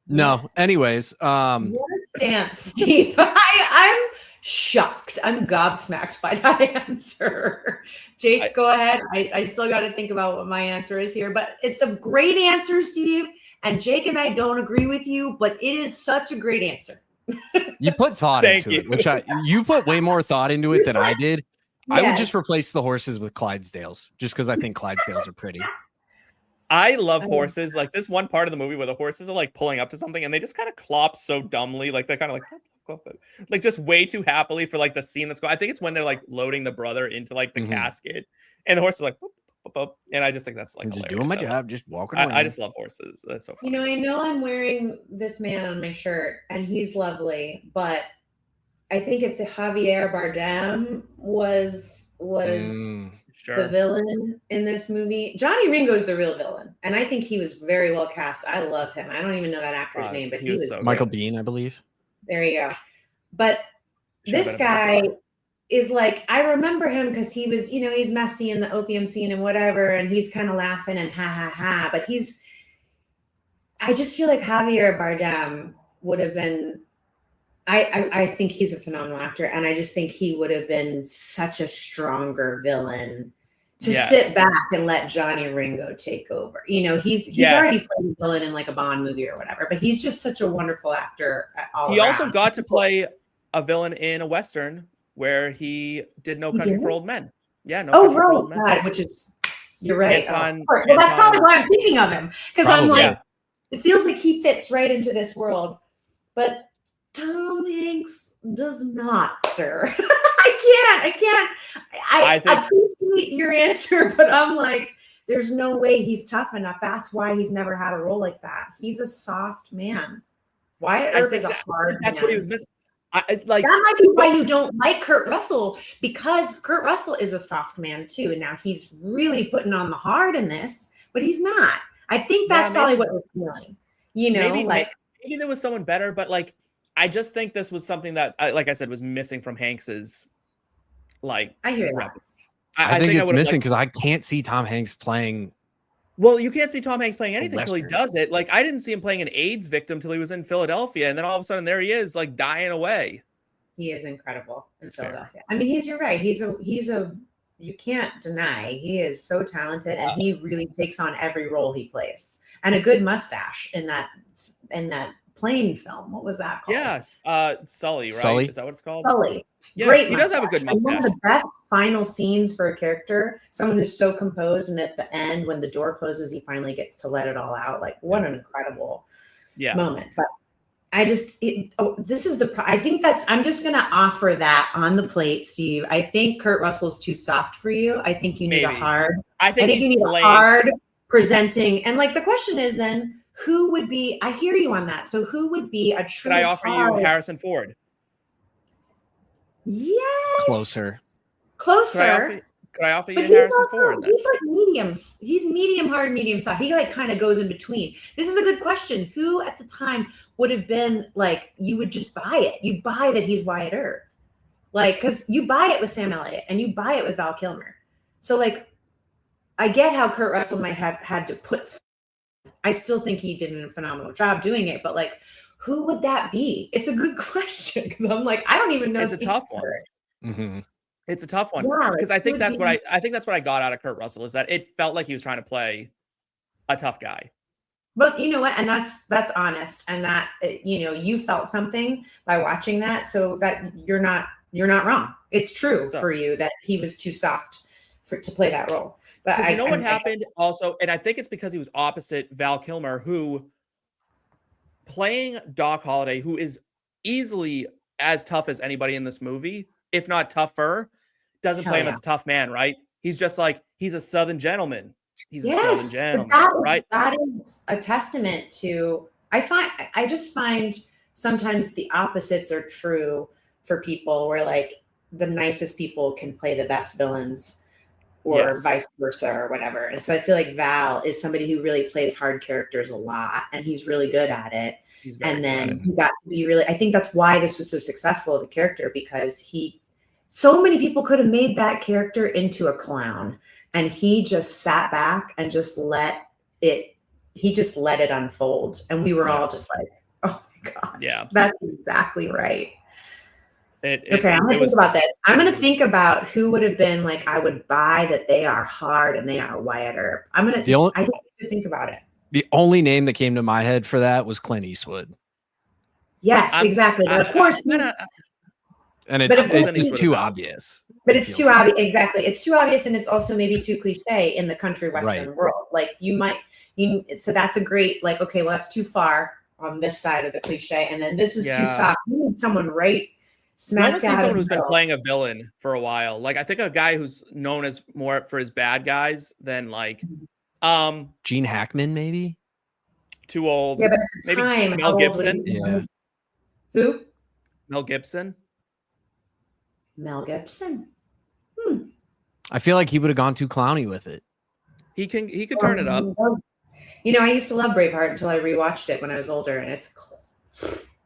No. Anyways, what a stance, Steve. I'm shocked. I'm gobsmacked by that answer. Jake, go ahead. I still got to think about what my answer is here, but it's a great answer, Steve. And Jake and I don't agree with you, but it is such a great answer. You put thought into it, which you put way more thought into it than I did. Yes. I would just replace the horses with Clydesdales, just because I think Clydesdales are pretty. I love horses. Like this one part of the movie where the horses are like pulling up to something and they just kind of clop so dumbly, like they're kind of like just way too happily for like the scene that's going. I think it's when they're like loading the brother into like the casket, and the horse is like, boop, boop, boop, and I just think that's like just doing my job, just walking around. I just love horses. That's so funny. I know I'm wearing this man on my shirt, and he's lovely, but I think if Javier Bardem was the villain in this movie, Johnny Ringo's the real villain, and I think he was very well cast. I love him. I don't even know that actor's name, but he was so Michael Biehn, I believe. There you go. But this guy is like, I remember him because he was, he's messy in the opium scene and whatever, and he's kind of laughing and ha ha ha. But I just feel like Javier Bardem would have been. I think he's a phenomenal actor, and I just think he would have been such a stronger villain to sit back and let Johnny Ringo take over. He's already played a villain in like a Bond movie or whatever, but he's just such a wonderful actor. He also got to play a villain in a Western where he did No Country for Old Men. Yeah, No Country for Old Men. God, which is, you're right. Well, that's probably why I'm thinking of him, because I'm like, it feels like he fits right into this world, but Tom Hanks does not, sir. I can't. I appreciate your answer, but I'm like, there's no way he's tough enough. That's why he's never had a role like that. He's a soft man. Wyatt Earp is a hard man. That's what he was missing. That might be why you don't like Kurt Russell, because Kurt Russell is a soft man too. And now he's really putting on the hard in this, but he's not. I think that's probably what we're feeling. Maybe there was someone better, but like, I just think this was something that, like I said, was missing from Hanks's. I hear that. I think it's missing because I can't see Tom Hanks playing. Well, you can't see Tom Hanks playing anything until he does it. Like I didn't see him playing an AIDS victim till he was in Philadelphia, and then all of a sudden there he is, like dying away. He is incredible in Philadelphia. I mean, you're right. He's a. You can't deny he is so talented, and he really takes on every role he plays, and a good mustache in that plane film. What was that called? Yes, Sully, right? Sully? Is that what it's called? Sully. Yeah, great. He does have a good mustache. One of the best final scenes for a character, someone who's so composed, and at the end, when the door closes, he finally gets to let it all out. Like, what an incredible moment. But I just, I think I'm just going to offer that on the plate, Steve. I think Kurt Russell's too soft for you. I think you need a hard, I think you need a hard presenting. And like, the question is then, who would be, I hear you on that. So who would be a true Could I offer you Harrison Ford? Yes. Closer. Could I offer you Harrison Ford? He's like mediums. He's medium hard, medium soft. He like kind of goes in between. This is a good question. Who at the time would have been like, you would just buy it. You buy that he's Wyatt Earp. Like, because you buy it with Sam Elliott and you buy it with Val Kilmer. So like, I get how Kurt Russell might have had to put, I still think he did a phenomenal job doing it, but like, who would that be? It's a good question, because I'm like, I don't even know. It's a tough one. Mm-hmm. It's a tough one, because I think that's what I got out of Kurt Russell, is that it felt like he was trying to play a tough guy. But you know what? And that's honest, and that you felt something by watching that, so that you're not wrong. It's true for you that he was too soft to play that role. But what happened also, and I think it's because he was opposite Val Kilmer, who playing Doc Holliday, who is easily as tough as anybody in this movie, if not tougher, doesn't Hell play him yeah. as a tough man, right? He's just like, he's a Southern gentleman. He's a Southern Yes, but gentleman, right? that is a testament to. I just find sometimes the opposites are true for people, where like the nicest people can play the best villains, or Yes. vice versa, or whatever. And so I feel like Val is somebody who really plays hard characters a lot, and he's really good at it. He's very And good at then it. he got to be really. I think that's why this was so successful of a character, because so many people could have made that character into a clown, and he just sat back and just let it unfold, and we were all just like, oh my god, Yeah, that's exactly right. Okay, I'm gonna think about this. I'm gonna think about who would have been like, I would buy that they are hard and they are Wyatt Earp. I get to think about it. The only name that came to my head for that was Clint Eastwood. Yes, exactly. But of course, and it's too obvious. But it's too obvious. Exactly. It's too obvious, and it's also maybe too cliche in the country western world. Like so that's a great, like, okay, well, that's too far on this side of the cliche, and then this is too soft. You need someone right smack down. Someone who's been playing a villain for a while. Like, I think a guy who's known as more for his bad guys than like Gene Hackman, maybe. Too old. Yeah, but at the maybe time, Mel Gibson. Yeah. Who? Mel Gibson. Mel Gibson. I feel like he would have gone too clowny with it. He could turn it up. You know, I used to love Braveheart until I rewatched it when I was older, and it's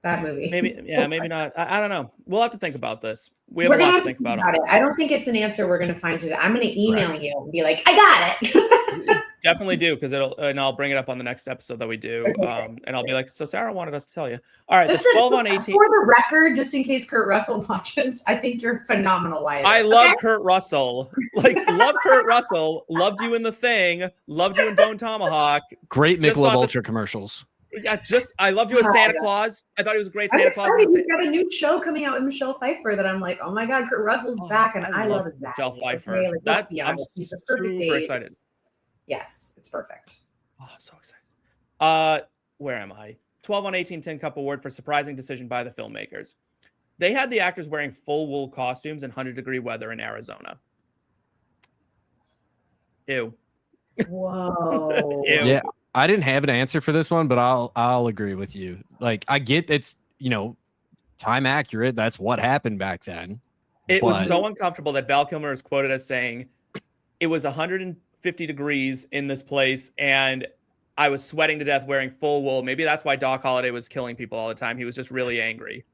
that movie. Maybe not. I don't know. We'll have to think about this. We're have a lot gonna to think about it. I don't think it's an answer we're going to find today. I'm going to email you and be like, I got it. Definitely do, because I'll bring it up on the next episode that we do. Okay. And I'll be like, so Sarah wanted us to tell you. All right, Just the 12 on 18. For the record, just in case Kurt Russell watches, I think you're phenomenal, Wyatt. I love Kurt Russell. Love Kurt Russell. Loved you in The Thing. Loved you in Bone Tomahawk. Great Michelob Ultra commercials. Yeah, I love you as Santa Claus. I thought he was a great Santa Claus. He's got a new show coming out with Michelle Pfeiffer that I'm like, oh my god, Kurt Russell's back, and I love his Michelle Pfeiffer. Okay, like, I'm super excited. Yes, it's perfect. Oh, so excited. Where am I? 12 on 18 Tin Cup Award for surprising decision by the filmmakers. They had the actors wearing full wool costumes in 100-degree weather in Arizona. Ew. Whoa. Ew. Yeah. I didn't have an answer for this one, but I'll agree with you. Like, I get it's, time accurate. That's what happened back then. It was so uncomfortable that Val Kilmer is quoted as saying, it was 150 degrees in this place, and I was sweating to death wearing full wool. Maybe that's why Doc Holliday was killing people all the time. He was just really angry.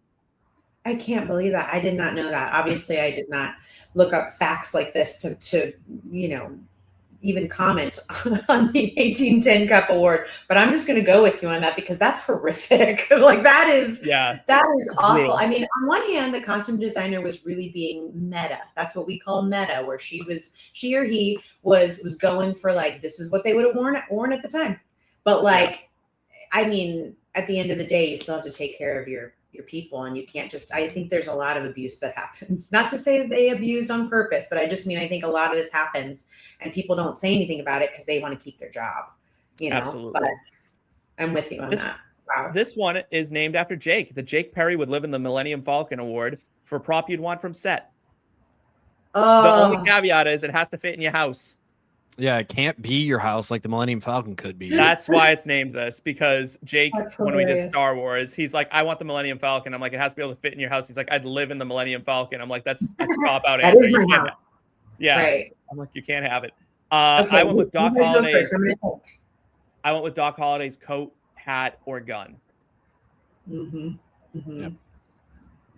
I can't believe that. I did not know that. Obviously, I did not look up facts like this to even comment on the 18 Tin Cup Award, but I'm just going to go with you on that because that's horrific. Like that is awful. Brutal. I mean, on one hand, the costume designer was really being meta. That's what we call meta, where she or he was going for like, this is what they would have worn at the time. But like, I mean, at the end of the day, you still have to take care of your people, and you can't just, I think there's a lot of abuse that happens. Not to say that they abused on purpose, but I just mean, I think a lot of this happens and people don't say anything about it because they want to keep their job, Absolutely. But I'm with you on that. Wow. This one is named after Jake. The Jake Parry would live in the Millennium Falcon Award for prop you'd want from set. Oh. The only caveat is it has to fit in your house. Yeah, it can't be your house like the Millennium Falcon could be. That's why it's named this, because Jake, when we did Star Wars, he's like, I want the Millennium Falcon. I'm like, it has to be able to fit in your house. He's like, I'd live in the Millennium Falcon. I'm like, that's a cop-out answer. Is my house. Yeah. Right. I'm like, you can't have it. Okay, I went with Doc Holliday's. I went with Doc Holliday's coat, hat, or gun. Mm-hmm. Mm-hmm. Yep.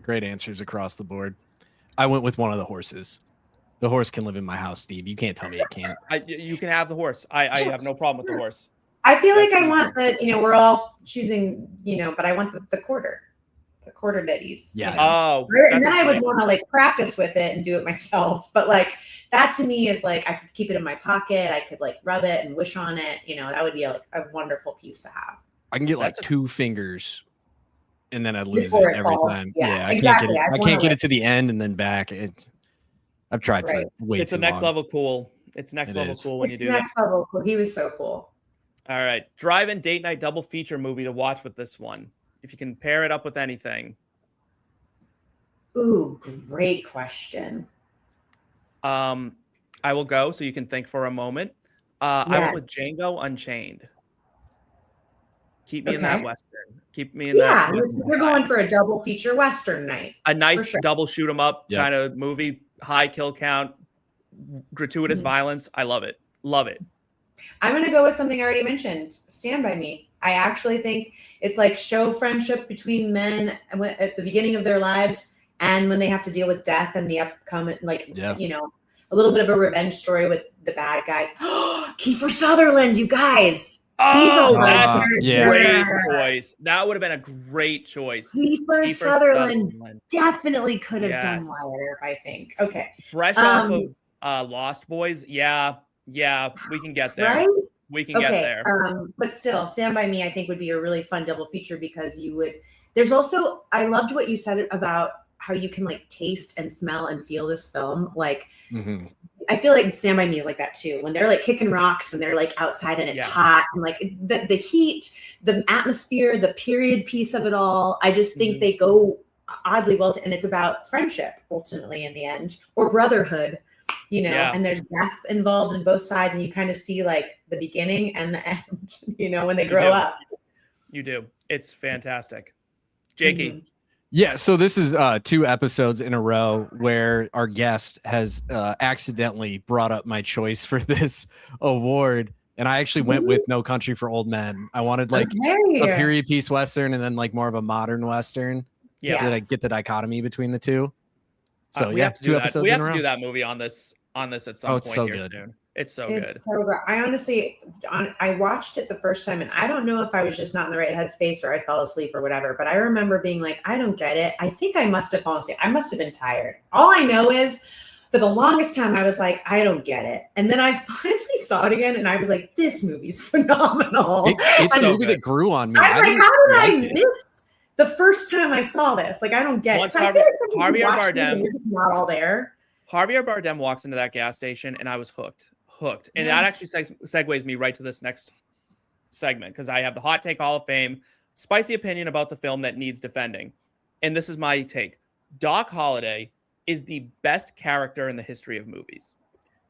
Great answers across the board. I went with one of the horses. The horse can live in my house, Steve. You can't tell me it can't. You can have the horse. I have no problem with the horse. I feel like I want the, we're all choosing, but I want the quarter that he's. Yes. Oh. And then I would want to like practice with it and do it myself. But like that to me is like, I could keep it in my pocket. I could like rub it and wish on it. That would be like a wonderful piece to have. I can get like 2 fingers and then I lose it every time. Yeah, exactly. I can't get it to the end and then back. I've tried for way It's too a next long. level cool. It's next level cool when you do next level cool. He was so cool. All right. Drive-in date night double feature movie to watch with this one. If you can pair it up with anything. Ooh, great question. I will go so you can think for a moment. I went with Django Unchained. Keep me in that Western. Keep me in that. Yeah, we're going for a double feature Western night. A nice double shoot 'em up kind of movie, high kill count, gratuitous violence. I love it. Love it. I'm going to go with something I already mentioned. Stand By Me. I actually think it's like show friendship between men at the beginning of their lives and when they have to deal with death and the upcoming, you know, a little bit of a revenge story with the bad guys. Kiefer Sutherland, you guys. Oh, that's a great choice. That would have been a great choice. Kiefer Sutherland definitely could have done Wyatt, I think. Okay. Fresh off of Lost Boys. Yeah, we can get there. Right? We can get there. But still, Stand By Me, I think, would be a really fun double feature because there's also, I loved what you said about how you can like taste and smell and feel this film. Like, I feel like Stand By Me is like that too. When they're like kicking rocks and they're like outside and it's hot and like the heat, the atmosphere, the period piece of it all. I just think they go oddly well and it's about friendship ultimately in the end, or brotherhood, you know, and there's death involved in both sides and you kind of see like the beginning and the end, you know, when they grow up. You do. It's fantastic. Jakey. Yeah, so this is 2 episodes in a row where our guest has accidentally brought up my choice for this award, and I actually went with No Country for Old Men. I wanted like a period piece Western and then like more of a modern Western. Yeah, to like get the dichotomy between the two. So we have to 2 episodes. We have in a to do do that movie on this at some point here soon. It's so good. So good. I honestly, I watched it the first time, and I don't know if I was just not in the right headspace or I fell asleep or whatever, but I remember being like, I don't get it. I think I must have fallen asleep. I must have been tired. All I know is for the longest time, I was like, I don't get it. And then I finally saw it again, and I was like, this movie's phenomenal. It's a movie that grew on me. I was like, how did I miss the first time I saw this? Like, I don't get it. So I feel like Javier Bardem, not all there. Javier Bardem walks into that gas station, and I was hooked. And that actually segues me right to this next segment because I have the Hot Take Hall of Fame, spicy opinion about the film that needs defending. And this is my take. Doc Holliday is the best character in the history of movies.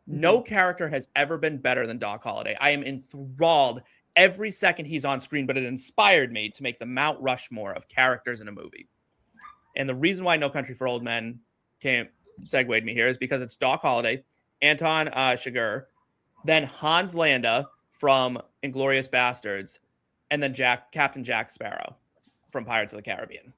No character has ever been better than Doc Holliday. I am enthralled every second he's on screen, but it inspired me to make the Mount Rushmore of characters in a movie. And the reason why No Country for Old Men segued me here is because it's Doc Holliday, Anton Chigurh, then Hans Landa from Inglourious Bastards, and then Captain Jack Sparrow from Pirates of the Caribbean.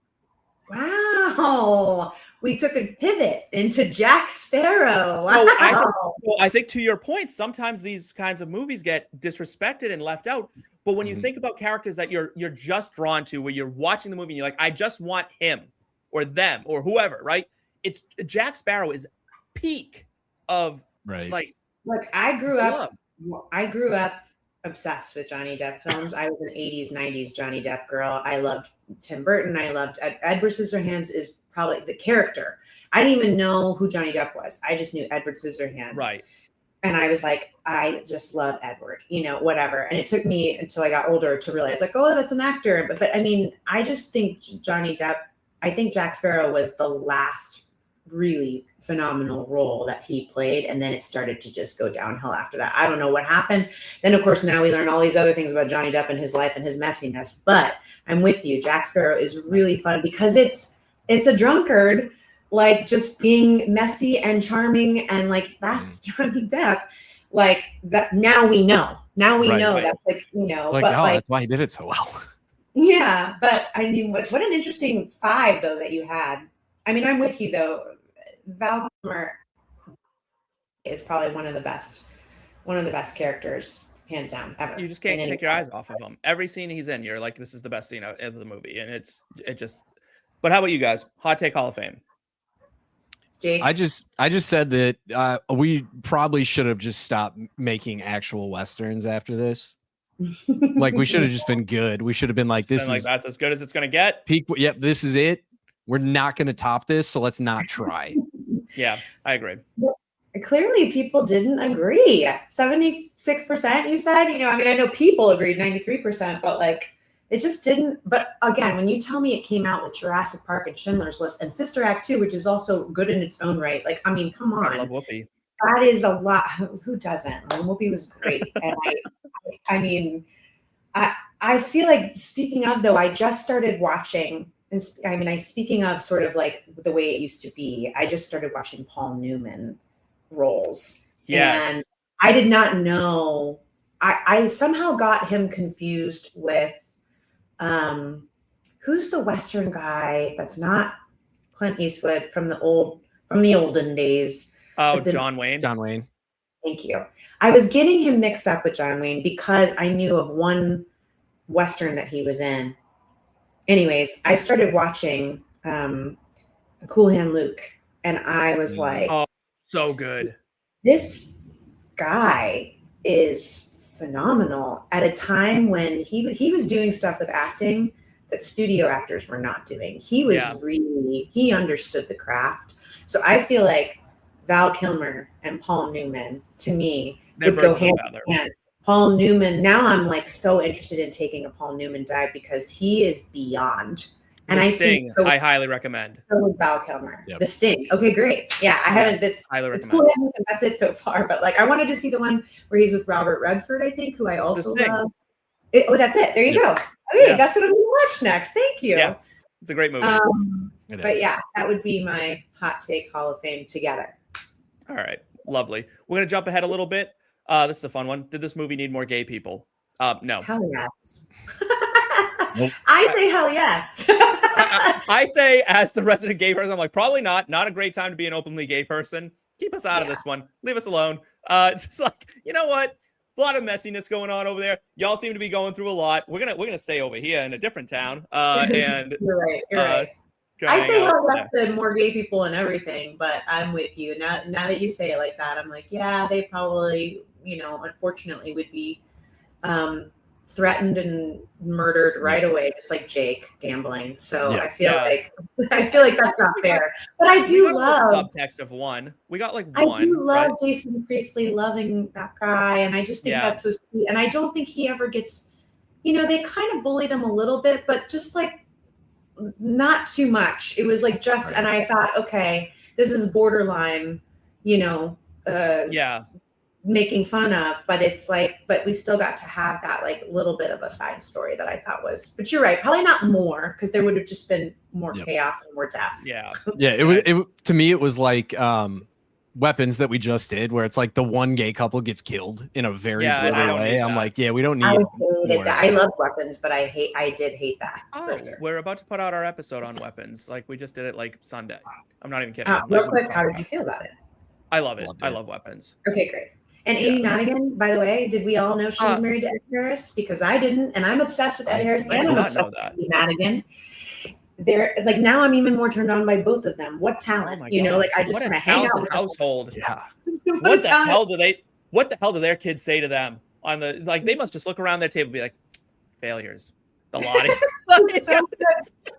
Wow. We took a pivot into Jack Sparrow. Wow. I think to your point, sometimes these kinds of movies get disrespected and left out. But when you think about characters that you're just drawn to, where you're watching the movie and you're like, I just want him or them or whoever, right? It's Jack Sparrow is peak of like. Look, I grew up obsessed with Johnny Depp films. I was an 80s, 90s Johnny Depp girl. I loved Tim Burton. I loved Edward Scissorhands is probably the character. I didn't even know who Johnny Depp was. I just knew Edward Scissorhands. Right. And I was like, I just love Edward, you know, whatever. And it took me until I got older to realize like, oh, that's an actor. But I mean, I just think Johnny Depp, I think Jack Sparrow was the last really phenomenal role that he played, and then it started to just go downhill after that. I don't know what happened. Then of course now we learn all these other things about Johnny Depp and his life and his messiness, but I'm with you. Jack Sparrow is really fun because it's a drunkard, like just being messy and charming, and like that's Johnny Depp. Like that now we know that's like, you know, like, but oh, that's why he did it so well. Yeah, but I mean, what an interesting 5 though that you had. I mean, I'm with you though. Val Kilmer is probably one of the best characters, hands down, ever. You just can't take your eyes off of him. Every scene he's in, you're like, this is the best scene of the movie, and it just. But how about you guys? Hot Take Hall of Fame. Jake? I just said that we probably should have just stopped making actual Westerns after this. Like we should have just been good. We should have been like, this is that's as good as it's gonna get. Peak. Yep, this is it. We're not going to top this, so let's not try. Yeah, I agree. clearly people didn't agree. 76%, you said? I mean, I know people agreed 93%, but like it just didn't. But again, when you tell me it came out with Jurassic Park and Schindler's List and Sister Act 2, which is also good in its own right, like, I mean, come on. I love Whoopi. That is a lot. Who doesn't? I mean, Whoopi was great. And I mean, I feel like, speaking of, though, I just started watching, and I mean, speaking of sort of like the way it used to be, I just started watching Paul Newman roles. Yes. And I did not know, I somehow got him confused with, who's the Western guy that's not Clint Eastwood from the olden days? Oh, John Wayne. John Wayne. Thank you. I was getting him mixed up with John Wayne because I knew of one Western that he was in. Anyways, I started watching Cool Hand Luke, and I was like, oh, so good. This guy is phenomenal at a time when he was doing stuff with acting that studio actors were not doing. He was he understood the craft. So I feel like Val Kilmer and Paul Newman, to me, would go hand in hand. Paul Newman, now I'm like so interested in taking a Paul Newman dive because he is beyond. And The Sting, I highly recommend. So was Val Kilmer. Yep. The Sting. Okay, great. Yeah, I haven't. It's cool. That's it so far. But like, I wanted to see the one where he's with Robert Redford, I think, who I also love. That's it. There you go. Okay, that's what I'm going to watch next. Thank you. Yeah, it's a great movie. But yeah, that would be my hot take Hall of Fame together. All right, lovely. We're going to jump ahead a little bit. This is a fun one. Did this movie need more gay people? No. Hell yes. Nope. I say hell yes. I say, as the resident gay person, I'm like, probably not. Not a great time to be an openly gay person. Keep us out of this one. Leave us alone. It's just like, you know what? A lot of messiness going on over there. Y'all seem to be going through a lot. We're gonna stay over here in a different town. And you're right. You're right. I say hell yes to more gay people and everything, but I'm with you. Now that you say it like that, I'm like, yeah, they probably, unfortunately would be threatened and murdered right away, just like Jake gambling. So I feel like that's not fair. But I do love subtext of one. We got like one. I do love Jason Priestley loving that guy, and I just think that's so sweet. And I don't think he ever gets, they kind of bullied him a little bit, but just like not too much. It was like just, and I thought, okay, this is borderline, making fun of, but it's like, but we still got to have that like little bit of a side story that I thought was, but you're right, probably not more, because there would have just been more chaos and more death. Yeah. It to me, it was like Weapons that we just did, where it's like the one gay couple gets killed in a very brutal way. I'm like, we don't need. I hated that. I love Weapons, but I did hate that. Oh, sure. We're about to put out our episode on Weapons. Like we just did it like Sunday. I'm not even kidding. Real quick, how did you feel about it? I love it. I love Weapons. Okay, great. And Amy Madigan, by the way, did we all know she was married to Ed Harris? Because I didn't, and I'm obsessed with Ed Harris, and I'm obsessed with Amy Madigan. They're like, now I'm even more turned on by both of them. What talent, like I just want to hang out with household. Yeah. What the hell do their kids say to them on the, like, they must just look around their table and be like, failures. The lot of so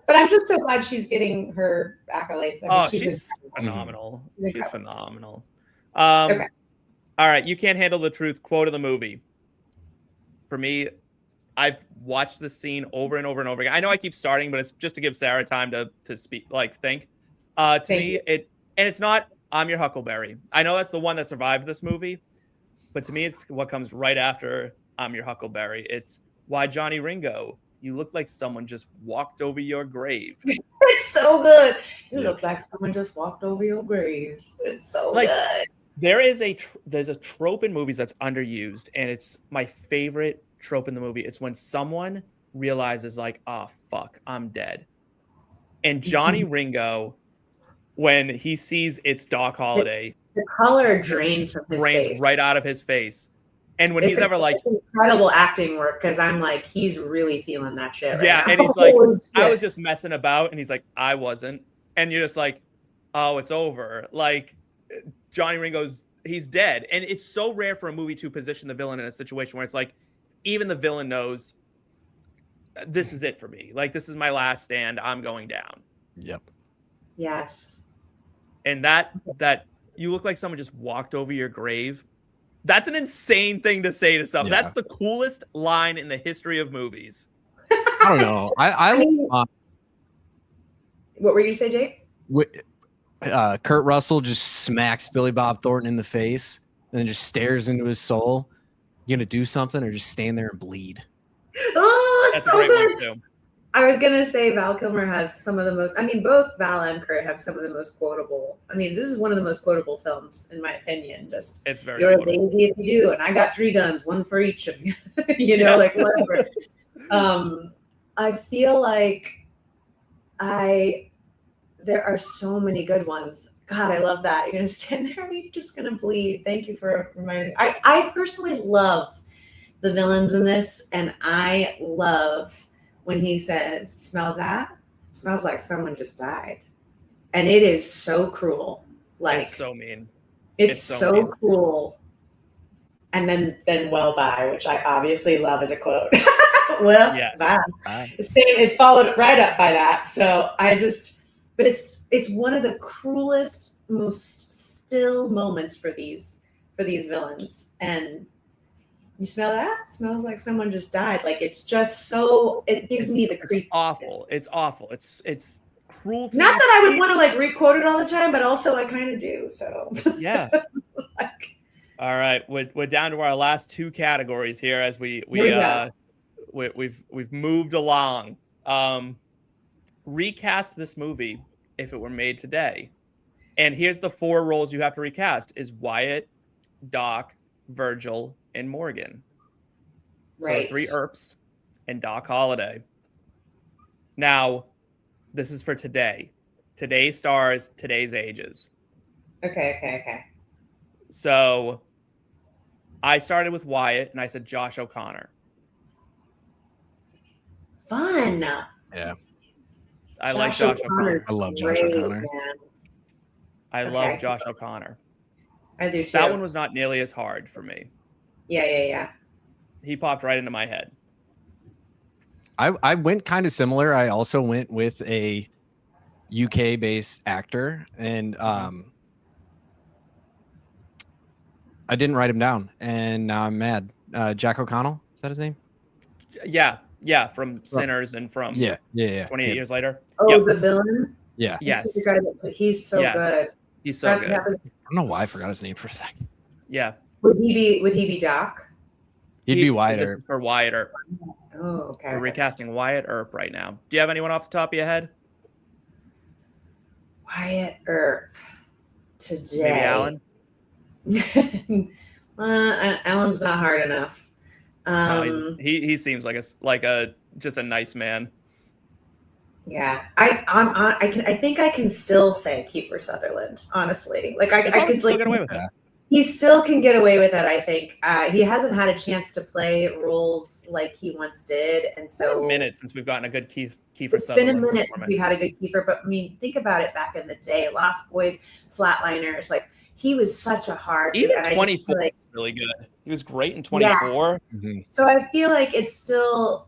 but I'm just so glad she's getting her accolades. I mean, she's phenomenal. She's phenomenal. Okay. All right, you can't handle the truth. Quote of the movie. For me, I've watched this scene over and over and over again. I know I keep starting, but it's just to give Sarah time to speak, like think. To me, it's not I'm Your Huckleberry. I know that's the one that survived this movie, but to me, it's what comes right after I'm Your Huckleberry. It's why Johnny Ringo, you look like someone just walked over your grave. It's so good. You look like someone just walked over your grave. It's so good. There's a trope in movies that's underused, and it's my favorite trope in the movie. It's when someone realizes like, oh fuck, I'm dead. And Johnny Ringo, when he sees it's Doc Holliday, the color drains from his face. Right out of his face. And when he's ever like, incredible acting work, because I'm like, he's really feeling that shit right now. And he's like, I was just messing about, and he's like, I wasn't. And you're just like, oh, it's over. Like, Johnny Ringo's, he's dead. And it's so rare for a movie to position the villain in a situation where it's like, even the villain knows this is it for me. Like, this is my last stand. I'm going down. Yep. Yes. And that you look like someone just walked over your grave. That's an insane thing to say to someone. Yeah. That's the coolest line in the history of movies. I don't know. I mean, what were you say, Jake? Kurt Russell just smacks Billy Bob Thornton in the face and then just stares into his soul. You gonna do something or just stand there and bleed? Oh, it's That's so a great good. one too. I was gonna say Val Kilmer has some of the most. I mean, both Val and Kurt have some of the most quotable. I mean, this is one of the most quotable films in my opinion. Just It's very you're quotable. lazy if you do, and I got 3 guns, 1 for each of you. You know, like whatever. I feel like there are so many good ones. God, I love that. You're gonna stand there and you're just gonna bleed. Thank you for reminding me. I personally love the villains in this, and I love when he says, "Smell that? Smells like someone just died," and it is so cruel. Like It's so mean. it's so so mean. cruel. And then "well bye," which I obviously love as a quote. Well, Yes. bye. It followed right up by that. So but it's one of the cruelest, most still moments for these villains. And you smell that? Smells like someone just died. Like it's just so. It gives me the creep. Awful. It's awful. It's cruelty. Not that I would want to like re-quote it all the time, but also I kind of do. So Yeah. All right, we're down to our last 2 categories here as we've moved along. Recast this movie if it were made today, and here's the 4 roles you have to recast: is Wyatt, Doc, Virgil, and Morgan. right. So 3 Earps and Doc Holliday. Now, this is for today. Today's stars, today's ages. Okay. So I started with Wyatt and I said Josh O'Connor. Fun. Yeah. I like Josh O'Connor. I love Josh O'Connor. Man. I Okay. love Josh O'Connor. I do too. That one was not nearly as hard for me. Yeah. He popped right into my head. I went kind of similar. I also went with a UK based actor, and I didn't write him down, and now I'm mad. Jack O'Connell, is that his name? Yeah, from Sinners and from 28 years later. Oh, Yep. the villain? Yeah. Yes. He's so good. He's so good. I don't know why I forgot his name for a second. Yeah. Would he be Doc? He'd be Wyatt This Earp. is for Wyatt Earp. Oh, okay. We're recasting Wyatt Earp right now. Do you have anyone off the top of your head? Wyatt Earp today. Maybe Alan? Alan's not hard enough. No, he seems like a just a nice man. Yeah, I think I can still say Kiefer Sutherland. Honestly, like I could still like get away with that. He still can get away with it. I think he hasn't had a chance to play roles like he once did, and so minutes since we've gotten a good Kiefer it's Sutherland. been a minute since we had a good Kiefer. But I mean, think about it. Back in the day, Lost Boys, Flatliners, like he was such a hard. Even dude, 24 like, really good. He was great in 24. Yeah. Mm-hmm. So I feel like it's still.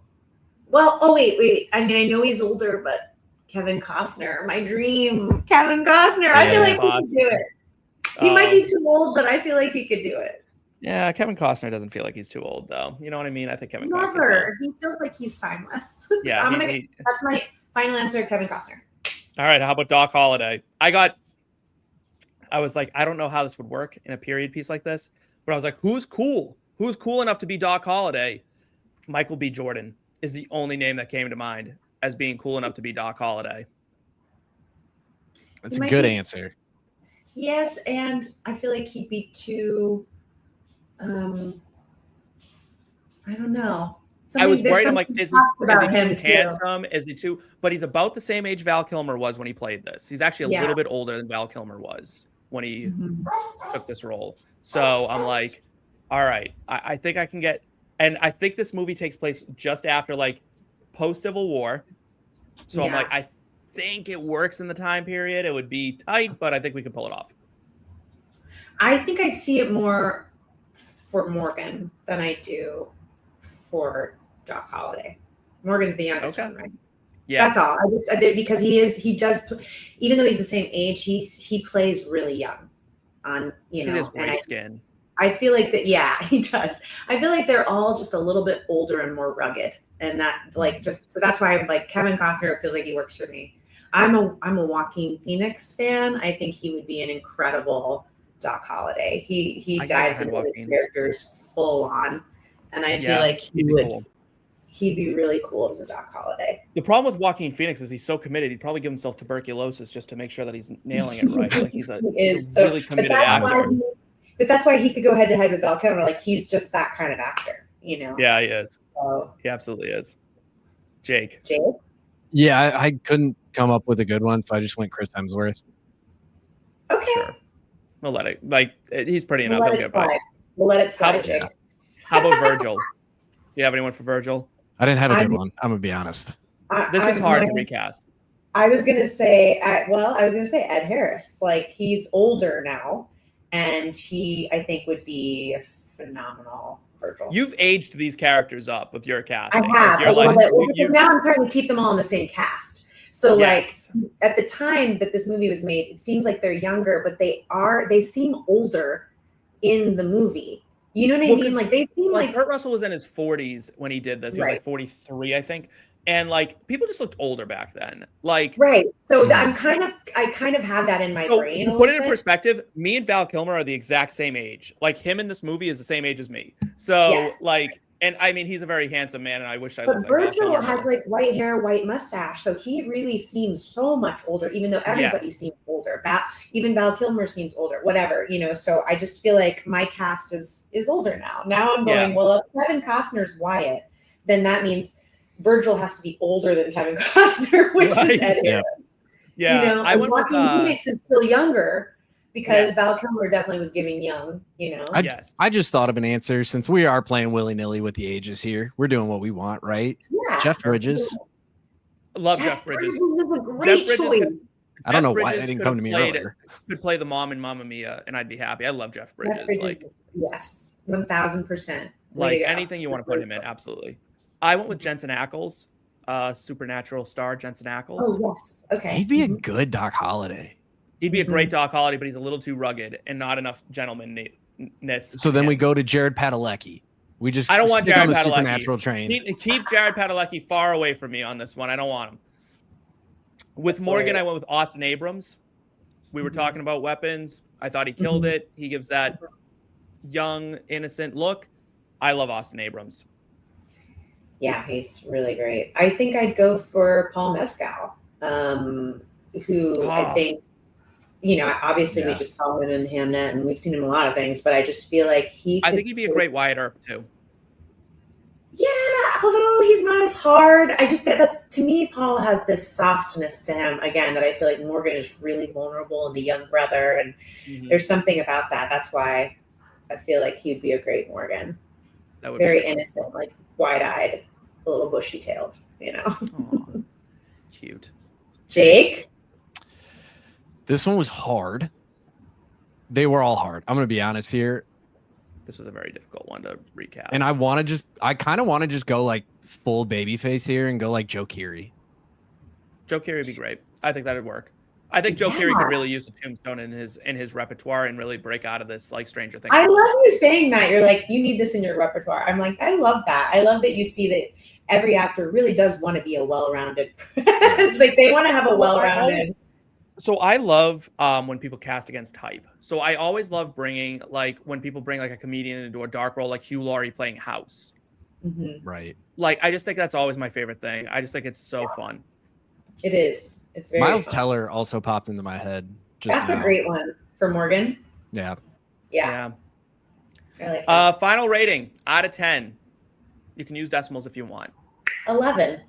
Well, oh wait. I mean, I know he's older, but Kevin Costner, my dream, Kevin Costner. I feel like he could do it. He might be too old, but I feel like he could do it. Yeah, Kevin Costner doesn't feel like he's too old, though. You know what I mean? I think Kevin Costner. Never. He feels like he's timeless. Yeah, so that's my final answer, Kevin Costner. All right, how about Doc Holliday? I was like, I don't know how this would work in a period piece like this, but I was like, who's cool? Who's cool enough to be Doc Holliday? Michael B. Jordan is the only name that came to mind as being cool enough to be Doc Holliday. That's a good answer. Yes, and I feel like he'd be too. I don't know. I was worried. I'm like, is he too too handsome? Is he too? But he's about the same age Val Kilmer was when he played this. He's actually a little bit older than Val Kilmer was when he took this role. So I'm like, all right, I think I can get. And I think this movie takes place just after like post Civil War. So I'm like, I think it works in the time period. It would be tight, but I think we can pull it off. I think I see it more for Morgan than I do for Doc Holliday. Morgan's the youngest one, right? Yeah, that's all. Because he does, even though he's the same age, he plays really young. on, you He know, has and great skin. I feel like that. Yeah, he does. I feel like they're all just a little bit older and more rugged, and that like just so that's why I'm like Kevin Costner. It feels like he works for me. I'm a Joaquin Phoenix fan. I think he would be an incredible Doc Holliday. He dives into his characters full on, and I feel like he'd be really cool as a Doc Holliday. The problem with Joaquin Phoenix is he's so committed. He'd probably give himself tuberculosis just to make sure that he's nailing it right. Like he's a really committed actor. But that's why he could go head to head with Val Kilmer. Like he's just that kind of actor, you know? Yeah, he is. So, he absolutely is. Jake. Yeah, I couldn't come up with a good one, so I just went Chris Hemsworth. Okay. Sure. We'll let it. Like he's pretty enough. He'll get by. We'll let it slide, Jake. How about Virgil? Do you have anyone for Virgil? I didn't have a good one. I'm gonna be honest. This is hard to recast. I was gonna say, Ed Harris. Like he's older now, and he I think would be a phenomenal Virgil. You've aged these characters up with your casting. I have. Now I'm trying to keep them all in the same cast. So yes. Like at the time that this movie was made, it seems like they're younger, but they seem older in the movie. You know what I mean? Like they seem like Kurt Russell was in his 40s when he did this. He was like 43, I think. And like people just looked older back then. Like So I kind of have that in my brain. To put it in perspective, me and Val Kilmer are the exact same age. Like him in this movie is the same age as me. So like, and I mean he's a very handsome man, and I wish I looked like Virgil has like white hair, white mustache, so he really seems so much older, even though everybody seems older. Even Val Kilmer seems older, whatever, you know. So I just feel like my cast is older now. Now I'm going, well, if Kevin Costner's Wyatt, then that means Virgil has to be older than Kevin Costner, which is Ed Harris. Yeah, you know, I went with Phoenix is still younger because Val Kilmer definitely was giving young. You know, I just thought of an answer since we are playing willy nilly with the ages here. We're doing what we want, right? Yeah, Jeff Bridges. Love Jeff Bridges. Is a great choice. I don't know why that didn't come to me earlier. Could play the mom in Mamma Mia, and I'd be happy. I love Jeff Bridges. Jeff Bridges yes, 1000%. Like anything you want to put him in, absolutely. I went with Jensen Ackles, Supernatural star Jensen Ackles. Oh yes, okay. He'd be a good Doc Holliday. He'd be a great Doc Holliday, but he's a little too rugged and not enough gentlemanness. So then we go to Jared Padalecki. We just I don't want stick Jared on the Padalecki. Supernatural train. Keep Jared Padalecki far away from me on this one. I don't want him. With Morgan, I went with Austin Abrams. We were talking about weapons. I thought he killed it. He gives that young, innocent look. I love Austin Abrams. Yeah, he's really great. I think I'd go for Paul Mescal, who I think, you know, obviously we just saw him in Hamnet and we've seen him in a lot of things, but I just feel like I think he'd be a great Wyatt Earp too. Yeah, although he's not as hard. I just think that's, to me, Paul has this softness to him, again, that I feel like Morgan is really vulnerable and the young brother, and there's something about that. That's why I feel like he'd be a great Morgan. That would very innocent, like wide-eyed, a little bushy-tailed, you know. Aww, cute. Jake? This one was hard. They were all hard. I'm going to be honest here. This was a very difficult one to recast. And I kind of want to just go like full babyface here and go like Joe Keery. Joe Keery would be great. I think that would work. I think Joe Keery could really use the Tombstone in his repertoire and really break out of this like Stranger Things. I love you saying that. You're like, you need this in your repertoire. I'm like, I love that. I love that you see that every actor really does want to be a well-rounded. Like they want to have a well-rounded. So I love when people cast against type. So I always love bringing, like, when people bring like a comedian into a dark role, like Hugh Laurie playing House. Right. Like, I just think that's always my favorite thing. I just think it's so fun. It is. It's very Miles fun. Teller also popped into my head. That's a great one for Morgan. Yeah. I like that. Final rating out of 10. You can use decimals if you want. 11.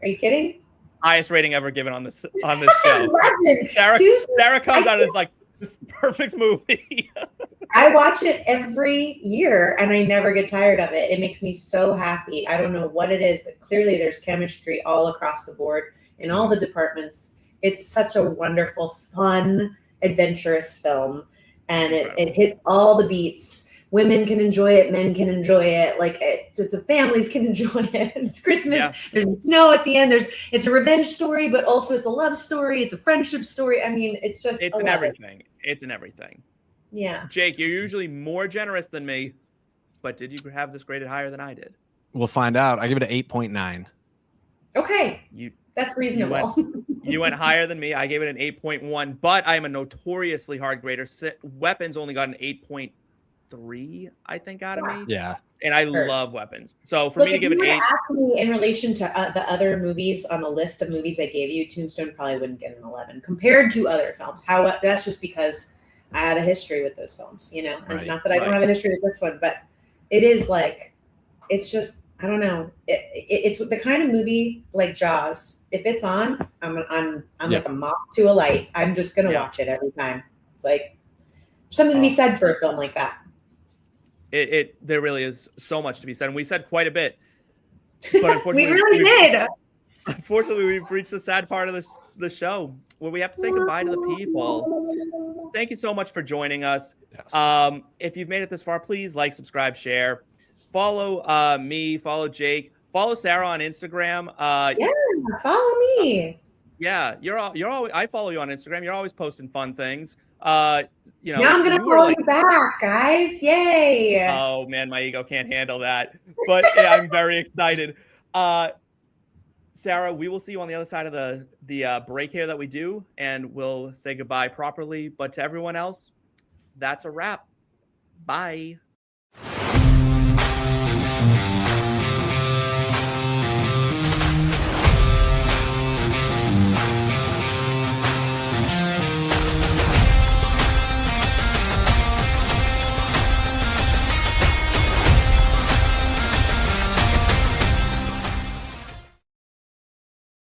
Are you kidding? Highest rating ever given on this show. 11. Sarah comes out and is like, this is a perfect movie. I watch it every year and I never get tired of it. It makes me so happy. I don't know what it is, but clearly there's chemistry all across the board in all the departments. It's such a wonderful, fun, adventurous film. And it hits all the beats. Women can enjoy it. Men can enjoy it. Like it's the families can enjoy it. It's Christmas. Yeah. There's snow at the end. It's a revenge story, but also it's a love story. It's a friendship story. I mean, it's in everything. It's in everything. Yeah. Jake, you're usually more generous than me, but did you have this graded higher than I did? We'll find out. I give it an 8.9. Okay. That's reasonable. You went higher than me. I gave it an 8.1, but I am a notoriously hard grader. Weapons only got an 8.3, I think, out of me. Yeah. And I love Weapons. So for me to give an 8. Ask me in relation to the other movies on the list of movies I gave you, Tombstone probably wouldn't get an 11 compared to other films. That's just because I had a history with those films, you know, and not that I don't have a history with this one, but it is like, it's just, I don't know. It's the kind of movie like Jaws. If it's on, I'm like a moth to a light. I'm just gonna watch it every time. Like, something to be said for a film like that. There really is so much to be said, and we said quite a bit. But unfortunately, we really did. Unfortunately, we've reached the sad part of the show where we have to say goodbye to the people. Thank you so much for joining us. Yes. If you've made it this far, please like, subscribe, share. Follow me, follow Jake, follow Sarah on Instagram. Follow me. Yeah, you're always, I follow you on Instagram. You're always posting fun things. Now I'm gonna follow you back, guys. Yay! Oh man, my ego can't handle that. But yeah, I'm very excited. Sarah, we will see you on the other side of the break here that we do, and we'll say goodbye properly. But to everyone else, that's a wrap. Bye.